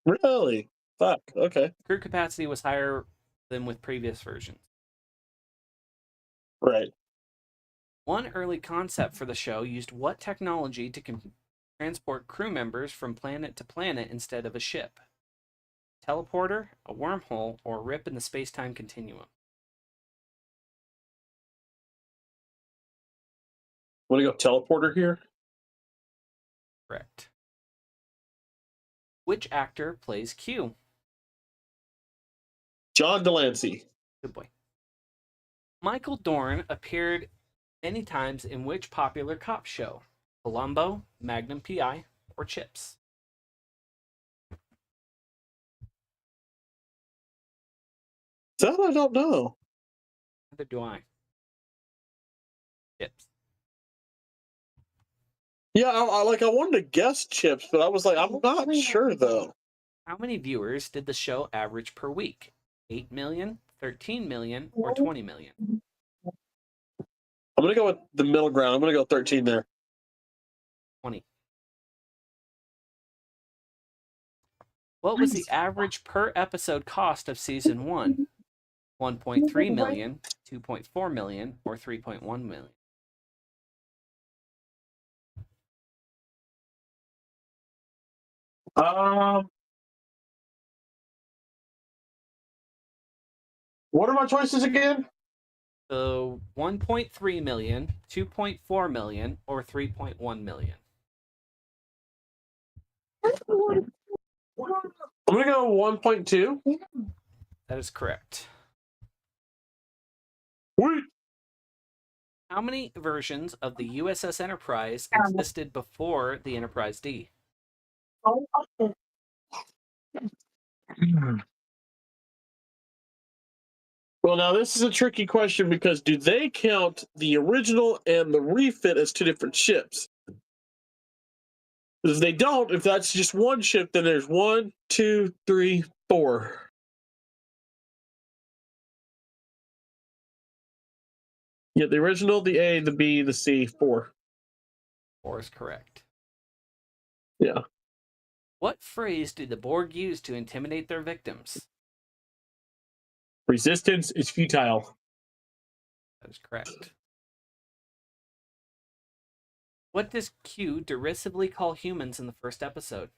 Really? Fuck. Okay. Crew capacity was higher than with previous versions. Right. One early concept for the show used what technology to transport crew members from planet to planet instead of a ship? Teleporter, a wormhole, or a rip in the space-time continuum? Want to go teleporter here? Correct. Which actor plays Q? John Delancey. Good boy. Michael Dorn appeared many times in which popular cop show? Columbo, Magnum PI, or Chips? That I don't know. Neither do I. Chips. Yeah, I wanted to guess Chips, but I was like, I'm not sure though. How many viewers did the show average per week? 8 million, 13 million, or 20 million? I'm going to go with the middle ground. I'm going to go 13 there. 20. What was the average per episode cost of season 1? 1.3 million, 2.4 million, or 3.1 million? What are my choices again? So 1.3 million, 2.4 million, or 3.1 million? I'm going to go 1.2. That is correct. Wait. How many versions of the USS Enterprise existed before the Enterprise D? Well, now this is a tricky question because do they count the original and the refit as two different ships? If they don't, if that's just one ship, then there's 1, 2, 3, 4. Yeah, the original, the A, the B, the C, 4. 4 is correct. Yeah. What phrase do the Borg use to intimidate their victims? Resistance is futile. That is correct. What does Q derisively call humans in the first episode?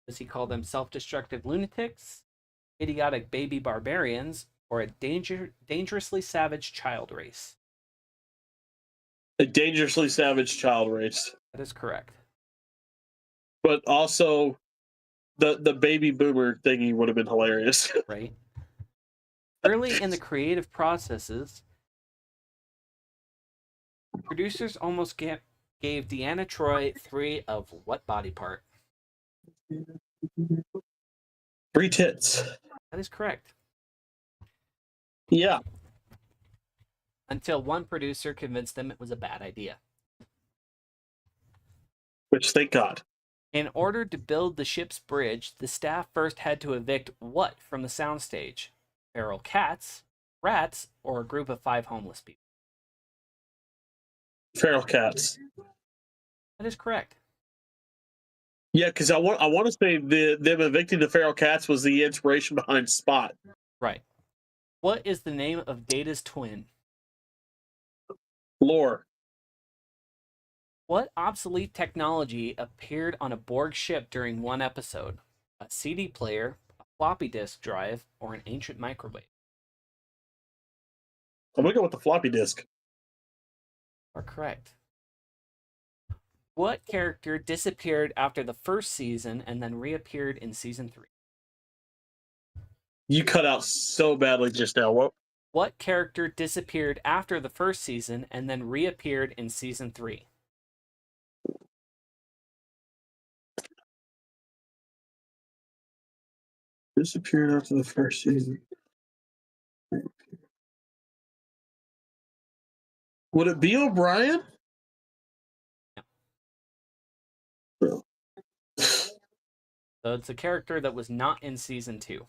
Does he call them self-destructive lunatics, idiotic baby barbarians, or a dangerously savage child race? A dangerously savage child race. That is correct. But also, the baby boomer thingy would have been hilarious. Right. Early in the creative processes, producers almost gave Deanna Troi 3 of what body part? 3 tits. That is correct. Yeah. Until one producer convinced them it was a bad idea. Which, thank God. In order to build the ship's bridge, the staff first had to evict what from the soundstage? Feral cats, rats, or a group of 5 homeless people? Feral cats. That is correct. Yeah, because I want to say them evicting the feral cats was the inspiration behind Spot. Right. What is the name of Data's twin? Lore. What obsolete technology appeared on a Borg ship during one episode? A CD player, a floppy disk drive, or an ancient microwave? I'm gonna go with the floppy disk. Are correct. What character disappeared after the first season and then reappeared in season 3? You cut out so badly just now. What? What character disappeared after the first season and then reappeared in season 3? Disappeared after the first season. Would it be O'Brien? So it's a character that was not in season 2.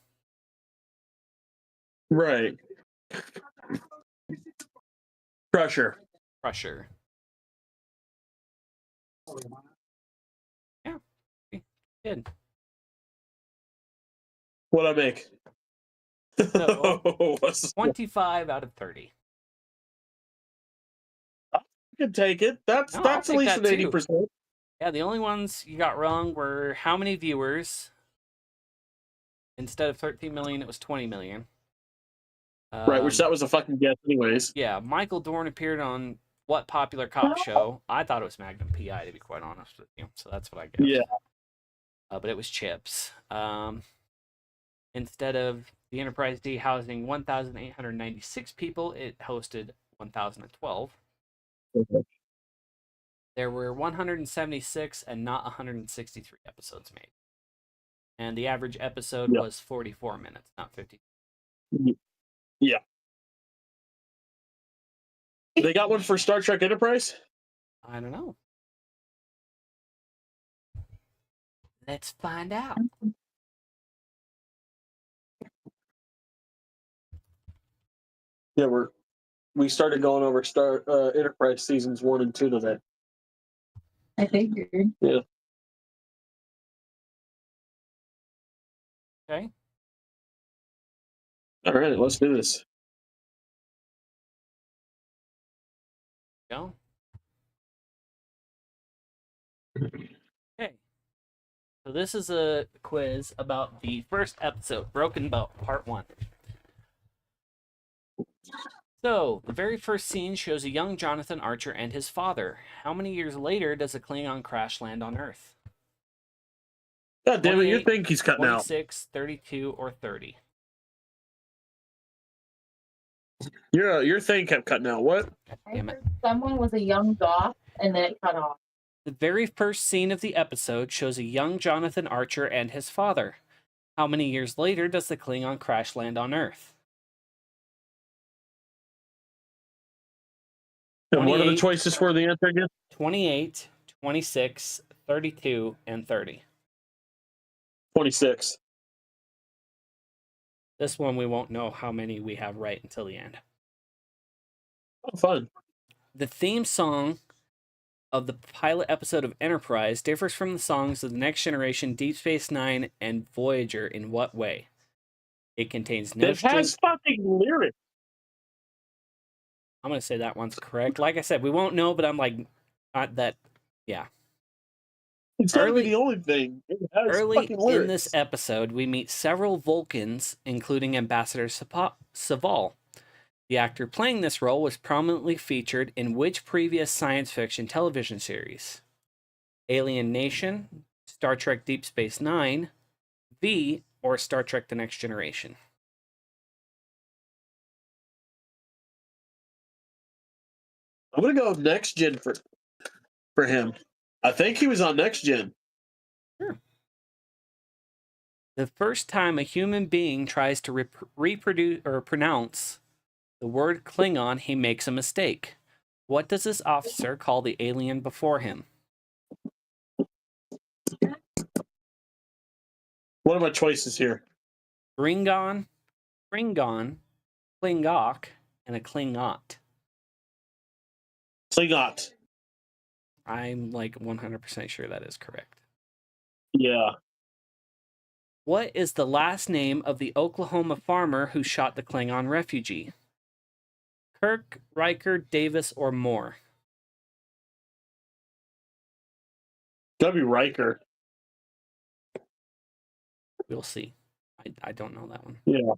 Right. Crusher. Crusher. Yeah. Good. What'd I make? So, What's 25 out of 30. I can take it. That's No, I'll at take least that an too. 80%. Yeah, the only ones you got wrong were how many viewers. Instead of 13 million, it was 20 million. Right, which that was a fucking guess anyways. Yeah, Michael Dorn appeared on what popular cop show? I thought it was Magnum PI, to be quite honest with you. So that's what I guessed. Yeah. But it was Chips. Instead of the Enterprise D housing 1,896 people, it hosted 1,012. Okay. There were 176 and not 163 episodes made. And the average episode was 44 minutes, not 50. Yeah. They got one for Star Trek Enterprise? I don't know. Let's find out. Yeah, we started going over Star Enterprise seasons 1 and 2 today. I figured. Yeah. Okay. All right, let's do this. Go. Okay. So this is a quiz about the first episode, Broken Bow, Part 1. So, the very first scene shows a young Jonathan Archer and his father. How many years later does a Klingon crash land on Earth? God damn it, you think he's cutting out. 26, 32, or 30? Your thing kept cutting out. What? God I damn it. heard someone was a young goth and then it cut off. The very first scene of the episode shows a young Jonathan Archer and his father. How many years later does the Klingon crash land on Earth? And what are the 28. choices for the answer again? 28, 26, 32, and 30. 26. This one we won't know how many we have right until the end. Oh, fun. The theme song of the pilot episode of Enterprise differs from the songs of the Next Generation, Deep Space Nine, and Voyager in what way? It contains no It has fucking lyrics. I'm going to say that one's correct. Like I said, we won't know, but I'm like, yeah. It's gotta be the only thing. It has Early fucking lyrics. in this episode, we meet several Vulcans, including Ambassador Saval. The actor playing this role was prominently featured in which previous science fiction television series? Alien Nation, Star Trek Deep Space Nine, V, or Star Trek The Next Generation? I'm gonna go Next Gen for him. I think he was on Next Gen. Sure. The first time a human being tries to reproduce or pronounce the word Klingon, he makes a mistake. What does this officer call the alien before him? What are my choices here? Klingon, Klingok, and a Klingot. Klingot. I'm like 100% sure that is correct. Yeah. What is the last name of the Oklahoma farmer who shot the Klingon refugee? Kirk, Riker, Davis, or Moore? Gotta be Riker. We'll see. I don't know that one. Yeah.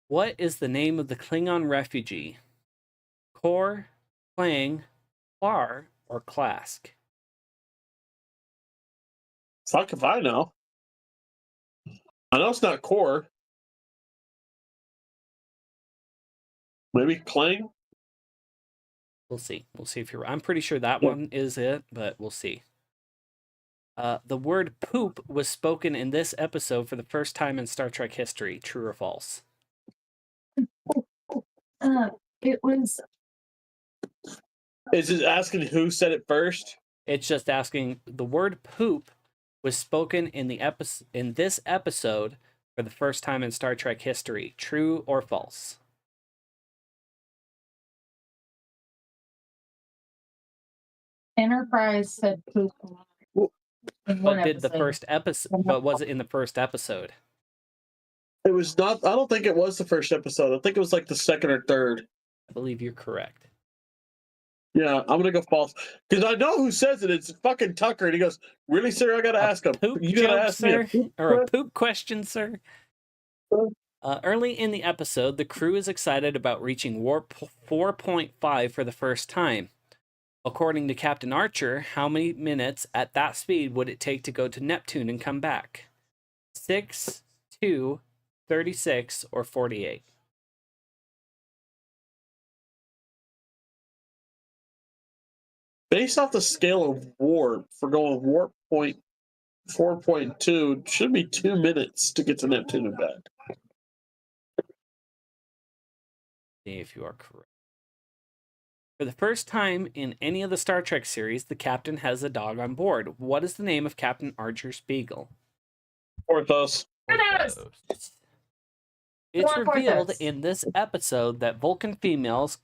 What is the name of the Klingon refugee? Kor, Klang, Klar, or Klask? Fuck if I know. I know it's not Core. Maybe Clang? We'll see. We'll see if you're right. I'm pretty sure that one is it, but we'll see. The word poop was spoken in this episode for the first time in Star Trek history. True or false? It was Is it asking who said it first? It's just asking the word poop was spoken in this episode for the first time in Star Trek history. True or false? Enterprise said poop. In one But did the episode. first episode? But was it in the first episode? It was not. I don't think it was the first episode. I think it was like the second or third. I believe you're correct. Yeah, I'm gonna go false because I know who says it. It's fucking Tucker, and he goes, "Really, sir? I gotta ask him. Poop You gotta joke, ask me sir, a poop or a question?" poop question, sir. Early in the episode, the crew is excited about reaching warp 4.5 for the first time. According to Captain Archer, how many minutes at that speed would it take to go to Neptune and come back? 6, 2, 36, or 48? Based off the scale of warp, for going warp point 4.2, it should be 2 minutes to get to Neptune and back. See if you are correct. For the first time in any of the Star Trek series, the captain has a dog on board. What is the name of Captain Archer's beagle? Porthos. Porthos. It's revealed in this episode that Vulcan females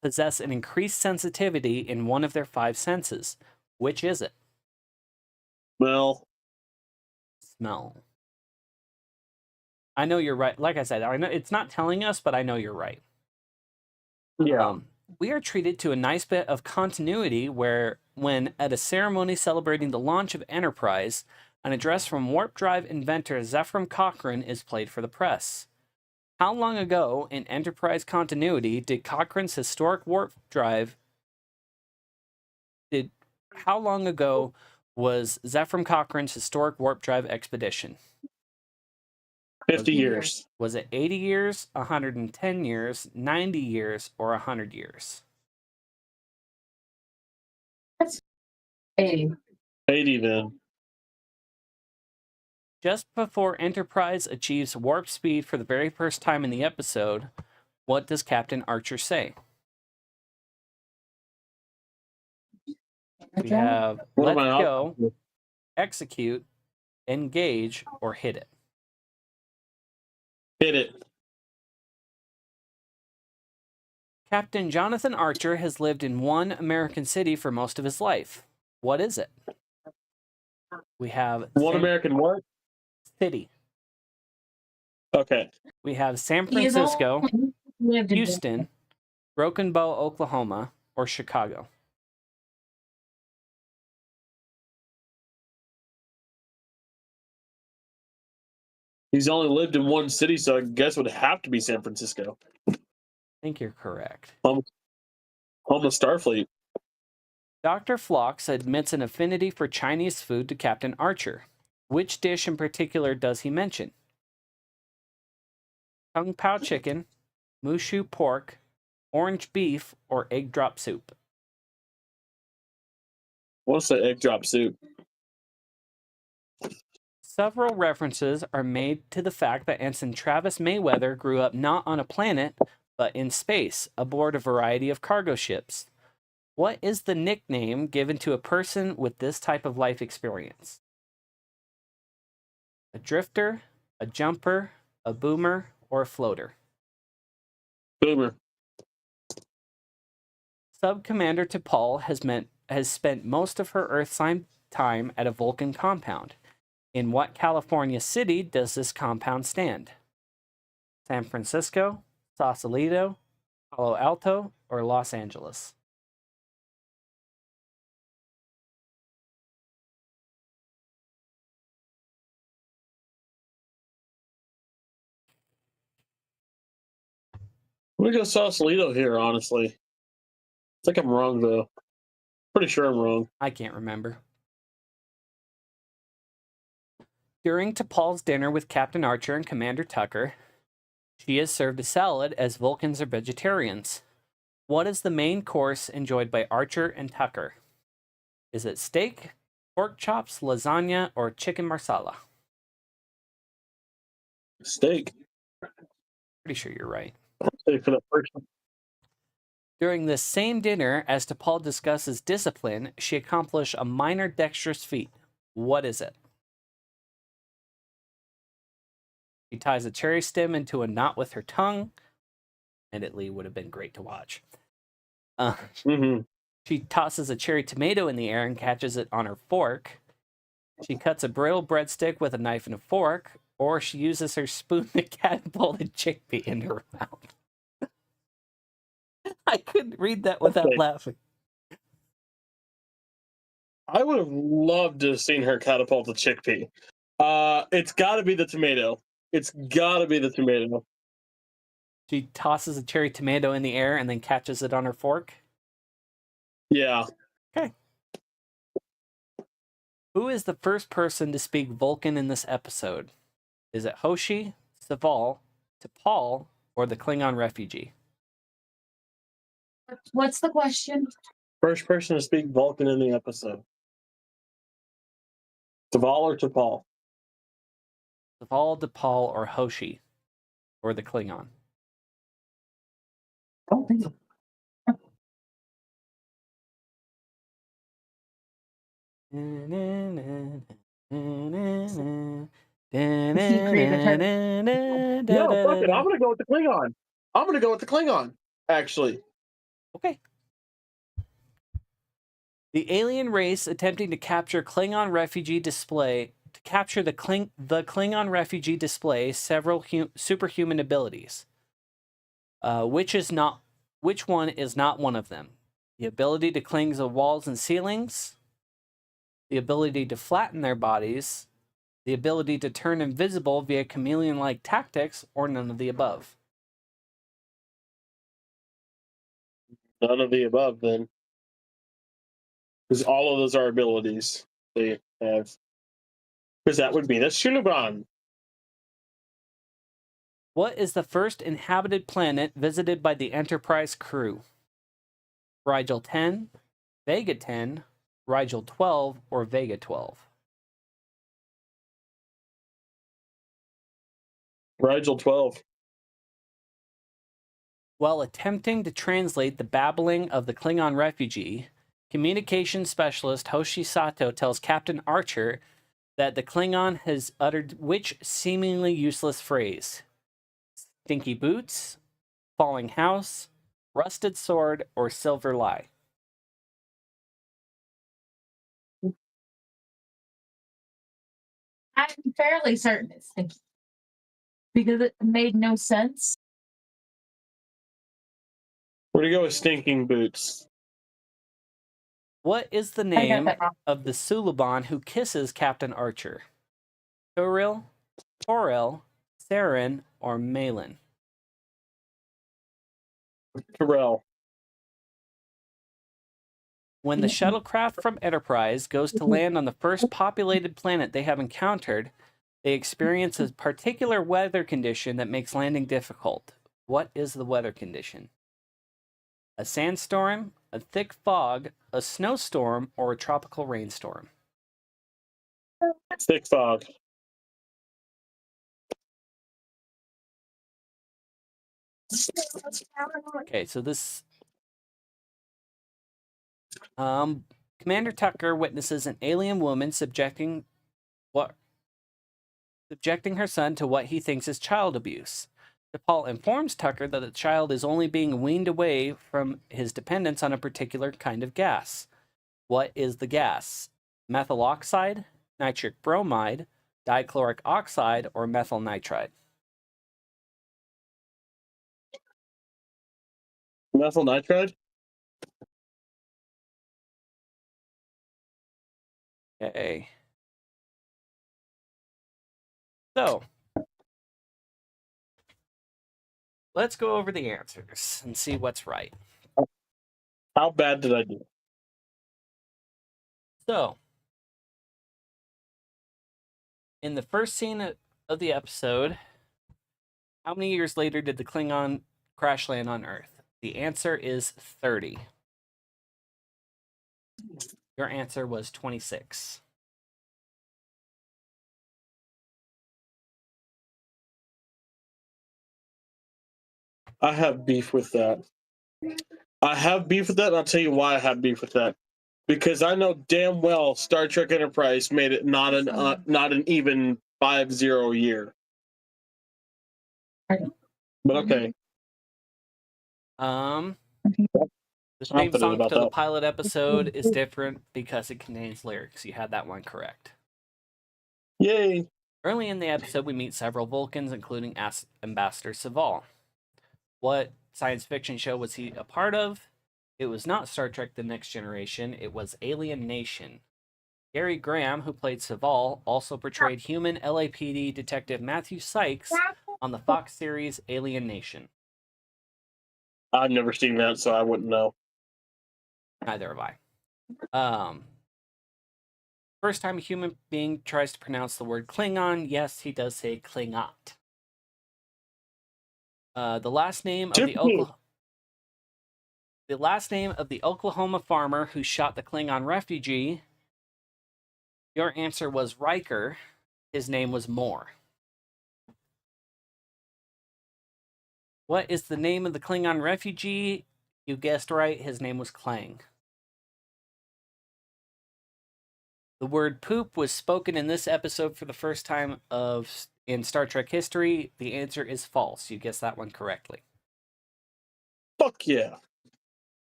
possess an increased sensitivity in one of their 5 senses. Which is it? Well, Smell. I know you're right. Like I said, I know it's not telling us, but I know you're right. yeah. We are treated to a nice bit of continuity where, when at a ceremony celebrating the launch of Enterprise, an address from warp drive inventor Zefram Cochrane is played for the press. How long ago in Enterprise continuity did Cochrane's historic warp drive how long ago was Zefram Cochrane's historic warp drive expedition? 50 years. Was it 80 years, 110 years, 90 years, or 100 years? 80. 80 then. Just before Enterprise achieves warp speed for the very first time in the episode, what does Captain Archer say? We have What let's am I go, out? execute, engage, or hit it. Hit it. Captain Jonathan Archer has lived in one American city for most of his life. What is it? We have One American what? city. Okay. We have San He has Francisco, only lived in Houston, Broken Bow, Oklahoma, or Chicago. He's only lived in one city, so I guess it would have to be San Francisco. I think you're correct. Home of Starfleet. Dr. Phlox admits an affinity for Chinese food to Captain Archer. Which dish in particular does he mention? Kung Pao chicken, Mushu pork, orange beef, or egg drop soup? What's the egg drop soup? Several references are made to the fact that Ensign Travis Mayweather grew up not on a planet, but in space, aboard a variety of cargo ships. What is the nickname given to a person with this type of life experience? A drifter, a jumper, a boomer, or a floater? Boomer. Sub-Commander T'Pol has spent most of her Earth time at a Vulcan compound. In what California city does this compound stand? San Francisco, Sausalito, Palo Alto, or Los Angeles? I'm gonna go Sausalito here, honestly. I think I'm wrong though. Pretty sure I'm wrong. I can't remember. During T'Pol's dinner with Captain Archer and Commander Tucker, she is served a salad as Vulcans are vegetarians. What is the main course enjoyed by Archer and Tucker? Is it steak, pork chops, lasagna, or chicken marsala? Steak. Pretty sure you're right. Steak for that first one. During this same dinner, as T'Pol discusses discipline, she accomplished a minor dexterous feat. What is it? She ties a cherry stem into a knot with her tongue. Admittedly, would have been great to watch. She tosses a cherry tomato in the air and catches it on her fork. She cuts a brittle breadstick with a knife and a fork, or she uses her spoon to catapult a chickpea into her mouth. I couldn't read that without Okay. laughing. I would have loved to have seen her catapult a chickpea. It's got to be the tomato. It's got to be the tomato. She tosses a cherry tomato in the air and then catches it on her fork. Yeah. Who is the first person to speak Vulcan in this episode? Is it Hoshi, Saval, T'Pol, or the Klingon refugee? What's the question? First person to speak Vulcan in the episode. T'Pol or T'Pol? Saval, T'Pol, or Hoshi, or the Klingon? Don't think so. No, fuck it. I'm gonna go with the Klingon. I'm gonna go with the Klingon. Actually, Okay. The alien race attempting to capture Klingon refugee display the Klingon refugee display several superhuman abilities. Which one is not one of them? The ability to cling to walls and ceilings, the ability to flatten their bodies, the ability to turn invisible via chameleon-like tactics, or none of the above. none of the above then. Because all of those are abilities they have. Because that would be the Shuluban. What is the first inhabited planet visited by the Enterprise crew? Rigel 10, Vega 10, Rigel 12, or Vega 12? Rigel 12. While attempting to translate the babbling of the Klingon refugee, communication specialist Hoshi Sato tells Captain Archer that the Klingon has uttered which seemingly useless phrase? Stinky boots, falling house, rusted sword, or silver lie? I'm fairly certain it's stinky. Because it made no sense. Where do you go with stinking boots? What is the I got name that wrong. of the Suliban who kisses Captain Archer? Toril, Torel, Saren, or Malin? Terrell. When the shuttlecraft from Enterprise goes to land on the first populated planet they have encountered, they experience a particular weather condition that makes landing difficult. What is the weather condition? A sandstorm, a thick fog, a snowstorm, or a tropical rainstorm? Thick fog. Okay, so this Commander Tucker witnesses an alien woman subjecting her son to what he thinks is child abuse. T'Pol informs Tucker that the child is only being weaned away from his dependence on a particular kind of gas. What is the gas? Methyl oxide, nitric bromide, dichloric oxide, or methyl nitride? Methyl nitride. Okay. So, let's go over the answers and see what's right. How bad did I do? So, in the first scene of the episode, how many years later did the Klingon crash land on Earth? The answer is 30. Your answer was 26. I have beef with that. I have beef with that, and I'll tell you why I have beef with that. Because I know damn well Star Trek Enterprise made it not an even 5-0 year. But okay. The theme Confident song about to the that. pilot episode is different because it contains lyrics. You had that one correct. Yay. Early in the episode, we meet several Vulcans, including Ambassador Saval. What science fiction show was he a part of? It was not Star Trek The Next Generation, it was Alien Nation. Gary Graham, who played Saval, also portrayed human LAPD detective Matthew Sykes on the Fox series Alien Nation. I've never seen that, so I wouldn't know. Neither have I. First time a human being tries to pronounce the word Klingon, yes, he does say Klingot. The last name of the Oklahoma farmer who shot the Klingon refugee. Your answer was Riker. His name was Moore. What is the name of the Klingon refugee? You guessed right. His name was Klang. The word poop was spoken in this episode for the first time in Star Trek history. The answer is false. You guessed that one correctly. Fuck yeah.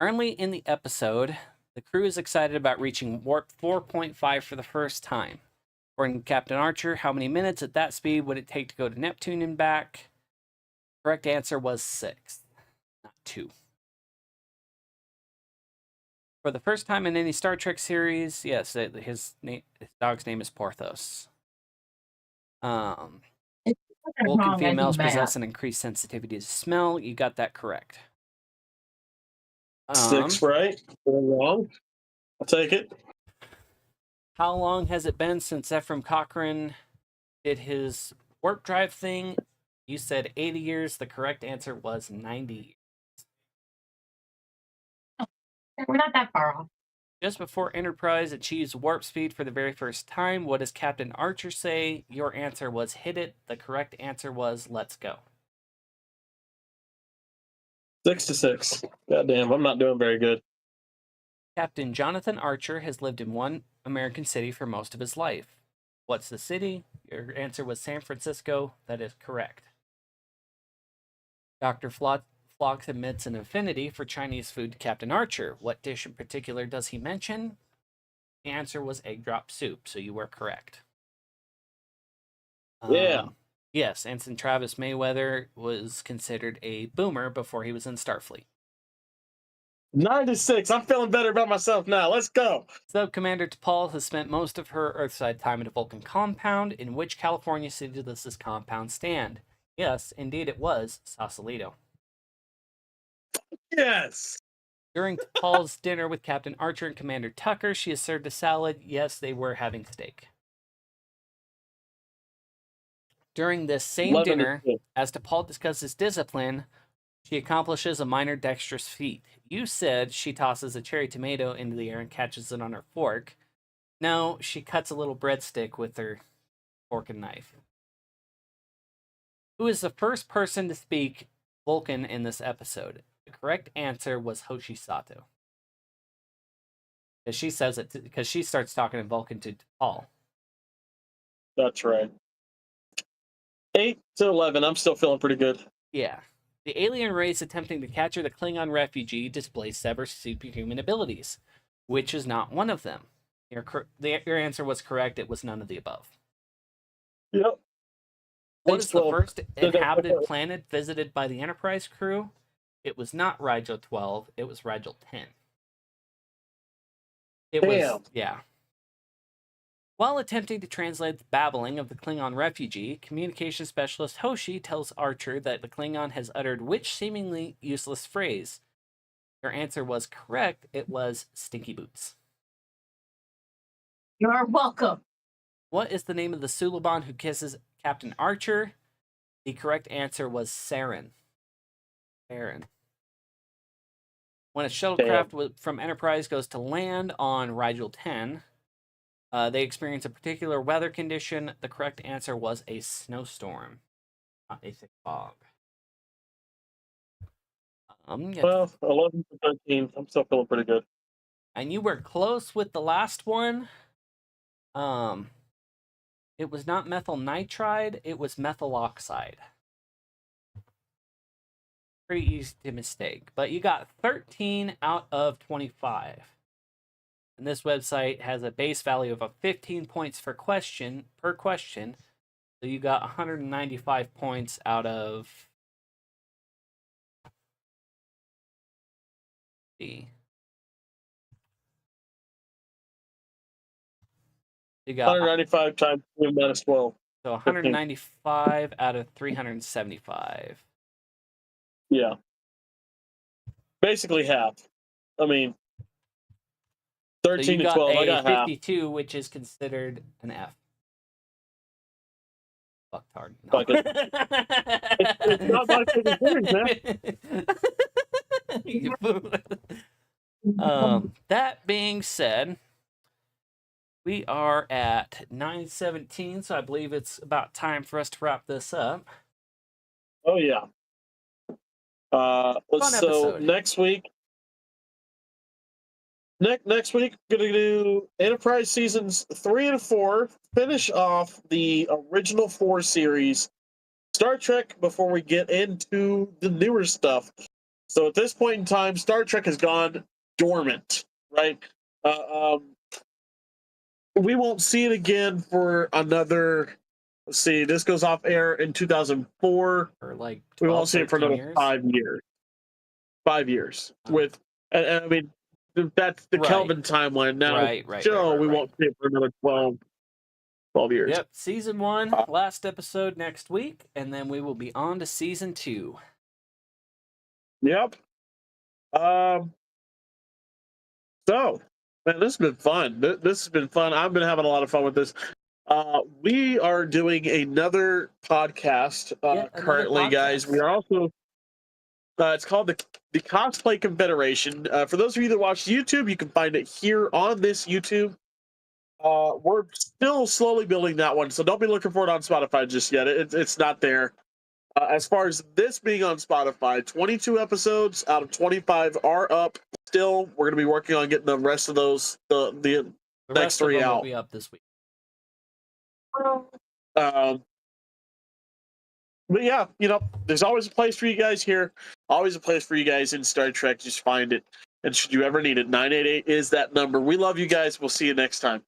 Early in the episode, the crew is excited about reaching warp 4.5 for the first time. According to Captain Archer, how many minutes at that speed would it take to go to Neptune and back? Correct answer was 6, not 2. For the first time in any Star Trek series, yes, his dog's name is Porthos. Vulcan females possess an increased sensitivity to smell. You got that correct. 6 right? 4 wrong. I'll take it. How long has it been since Ephraim Cochrane did his warp drive thing? You said 80 years. The correct answer was 90 years. We're not that far off. Just before Enterprise achieves warp speed for the very first time, what does Captain Archer say? Your answer was hit it. The correct answer was let's go. 6-6. Goddamn, I'm not doing very good. Captain Jonathan Archer has lived in one American city for most of his life. What's the city? Your answer was San Francisco. That is correct. Dr. Phlox admits an affinity for Chinese food to Captain Archer. What dish in particular does he mention? The answer was egg drop soup, so you were correct. Yeah. Yes, Ensign Travis Mayweather was considered a boomer before he was in Starfleet. 9-6. I'm feeling better about myself now. Let's go. Sub-Commander T'Pol has spent most of her Earthside time at a Vulcan compound. In which California city does this compound stand? Yes, indeed it was Sausalito. Yes. During T'Pol's dinner with Captain Archer and Commander Tucker, she is served a salad. Yes, they were having steak. During this same dinner, as T'Pol discusses discipline, she accomplishes a minor dexterous feat. You said she tosses a cherry tomato into the air and catches it on her fork. No, she cuts a little breadstick with her fork and knife. Who is the first person to speak Vulcan in this episode? The correct answer was Hoshi Sato. Because she says it because she starts talking in Vulcan to T'Pol. That's right. 8-11. I'm still feeling pretty good. Yeah. The alien race attempting to capture the Klingon refugee displays several superhuman abilities, which is not one of them. Your answer was correct. It was none of the above. Yep. What is the H12. first inhabited planet visited by the Enterprise crew? It was not Rigel 12, it was Rigel 10. It was, Damn. yeah. While attempting to translate the babbling of the Klingon refugee, communication specialist Hoshi tells Archer that the Klingon has uttered which seemingly useless phrase. Her answer was correct. It was stinky boots. You're welcome. What is the name of the Suliban who kisses Captain Archer? The correct answer was Saren. Saren. When a shuttlecraft from Enterprise goes to land on Rigel 10, they experience a particular weather condition. The correct answer was a snowstorm, not a thick fog. Well, 11 to 13. I'm still feeling pretty good. And you were close with the last one. It was not methyl nitride, it was methyl oxide. Pretty easy to mistake. But you got 13 out of 25. And this website has a base value of 15 points per question. So you got 195 points out of the. You got 195 times 2 minus 12. So 195 out of 375. Yeah. Basically half. I mean, 13 so you to got 12. a I got 52, half. which is considered an F. Fucked hard. No. Fuck it. It's not my favorite man. That being said, we are at 9:17, so I believe it's about time for us to wrap this up. Oh yeah. Fun So episode. next week, next week, gonna do Enterprise seasons 3 and 4. Finish off the original 4 series, Star Trek, before we get into the newer stuff. So at this point in time, Star Trek has gone dormant, right? We won't see it again for another. Let's see, this goes off air in 2004. Or like 12, we won't see it for another years. 5 years. 5 years with, and I mean, that's the Right. Kelvin timeline. Now, Right, we won't see it for another 12 years. Yep, season 1, last episode next week, and then we will be on to season 2. Yep. So, man, this has been fun. This has been fun. I've been having a lot of fun with this. We are doing another podcast currently, guys. We are also. It's called the Cosplay Confederation. For those of you that watch YouTube, you can find it here on this YouTube. We're still slowly building that one, so don't be looking for it on Spotify just yet. It's not there. As far as this being on Spotify, 22 episodes out of 25 are up. Still, we're going to be working on getting the rest of those, the next 3 out. Will be up this week. But yeah, there's always a place for you guys here. Always a place for you guys in Star Trek. Just find it. And should you ever need it, 988 is that number. We love you guys. We'll see you next time.